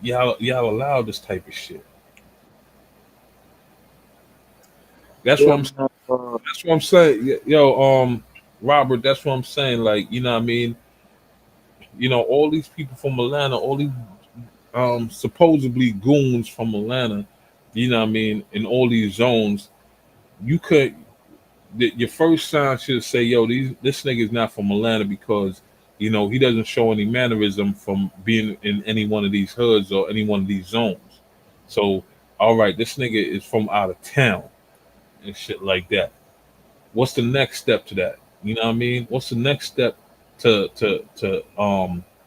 y'all allow this type of shit. That's yeah, what I'm. man, That's what I'm saying. Yo, Robert. That's what I'm saying. Like, you know what I mean. All these people from Atlanta, all these supposedly goons from Atlanta. You know what I mean. In all these zones, you could your first sign should say, yo, this nigga is not from Atlanta because he doesn't show any mannerism from being in any one of these hoods or any one of these zones. So, all right, this nigga is from out of town and shit like that. What's the next step to that? You know what I mean? What's the next step to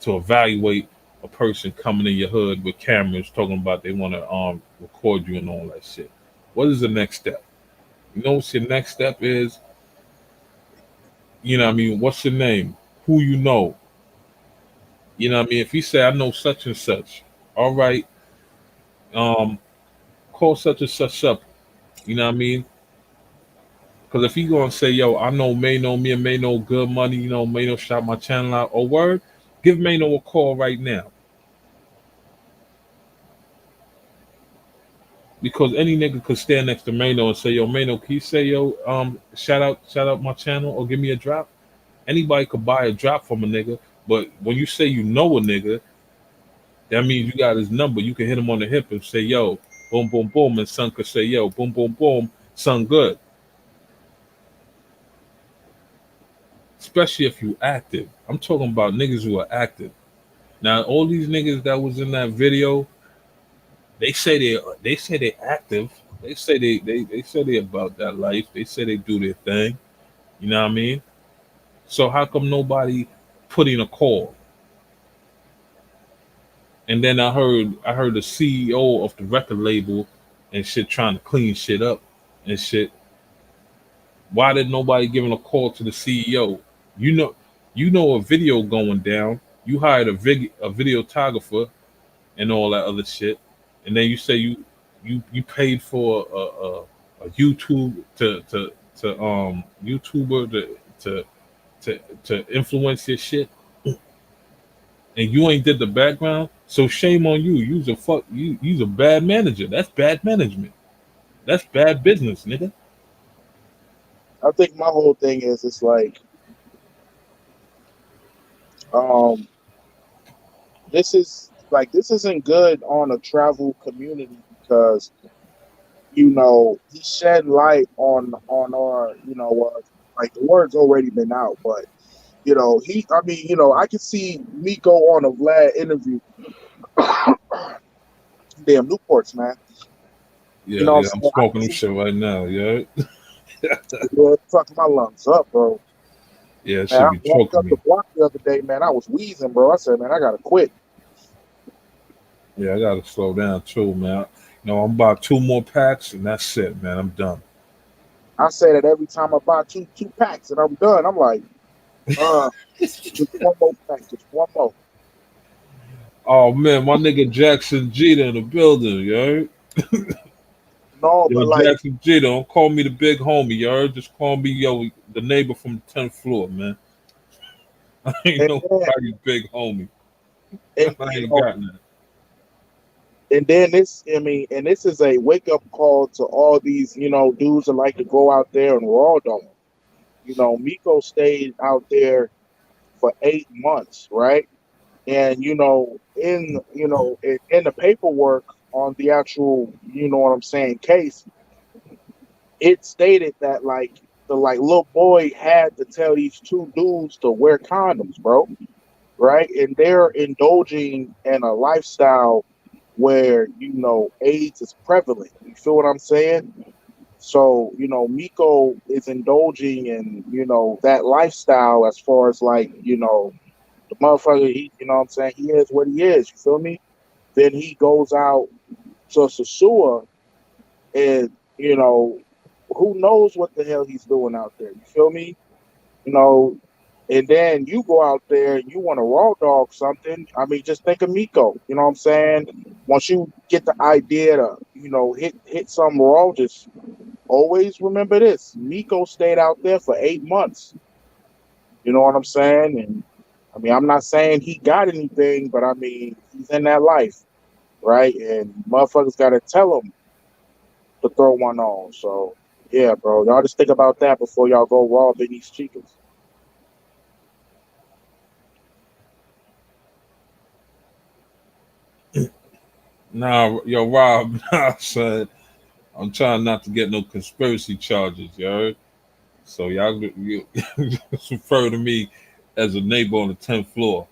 evaluate a person coming in your hood with cameras talking about they want to record you and all that shit? What is the next step? You know what your next step is? You know what I mean? What's your name? Who you know? You know what I mean? If he say I know such and such, all right, um, call such and such up. You know what I mean? Because if he gonna say, yo, I know Mano, me and Mano good money, Mano shot my channel out, or word, give Mano a call right now. Because any nigga could stand next to Mano and say, yo, Mano, can you say, yo, shout out my channel or give me a drop? Anybody could buy a drop from a nigga, but when you say you know a nigga, that means you got his number. You can hit him on the hip and say, yo, boom, boom, boom, and son could say, yo, boom, boom, boom, son good. Especially if you active. I'm talking about niggas who are active. Now, all these niggas that was in that video, they say they active. They say they say they about that life. They say they do their thing. You know what I mean? So how come nobody put in a call? And then I heard the CEO of the record label and shit trying to clean shit up and shit. Why did nobody giving a call to the CEO? You know, a video going down. You hired a videographer and all that other shit, and then you say you paid for a YouTube to YouTuber to influence your shit, and you ain't did the background. So shame on you. You's a bad manager. That's bad management. That's bad business, nigga. I think my whole thing is it's like um this isn't good on a travel community because he shed light on our like the word's already been out, but I could see Miko on a Vlad interview. Damn Newports, man. You Yeah, know what I'm yeah. I'm saying? I could smoking them see shit right now. Yeah, fucking my lungs up, bro. yeah. It Man, I should be walked choking up the me. block the other day, man. I was wheezing, bro. I said, man, I gotta quit. Yeah, I gotta slow down too, man. I'm about two more packs and that's it, man. I'm done. I say that every time I buy two packs and I'm done. I'm like, uh, just one more pack, just one more. Oh man, my nigga Jackson Jeter in the building, you heard? No, Yo, but like, Jackson Jeter, don't call me the big homie, you heard? Just call me, yo, the neighbor from the 10th floor, man. I ain't and then, nobody big homie. and I ain't got nothing. and then and this is a wake up call to all these, dudes that like to go out there and raw dog. Miko stayed out there for 8 months, right? And in the paperwork on the actual, what I'm saying, case, it stated that like the little boy had to tell these two dudes to wear condoms, bro, right? And they're indulging in a lifestyle where AIDS is prevalent. You feel what I'm saying? So Miko is indulging in that lifestyle as far as like the motherfucker. He, what I'm saying, he is what he is. You feel me? Then he goes out to Sasua and who knows what the hell he's doing out there. You feel me? You know, and then you go out there and you want to raw dog something. I mean, just think of Miko. You know what I'm saying? Once you get the idea to, hit some raw, just always remember this. Miko stayed out there for 8 months. You know what I'm saying? And I mean, I'm not saying he got anything, but I mean, he's in that life, right? And motherfuckers got to tell him to throw one on. So, yeah, bro, y'all just think about that before y'all go rob these chickens. Nah, yo, Rob, nah, son. I'm trying not to get no conspiracy charges, you heard? So you just refer to me as a neighbor on the 10th floor.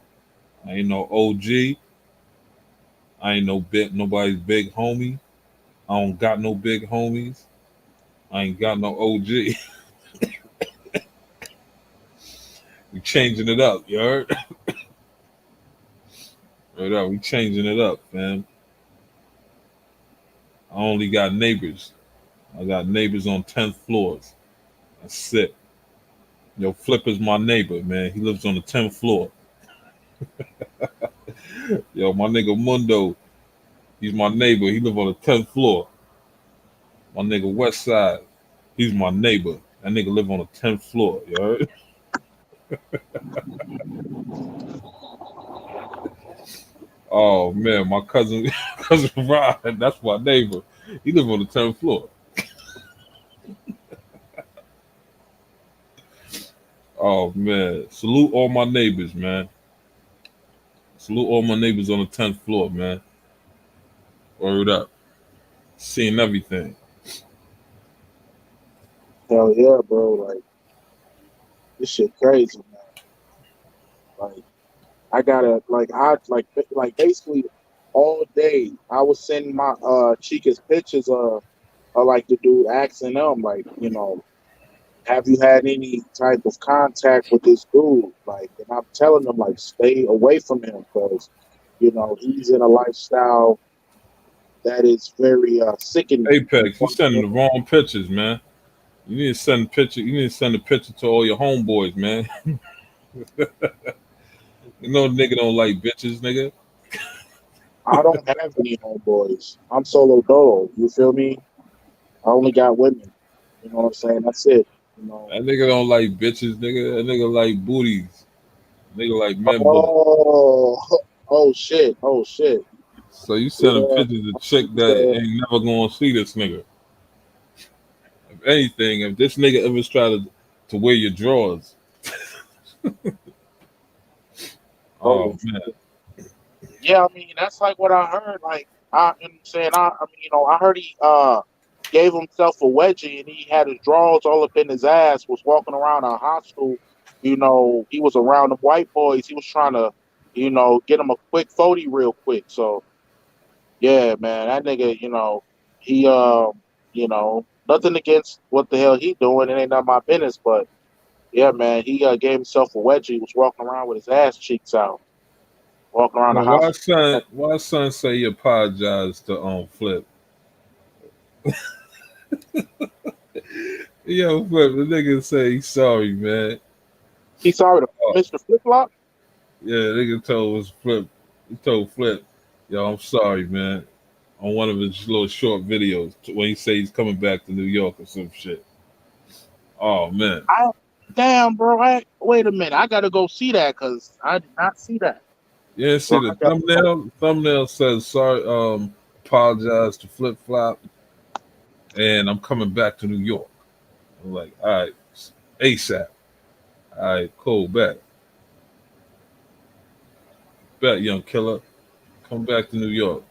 I ain't no OG. I ain't nobody's big homie. I don't got no big homies. I ain't got no OG. We changing it up, you heard? Right up, we changing it up, man. I only got neighbors. I got neighbors on 10th floors. That's it. Yo, Flip is my neighbor, man. He lives on the 10th floor. Yo, my nigga Mundo, he's my neighbor. He live on the 10th floor. My nigga Westside, he's my neighbor. That nigga live on the 10th floor, you heard? Oh man, my cousin cousin Ryan, that's my neighbor. He live on the 10th floor. Oh man. Salute all my neighbors, man. Salute all my neighbors on the 10th floor, man. Word up. Seeing everything. Hell yeah, bro. Like, this shit crazy, man. Like, I gotta, like basically all day I was sending my Chica's pictures of like the dude asking them, like, have you had any type of contact with this dude? Like, and I'm telling them, like, stay away from him because, he's in a lifestyle that is very sickening. Apex, you sending the wrong pictures, man. You need to send a picture. You need to send a picture to all your homeboys, man. You know, nigga don't like bitches, nigga. I don't have any homeboys. I'm solo dolo. You feel me? I only got women. You know what I'm saying? That's it. That nigga don't like bitches, nigga. That nigga like booties. Nigga like men butt. Oh, oh shit. Oh shit. So you sending Yeah. pictures of chick that ain't never gonna see this nigga. If anything, if this nigga ever try to wear your drawers, oh man. Yeah, I mean that's like what I heard. Like you know what I'm saying, I mean, I heard he gave himself a wedgie and he had his drawers all up in his ass, was walking around a hostel, he was around the white boys, he was trying to, get him a quick 40 real quick. So yeah, man, that nigga, he nothing against what the hell he doing, it ain't none of my business, but yeah, man, he gave himself a wedgie, he was walking around with his ass cheeks out, walking around the Now, house. why son say he apologized to Flip? Yo, Flip, the nigga say he's sorry, man. He's sorry to Mr. Flip Flop? Yeah, nigga told Flip. He told Flip, yo, I'm sorry, man. On one of his little short videos when he say he's coming back to New York or some shit. Oh man. Damn, bro. Wait a minute. I gotta go see that because I did not see that. Yeah, see the thumbnail. Thumbnail says sorry. Apologize to Flip Flop, and I'm coming back to New York. I'm like, all right, ASAP. All right, cool, bet, young killer, come back to New York.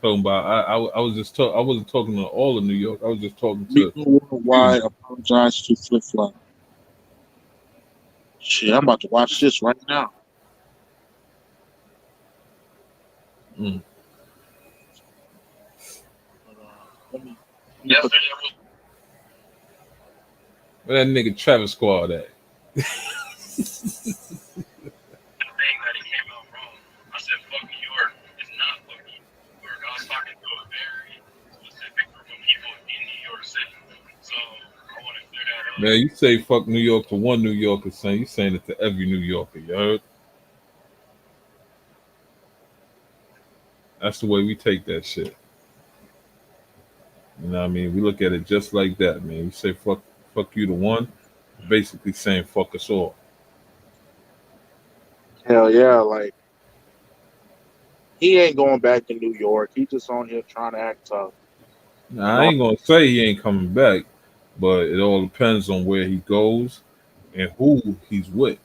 Talking about, I was just I wasn't talking to all of New York. I was just talking to. Miko Worldwide apologize to Flip Flop. Shit, I'm about to watch this right now. Mm. Let me Where that nigga Travis Squad at? Man, you say fuck New York to one New Yorker, son. You saying it to every New Yorker, you heard? That's the way we take that shit. You know what I mean? We look at it just like that, man. You say fuck you to one, basically saying fuck us all. Hell yeah, like he ain't going back to New York. He just on here trying to act tough. Now, I ain't gonna say he ain't coming back, but it all depends on where he goes and who he's with.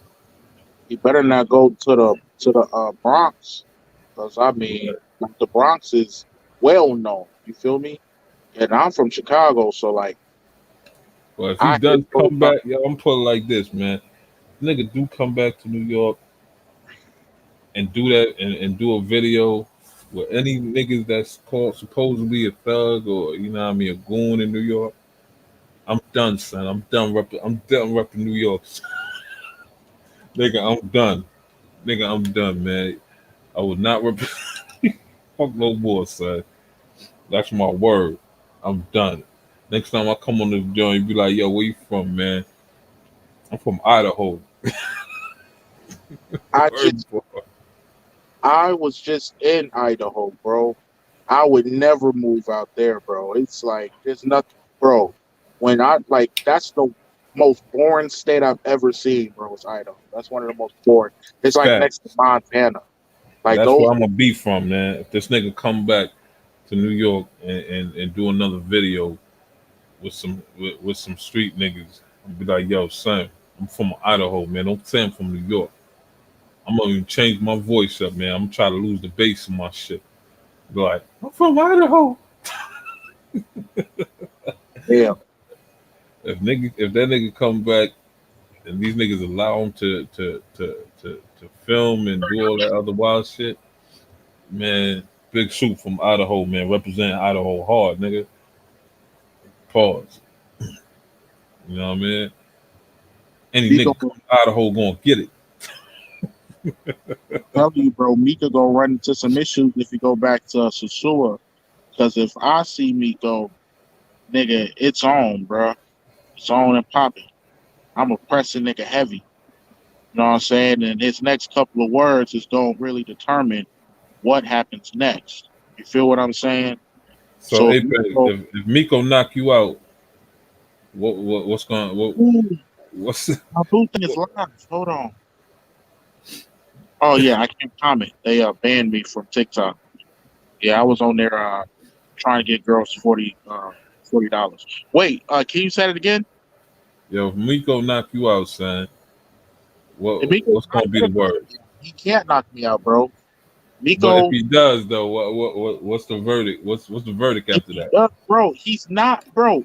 He better not go to the Bronx, because I mean the Bronx is well known. You feel me? And I'm from Chicago, so like But if he I does hate those come back, yo, I'm putting it like this, man. Nigga do come back to New York and do that and do a video with any niggas that's called supposedly a thug or you know what I mean a goon in New York. I'm done, son. I'm done repping New York. Nigga, I'm done. Nigga, I'm done, man. I will not rep fuck no more, son. That's my word. I'm done. Next time I come on the joint, you be like, yo, where you from, man? I'm from Idaho. I Word, just boy. I was just in Idaho, bro. I would never move out there, bro. It's like there's nothing, bro. When I like that's the most boring state I've ever seen, bro. Is Idaho. That's one of the most boring. It's like next to Facts. Montana. Like That's those. where I'm gonna be from, man. If this nigga come back to New York and do another video with some street niggas, I'll be like, yo, son, I'm from Idaho, man. Don't say I'm from New York. I'm gonna even change my voice up, man. I'm trying to lose the bass in my shit. Be like, I'm from Idaho. Yeah, If that nigga come back and these niggas allow him to film and do all that other wild shit, man, Big Soup from Idaho, man, representing Idaho hard, nigga. Pause. You know what I mean? Any Miko, nigga from Idaho gonna get it. tell you, bro. Mika gonna run into some issues if you go back to Sasua. Because if I see Miko, nigga, it's on, bro. It's on and popping. I'm a pressing nigga heavy. You know what I'm saying? And his next couple of words is gonna really determine what happens next. You feel what I'm saying? So So if Apex, Miko, if Miko knock you out, what's going ooh, what's my boo thing is live. Hold on. Oh yeah, I can't comment. They banned me from TikTok. Yeah, I was on there trying to get girls $40. Wait, can you say it again? yo, if Miko knock you out, son, If Miko's what's not gonna be the gonna knock word? me out. He can't knock me out, bro. But if Miko, he does though, what's the verdict? What's the verdict if after he that? does, bro, he's not, bro.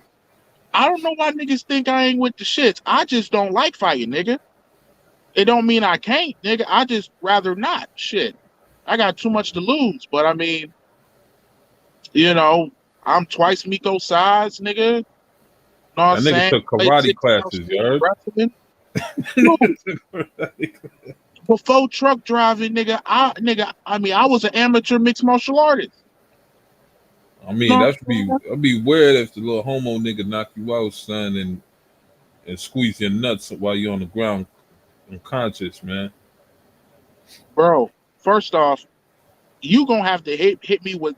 I don't know why niggas think I ain't with the shits. I just don't like fighting, nigga. It don't mean I can't, nigga. I just rather not. Shit. I got too much to lose. But I mean, you know, I'm twice Miko's size, nigga. Know what I'm That nigga saying? took Played karate 6 rounds classes, you straight of heard? wrestling. Dude, before truck driving, I was an amateur mixed martial artist. I mean, You know that'd be weird if the little homo nigga knock you out, son, and squeeze your nuts while you're on the ground unconscious, man. bro. First off, you gonna have to hit me with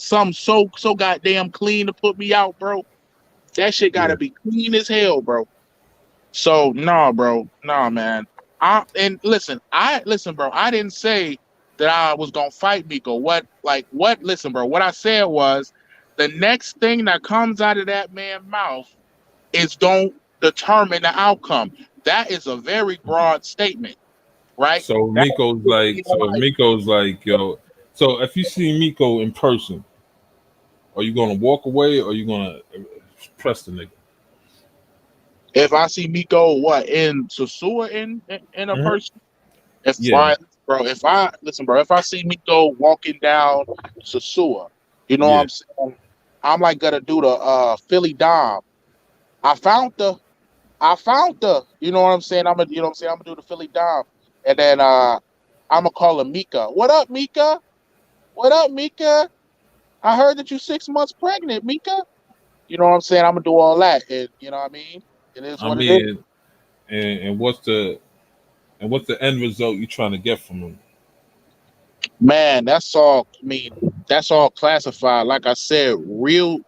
something so goddamn clean to put me out, bro. That shit Yeah. gotta be clean as hell, bro. So nah, bro, nah, man. Listen, bro. I didn't say that I was gonna fight Miko. What? Listen, bro. What I said was the next thing that comes out of that man's mouth is gonna determine the outcome. That is a very broad statement, right? So That Miko's could like, be so if like Miko's like, yo, so if you see Miko in person, are you gonna walk away or are you gonna press the nigga? if I see Miko what in Sasua in a Hmm. person. If all Yeah, right, bro, if I see Miko walking down Sasua, you know what yeah. I'm saying? I'm like gonna do the Philly Dom. I found the you know what I'm saying? I'm gonna do the Philly Dom. And then I'm gonna call her Mika. What up, Mika? What up, Mika? I heard that you 6 months pregnant, Mika. You know what I'm saying? I'm gonna do all that. And you know what I mean? It is I what it is. mean, and what's the end result you trying to get from him? Man, that's all classified. Like I said, real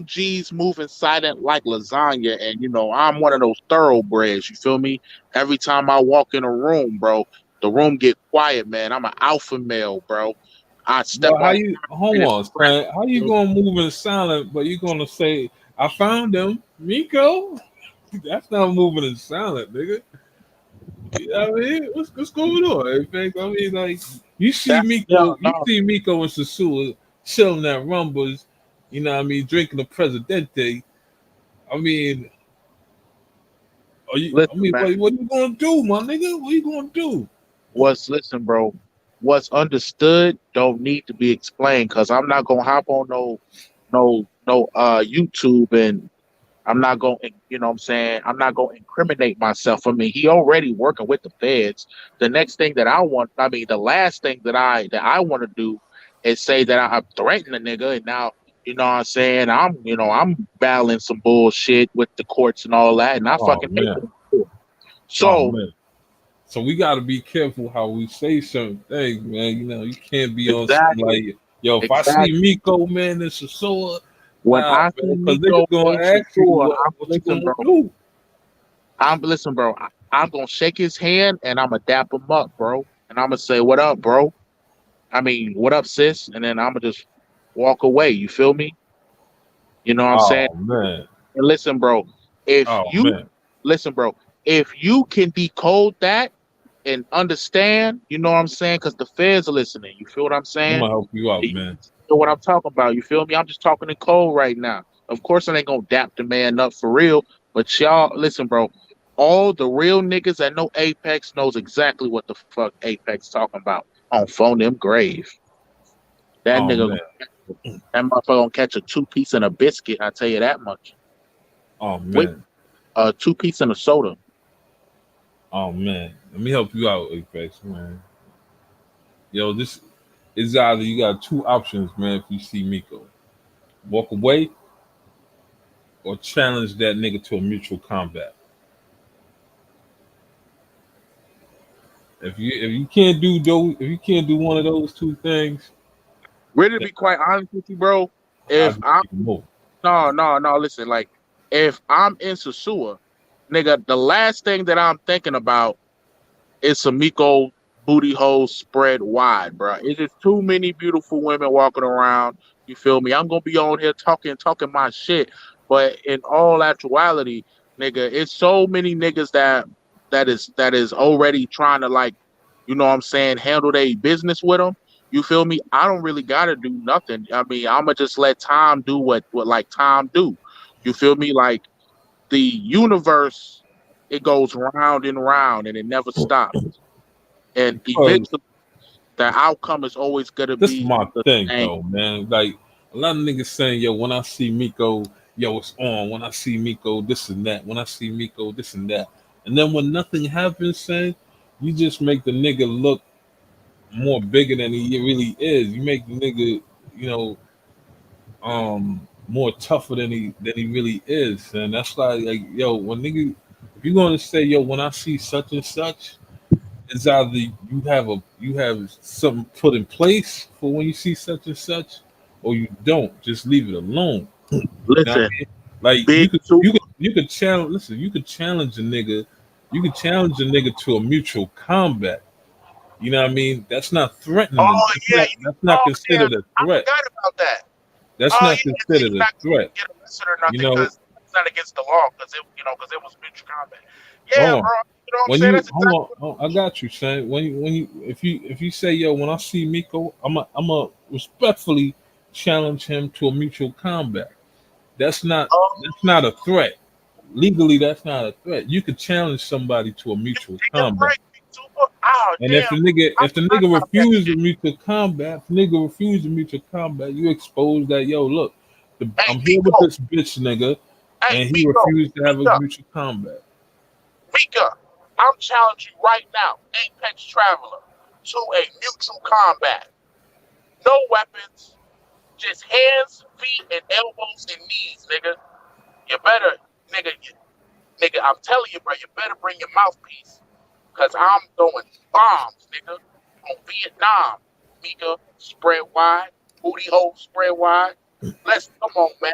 G's moving silent like lasagna. And I'm one of those thoroughbreds, you feel me? Every time I walk in a room, bro, the room get quiet, man. I'm an alpha male, bro. I step But how on you hold on, son? How you gonna move in silent, but you gonna say, "I found him, Miko"? That's not moving in silent, nigga. You know what I mean? What's going on? In fact, I mean, like that's yeah, You no, see Miko and Sasua chilling at Rumbles. You know what I mean? Drinking the Presidente. I mean, are you? I Listen, mean, man. what are you gonna do, my nigga? What are you gonna do? Listen, bro? What's understood don't need to be explained because I'm not gonna hop on no YouTube and I'm not going to, you know what I'm saying? I'm not going to incriminate myself. I mean, he already working with the feds. The next thing that the last thing that I want to do is say that I threatened a nigga and now, you know what I'm saying? I'm battling some bullshit with the courts and all that and I Oh fucking make man, it. oh So, man. So we got to be careful how we say certain things, man. You know, you can't be on something exactly, like, yo, if I see exactly. Miko, man, it's a sword. When Nah, I see man, because Miko niggas gonna in ask you Shakur, what you gonna do. listen, bro. I'm gonna shake his hand and I'm gonna dap him up, bro. And I'm gonna say, "What up, bro?" I mean, "What up, sis?" And then I'm gonna just walk away. You feel me? You know what I'm saying? Oh man, And listen, bro. If oh you man, listen, bro, if you can decode that and understand, you know what I'm saying? Because the feds are listening. You feel what I'm I'm saying? gonna help you out, You man. know what I'm talking about? You feel me? I'm just talking in code right now. Of course, I ain't gonna dap the man up for real. But y'all, listen, bro. All the real niggas that know Apex knows exactly what the fuck Apex talking about on phone them grave. That Oh nigga, man, that motherfucker gonna catch a 2 piece and a biscuit. I tell you that much. oh Wait, man, a 2 piece and a soda. oh man. Let me help you out, Apex, man. Yo, this is either you got two options, man. If you see Miko, walk away or challenge that nigga to a mutual combat. If you can't do those, if you can't do one of those two things, Really, to then be quite honest with you, bro. I'll If just I'm keep it moving. no, listen, like if I'm in Sasua, nigga, the last thing that I'm thinking about is some Miko booty holes spread wide, bro. It's just too many beautiful women walking around. You feel me? I'm gonna be on here talking my shit, but in all actuality, nigga, it's so many niggas that is already trying to like, you know what I'm saying, handle their business with them. You feel me? I don't really gotta do nothing. I mean, I'ma just let time do what like time do. You feel me? Like the universe, it goes round and round and it never stops. And Cause eventually, the outcome is always gonna this is be my the thing same. though, man. Like a lot of niggas saying, yo, when I see Miko, yo, it's on. When I see Miko, this and that. When I see Miko, this and that. And then when nothing happens, saying, you just make the nigga look more bigger than he really is. You make the nigga, you know, more tougher than he really is. And that's like yo, when nigga, if you're gonna say, yo, when I see such and such, it's either you have something put in place for when you see such and such, or you don't. Just leave it alone. You know what Listen, I mean? Like big you could super. you could you could challenge. Listen, you could challenge a nigga. You could challenge a nigga to a mutual combat. You know what I mean? That's not threatening. Oh That's yeah, not that's not yeah. considered a I threat. forgot about that. That's Oh not yeah, and then considered you're a not gonna threat. get arrested or You nothing know, because it's not against the law because it was mutual combat. Yeah, hold on. bro. You know what I'm When saying? you That's exactly hold on, I got you, son. When you if you say, yo, when I see Miko, I'm a respectfully challenge him to a mutual combat. That's not oh, that's not a threat. Legally, that's not a threat. You could challenge somebody to a mutual damn combat. right, big super. Oh And if damn, the nigga I if the forgot nigga about that refuses shit. mutual combat, if the nigga refuses mutual combat, you expose that, yo, look, Hey, I'm here with Miko. this bitch nigga, Hey, and he Miko. refused to have a Mika. mutual combat. Mika. I'm challenging you right now, Apex Traveler, to a mutual combat. No weapons, just hands, feet, and elbows and knees, nigga. You better, nigga, nigga, I'm telling you, bro, you better bring your mouthpiece. Cause I'm throwing bombs, nigga, on Vietnam. Mika, spread wide, booty hole spread wide. Let's come on, man.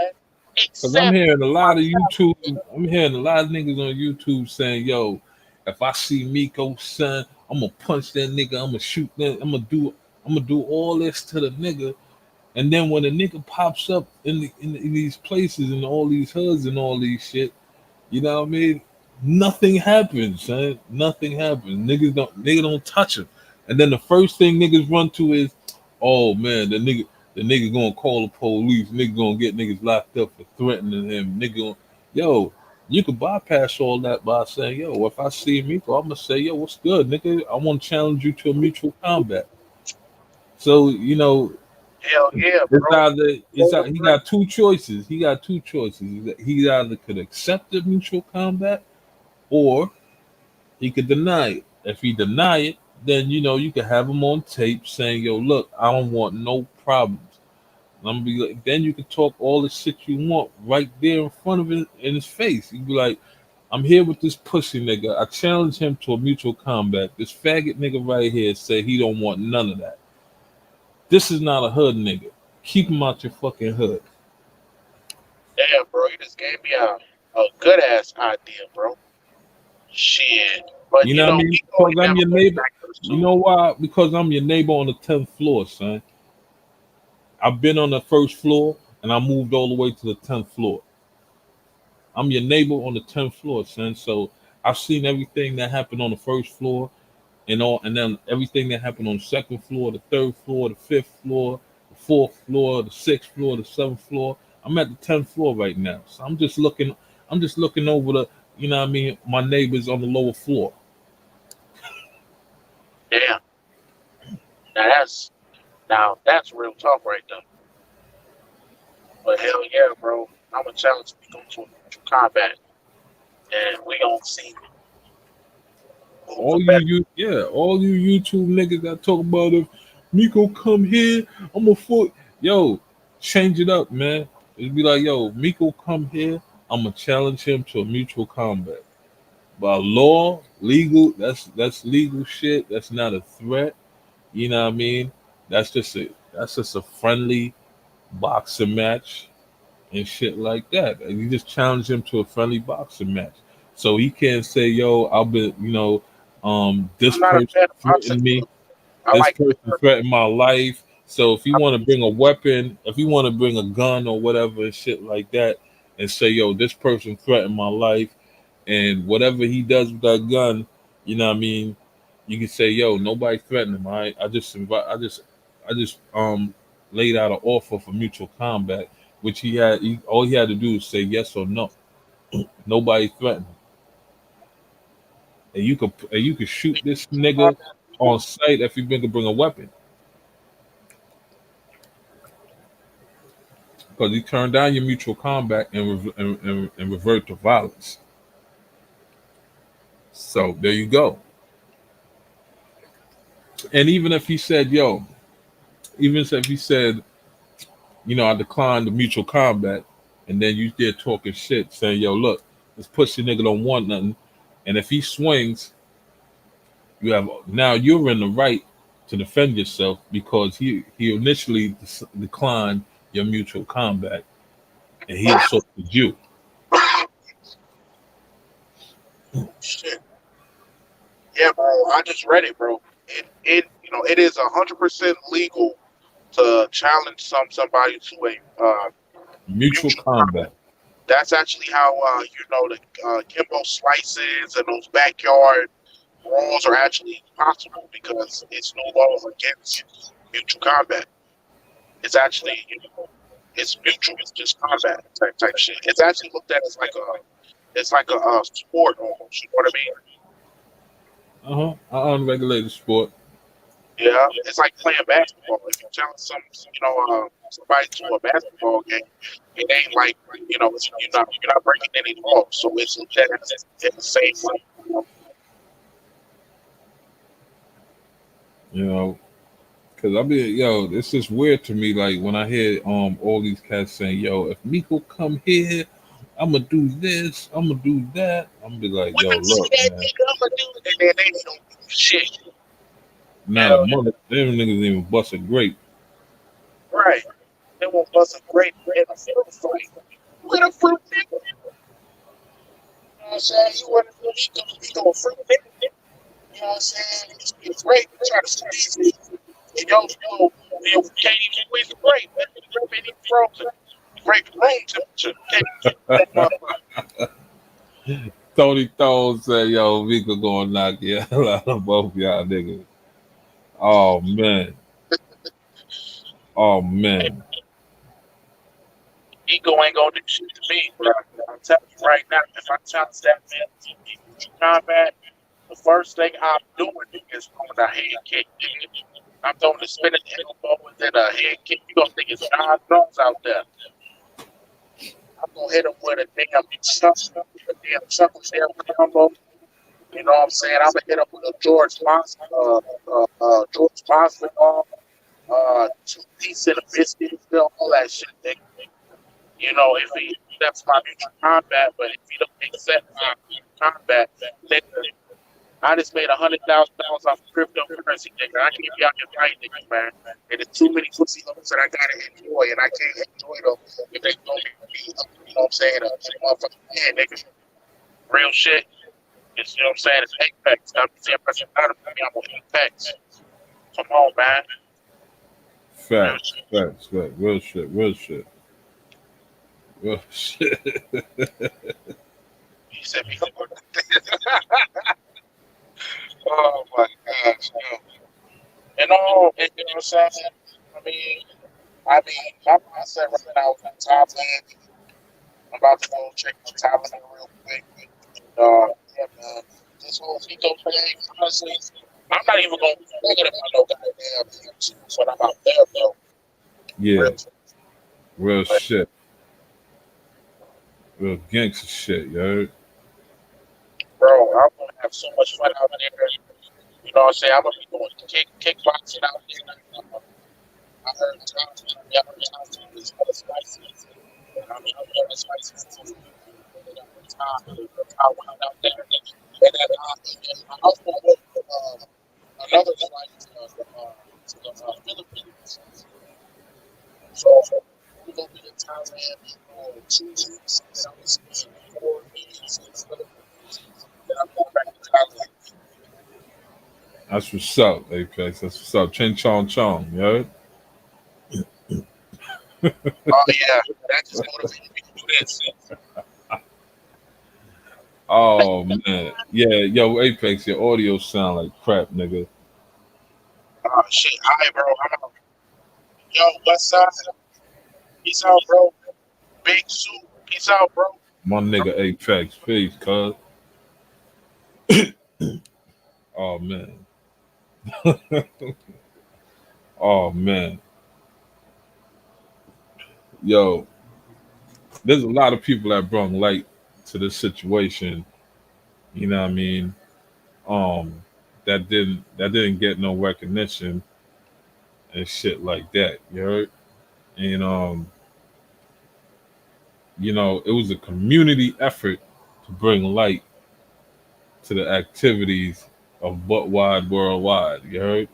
Cause I'm Accept hearing a my lot of challenge, YouTube. nigga. I'm hearing a lot of niggas on YouTube saying, "Yo, if I see Miko, son, I'm gonna punch that nigga. I'm gonna shoot that. I'm gonna do all this to the nigga." And then when the nigga pops up in these places and all these hoods and all these shit, you know what I mean? Nothing happens, son. Nothing happens. Nigga don't touch him. And then the first thing niggas run to is, oh man, the nigga gonna call the police. Nigga gonna get niggas locked up for threatening him. Nigga, Yo, you could bypass all that by saying, yo, if I see Miko, I'm gonna say, yo, what's good, nigga? I want to challenge you to a mutual combat. So Hell yeah, it's bro. either Go to he break. got two choices. He got two choices. He either could accept the mutual combat or he could deny it. If he deny it, then you can have him on tape saying, "Yo, look, I don't want no problems." And I'm gonna be like, then you can talk all the shit you want right there in front of him in his face. You be like, "I'm here with this pussy nigga. I challenge him to a mutual combat. This faggot nigga right here said he don't want none of that. This is not a hood nigga. Keep him out your fucking hood." Damn, bro, you just gave me a good ass idea, bro. Shit. But You know what I mean? Miko Because ain't I'm never your going neighbor. back to the You zoo. know why? Because I'm your neighbor on the 10th floor, son. I've been on the first floor and I moved all the way to the 10th floor. I'm your neighbor on the 10th floor, son. So I've seen everything that happened on the first floor and then everything that happened on the second floor, the third floor, the fifth floor, the fourth floor, the sixth floor, the seventh floor. I'm at the 10th floor right now. So I'm just looking over the, what I mean, my neighbors on the lower floor. Damn. Now that's real talk right there. But hell yeah, bro. I'm gonna challenge Miko to a mutual combat, and we gonna see who's the better. All you YouTube niggas that talk about if Miko come here, I'm a foot. Yo, change it up, man. It'd be like, yo, Miko come here, I'm gonna challenge him to a mutual combat. By law, legal, that's legal shit. That's not a threat. You know what I mean? That's just a friendly boxing match and shit like that. And you just challenge him to a friendly boxing match. So he can't say, yo, this I'm not a person fan of boxing. threatened me, I this like person threatened my life. So if you want to bring a weapon, if you want to bring a gun or whatever and shit like that, and say, yo, this person threatened my life, and whatever he does with that gun, you know what I mean, you can say, yo, nobody threatened him. I just laid out an offer for mutual combat, which all he had to do is say yes or no. Nobody threatened him. And you could shoot this nigga on sight if you bring a weapon. Because he turned down your mutual combat and revert to violence. So there you go. And even if he said, I declined the mutual combat, and then you there talking shit, saying, yo, look, this pussy nigga don't want nothing. And if he swings, you're in the right to defend yourself because he initially declined your mutual combat and he assaulted you. shit. Yeah, bro. I just read it, bro. It is 100% legal to challenge somebody to a Mutual mutual combat. combat. That's actually how the Kimbo slices and those backyard brawls are actually possible because it's no law against mutual combat. It's actually it's mutual. It's just combat type shit. It's actually looked at as like a sport almost. You know what I mean? Unregulated sport. Yeah, it's like playing basketball. If you challenge somebody to a basketball game, it ain't like you're not breaking any laws. So it's looked at as in the same way. You know, because it's just weird to me. Like when I hear all these cats saying, "Yo, if Miko come here, I'm gonna do this, I'm gonna do that." I'm gonna be like, "Yo, Women see look, that man, nigga, I'ma do it, and then they don't do shit. not a Hell, mother. Them niggas even bust a grape." right? They won't bust a grape in a fruit fight. What a fruit nigga. You know what I'm saying? You want to Miko a fruit nigga? You know what I'm saying? It's great. You try to squeeze me. You can't even squeeze the grape. That grape ain't even frozen. The grape is room temperature. Can't even that motherfucker. Tony Stone said, "Yo, Miko gonna knock the hell out of both y'all niggas." Oh man, oh man. Miko ain't gonna do shit to me, bro. I'm telling you right now, if I challenge that man to combat, the first thing I'm doing is throwing a head kick, nigga. I'm throwing a spinning elbow and then a head kick. You gonna think it's John Jones out there. I'm gonna hit him with a damn chuckle tail combo. You know what I'm saying? I'm gonna hit him with a George Boston arm, 2 piece in a biscuit, all that shit, nigga. You know, if he accepts my mutual combat, but if he don't accept my combat, nigga, I just made $100,000 off of cryptocurrency, nigga. I can't be out here fighting niggas, man. And there's too many pussy hoes that I gotta enjoy, and I can't enjoy them if they don't be, you know what I'm saying, a motherfucking man, nigga. Real shit. It's, you know what I'm saying, it's Apex. I'm saying, I'm on Apex. Come on, man. Facts, facts, facts. Real shit, real shit. Real shit. He said, oh my gosh. And all, and you know what I'm saying? I mean, my mindset right now is on top land. I'm about to go check my top land real quick. Yeah, man. This whole Miko thing, honestly, I'm not even going to be negative on no goddamn YouTube when I'm out there, though. Yeah, real But, shit. Real gangster shit, you heard? bro, I'm going to have so much fun out there. You know what I'm saying? I'm going to be doing kickboxing out there. I heard Tom's is hella spicy. I mean, I'm hella spicy. Tom went out there. And then I also went another flight to the Philippines. So we're going to be in Thailand for 2 weeks. And I'm going to spend 4 days in the Philippines. Then I'm going back to Thailand. That's what's up, Apex. That's what's up. Ching chong chong, you heard? Oh, yeah. That just motivated me to do this. Oh man. Yeah, yo, Apex, your audio sound like crap, nigga. Oh, shit. All right, bro. I'm out. Yo, Westside. Peace out, bro. Big Soup. Peace out, bro. My nigga Apex, peace, cuz. Oh man. Oh man. Yo, there's a lot of people that brought light to this situation, you know what I mean? Um, that didn't get no recognition and shit like that, you heard? And it was a community effort to bring light to the activities of Butt Wide Worldwide. You heard?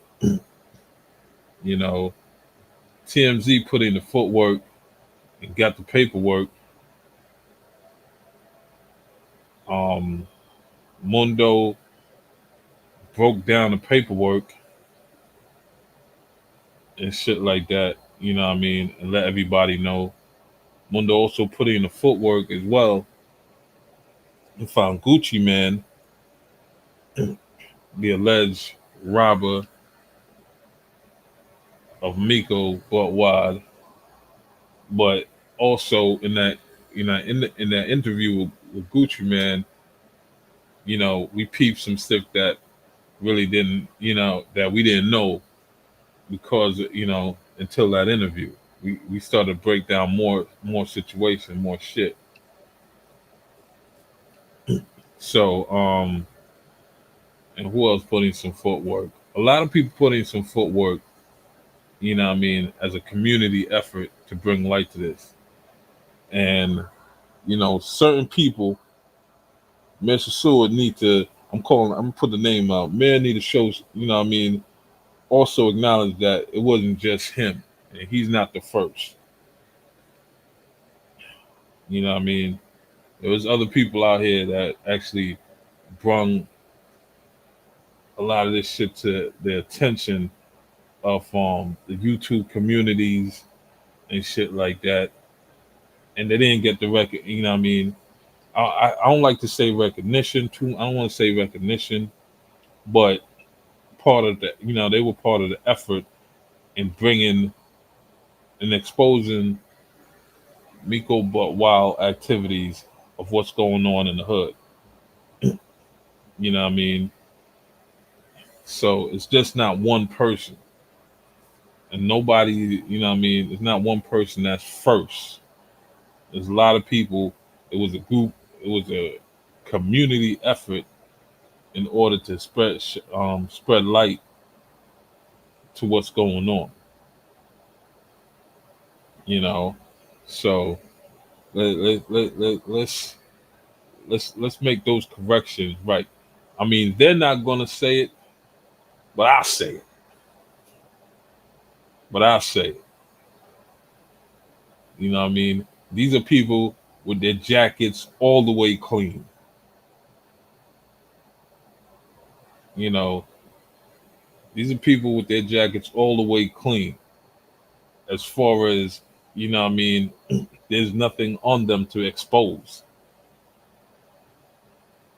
You know, TMZ put in the footwork and got the paperwork. Mundo broke down the paperwork and shit like that. You know what I mean? And let everybody know. Mundo also put in the footwork as well and found Gucci Man, the alleged robber of Miko Butt Wide. But also in that, in that interview with Gucci Man, we peeped some stuff that really didn't, that we didn't know because, until that interview, we started to break down more situation, more shit. So, and who else put in some footwork? A lot of people put in some footwork, as a community effort to bring light to this. And, certain people, Mr. Seward need to, I'm gonna put the name out. Mayor need to show, also acknowledge that it wasn't just him. And he's not the first. You know what I mean? There was other people out here that actually brung a lot of this shit to the attention of the YouTube communities and shit like that. And they didn't get the record, you know what I mean? I don't like to say recognition too. I don't want to say recognition, but part of the, they were part of the effort in bringing and exposing Miko but wild activities of what's going on in the hood. You know what I mean? So it's just not one person. And nobody, you know what I mean, it's not one person that's first. There's a lot of people. It was a group, it was a community effort in order to spread light to what's going on, you know. So let's make those corrections right. I mean, they're not gonna say it, but I'll say it. But I'll say it. You know what I mean? These are people with their jackets all the way clean. You know, these are people with their jackets all the way clean. As far as, you know what I mean, there's nothing on them to expose.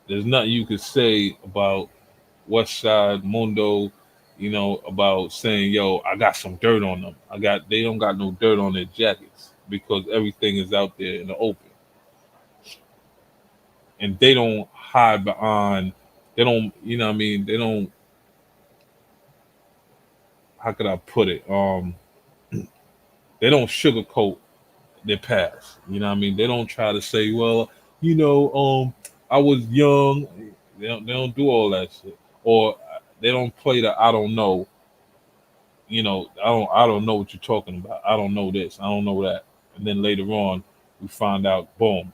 There's nothing you could say about Westside Mundo, you know, about saying, yo, I got some dirt on them. They don't got no dirt on their jackets because everything is out there in the open. And they don't hide behind, they don't, you know what I mean, they don't, how could I put it? They don't sugarcoat their past. You know what I mean? They don't try to say, well, you know, I was young. They don't do all that shit. Or they don't play the I don't know. You know, I don't know what you're talking about. I don't know this. I don't know that. And then later on, we find out, boom.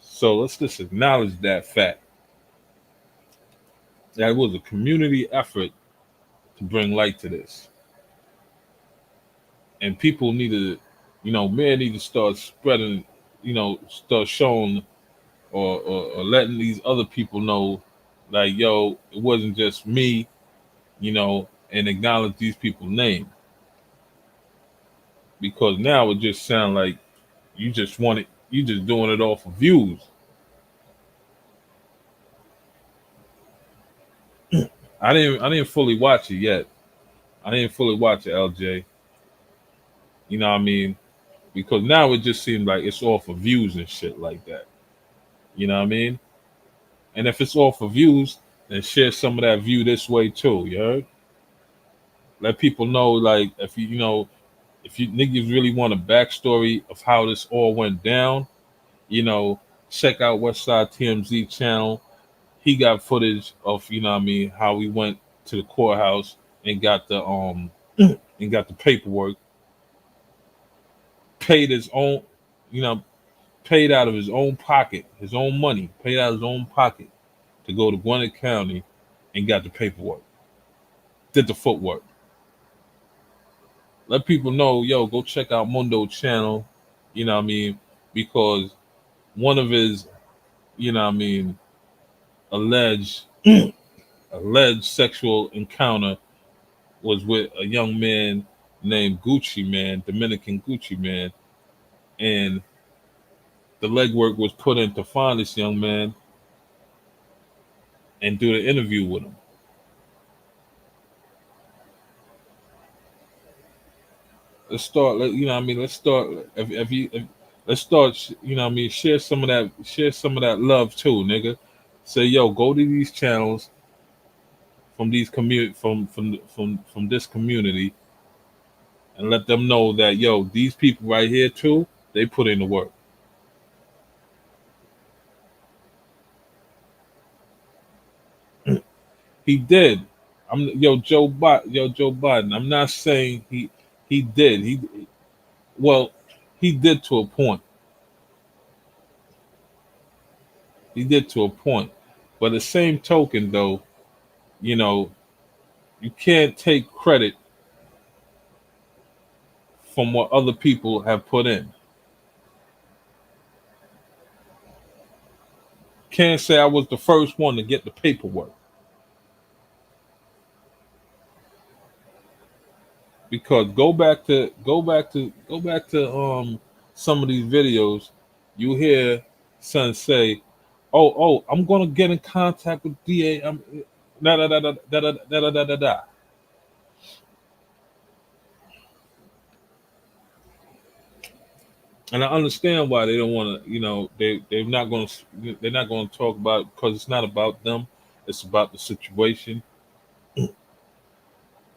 So let's just acknowledge that fact. That it was a community effort to bring light to this. And people need to, you know, men need to start spreading, you know, start showing or letting these other people know, like, yo, it wasn't just me, you know, and acknowledge these people's name. Because now it just sounds like you just doing it all for views. I didn't fully watch it yet. I didn't fully watch it, LJ. You know what I mean? Because now it just seems like it's all for views and shit like that. You know what I mean? And if it's all for views, then share some of that view this way too. You heard? Let people know, like, if you know, if you niggas really want a backstory of how this all went down, you know, check out Westside TMZ channel. He got footage of, you know what I mean, how we went to the courthouse and got the and got the paperwork, paid his own, you know, paid out of his own pocket, his own money, paid out of his own pocket to go to Gwinnett County and got the paperwork, did the footwork. Let people know, yo, go check out Mundo channel, you know what I mean, because one of his, you know what I mean, alleged alleged sexual encounter was with a young man named Gucci Man, Dominican Gucci Man, and the legwork was put in to find this young man and do the interview with him. Let's start. You know what I mean. Let's start. Let's start. You know what I mean. Share some of that. Share some of that love too, nigga. Say, yo, go to these channels from these from this community and let them know that, yo, these people right here too, they put in the work. He did. Joe Biden. I'm not saying he did. Well, he did to a point. He did to a point. But the same token, though, you know, you can't take credit from what other people have put in. Can't say I was the first one to get the paperwork. Because go back to some of these videos, you hear son say, "Oh, I'm gonna get in contact with DA." Da da da da da da da da da da. And I understand why they don't want to. They're not going to. They're not going to talk about it because it's not about them. It's about the situation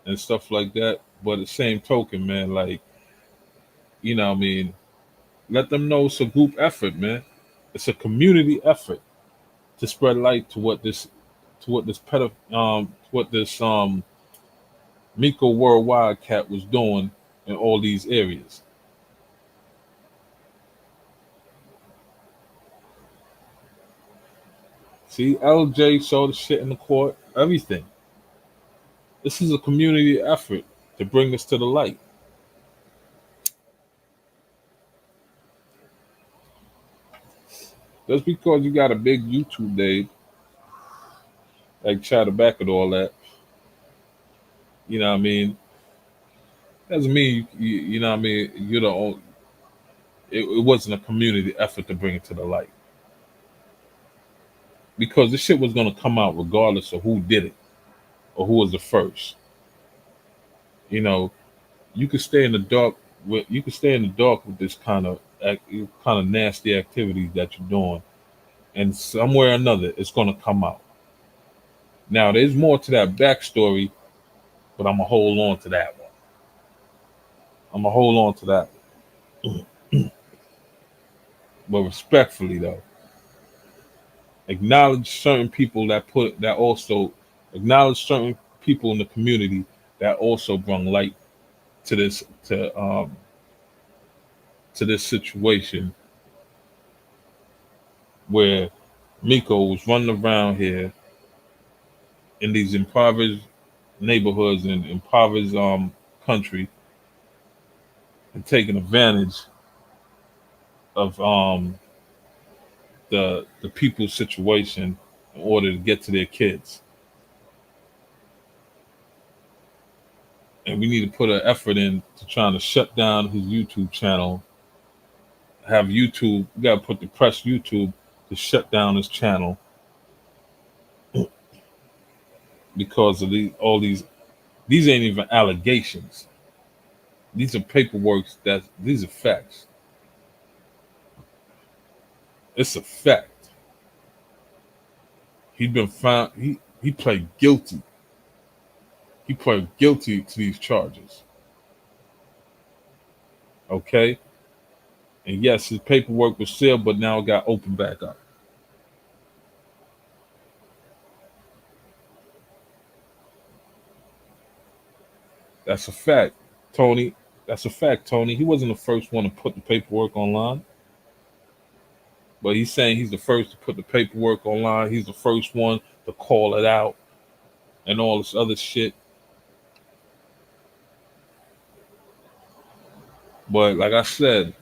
and stuff like that. But at the same token, man, like what I mean, let them know it's a group effort, man. It's a community effort to spread light to what this Miko Worldwide cat was doing in all these areas. See, LJ saw the shit in the court, everything. This is a community effort to bring this to the light. Just because you got a big YouTube day, like Chatterback and all that, you know what I mean, doesn't mean you know what I mean, you're the only, it wasn't a community effort to bring it to the light. Because this shit was gonna come out regardless of who did it or who was the first. You know, you could stay in the dark with this kind of nasty activities that you're doing, and somewhere or another it's gonna come out. Now there's more to that backstory, but I'm gonna hold on to that one. I'm gonna hold on to that one. But respectfully though, acknowledge certain people acknowledge certain people in the community that also bring light to this situation where Miko was running around here in these impoverished neighborhoods and impoverished country and taking advantage of the people's situation in order to get to their kids. And we need to put an effort in to trying to shut down his YouTube channel. We gotta put the press YouTube to shut down his channel because of all these ain't even allegations. These are these are facts. It's a fact. He'd been found he pled guilty. He pled guilty to these charges. Okay? And yes, his paperwork was sealed, but now it got opened back up. That's a fact, Tony. That's a fact, Tony. He wasn't the first one to put the paperwork online. But he's saying he's the first to put the paperwork online. He's the first one to call it out and all this other shit. But like I said,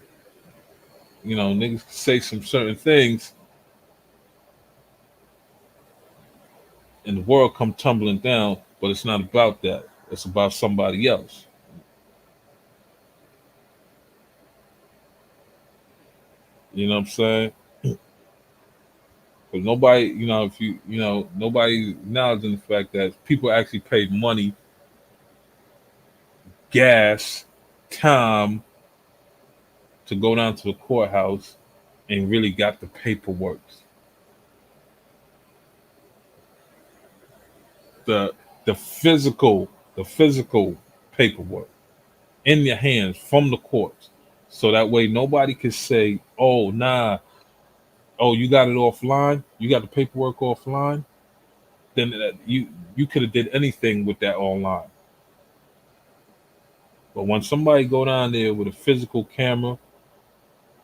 niggas can say some certain things and the world come tumbling down, but it's not about that. It's about somebody else. You know what I'm saying? Because nobody, nobody acknowledging the fact that people actually paid money, gas, time to go down to the courthouse and really got the paperwork. The physical paperwork in your hands from the courts. So that way nobody can say, oh nah, oh you got it offline, you got the paperwork offline, then you could have did anything with that online. But when somebody go down there with a physical camera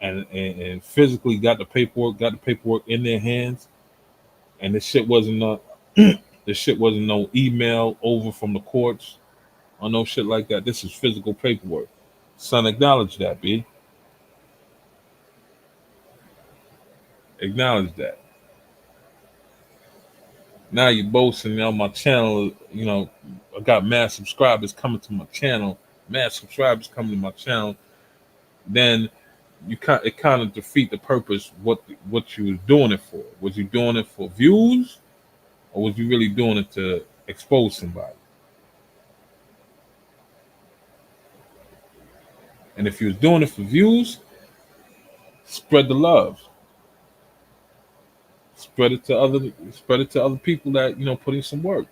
and physically got the paperwork in their hands, and this shit wasn't no email over from the courts or no shit like that. This is physical paperwork. Son, acknowledge that, B. Acknowledge that. Now you're boasting on my channel, I got mad subscribers coming to my channel, then it kind of defeat the purpose what you was doing it for. Was you doing it for views, or was you really doing it to expose somebody? And if you was doing it for views, Spread the love. Spread it to other people that, put in some work.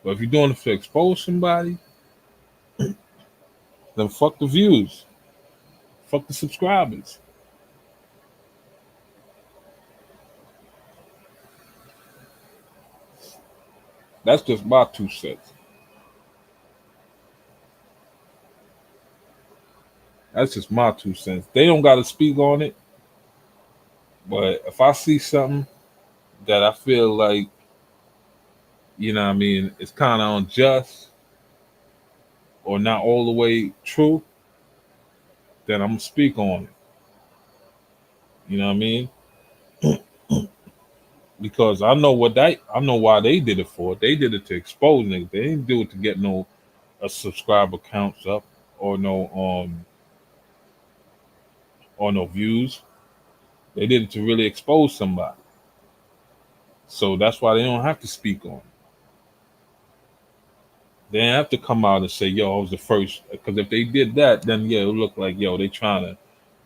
But if you're doing it to expose somebody, then fuck the views. Fuck the subscribers. That's just my 2 cents. That's just my 2 cents. They don't got to speak on it. But if I see something that I feel like, it's kind of unjust or not all the way true, then I'm going to speak on it. You know what I mean? Because I know why they did it for. They did it to expose niggas. They didn't do it to get no subscriber counts up or no views. They did it to really expose somebody. So that's why they don't have to speak on it. They don't have to come out and say, yo, I was the first. Because if they did that, then yeah, it would look like, yo, they trying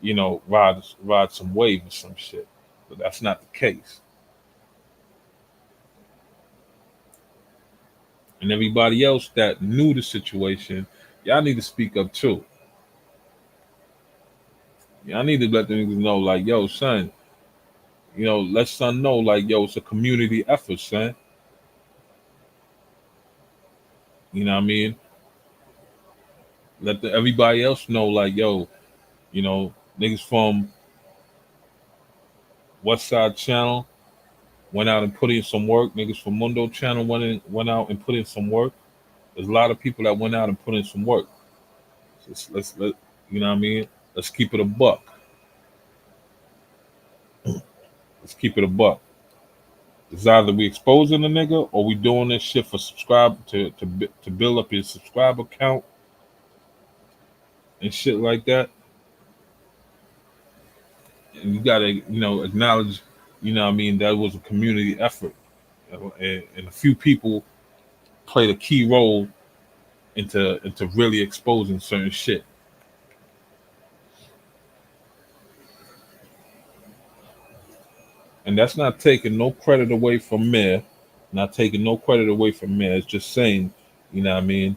to, ride some wave or some shit. But that's not the case. And everybody else that knew the situation, y'all need to speak up too. Y'all need to let the niggas know, like, yo, son, let son know, like, yo, it's a community effort, son. You know what I mean? Let everybody else know, like, yo, niggas from Westside channel went out and put in some work. Niggas from Mundo channel went out and put in some work. There's a lot of people that went out and put in some work. So let you know what I mean? Let's keep it a buck. Let's keep it a buck. It's either we exposing a nigga or we doing this shit for subscribe to build up his subscriber count and shit like that. And you gotta, acknowledge, that was a community effort. And a few people played a key role into really exposing certain shit. And that's not taking no credit away from Mayor. Not taking no credit away from Mayor. It's just saying, you know what I mean?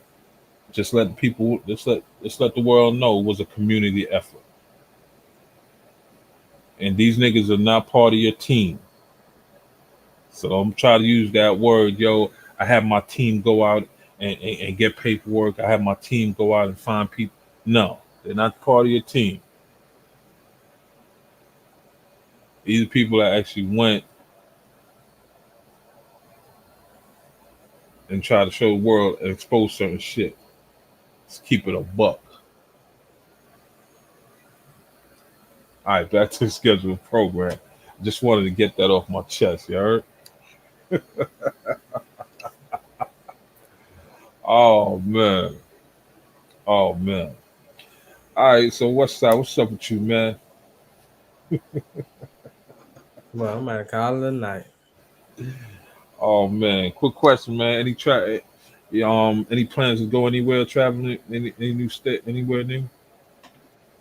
Just let the world know it was a community effort. And these niggas are not part of your team. So I'm trying to use that word, yo. I have my team go out and get paperwork. I have my team go out and find people. No, they're not part of your team. These are people that actually went and try to show the world and expose certain shit. Let's keep it a buck. All right, back to the scheduled program. Just wanted to get that off my chest, you heard? Oh man. Oh man. All right, so what's up with you, man? Well, I'm gonna call it a night. Oh man, quick question, man. Any plans to go anywhere, traveling, any new state, anywhere new?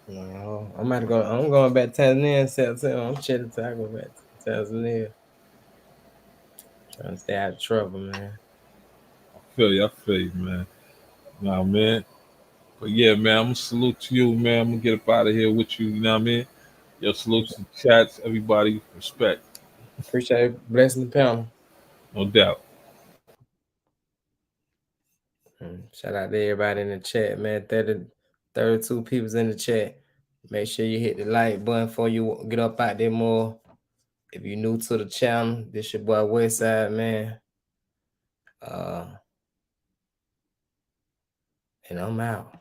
No, I'm about to go. I'm going back to Tanzania in September. I'm chilling till I go back to Tanzania. Trying to stay out of trouble, man. I feel you, man. Nah, man. But yeah, man, I'm gonna salute to you, man. I'm gonna get up out of here with you, you know what I mean? Yo, salute to the chats, everybody, respect. Appreciate it. Blessing the panel. No doubt. Shout out to everybody in the chat, man. 32 people's in the chat. Make sure you hit the like button before you get up out there more. If you're new to the channel, this your boy Westside, man. And I'm out.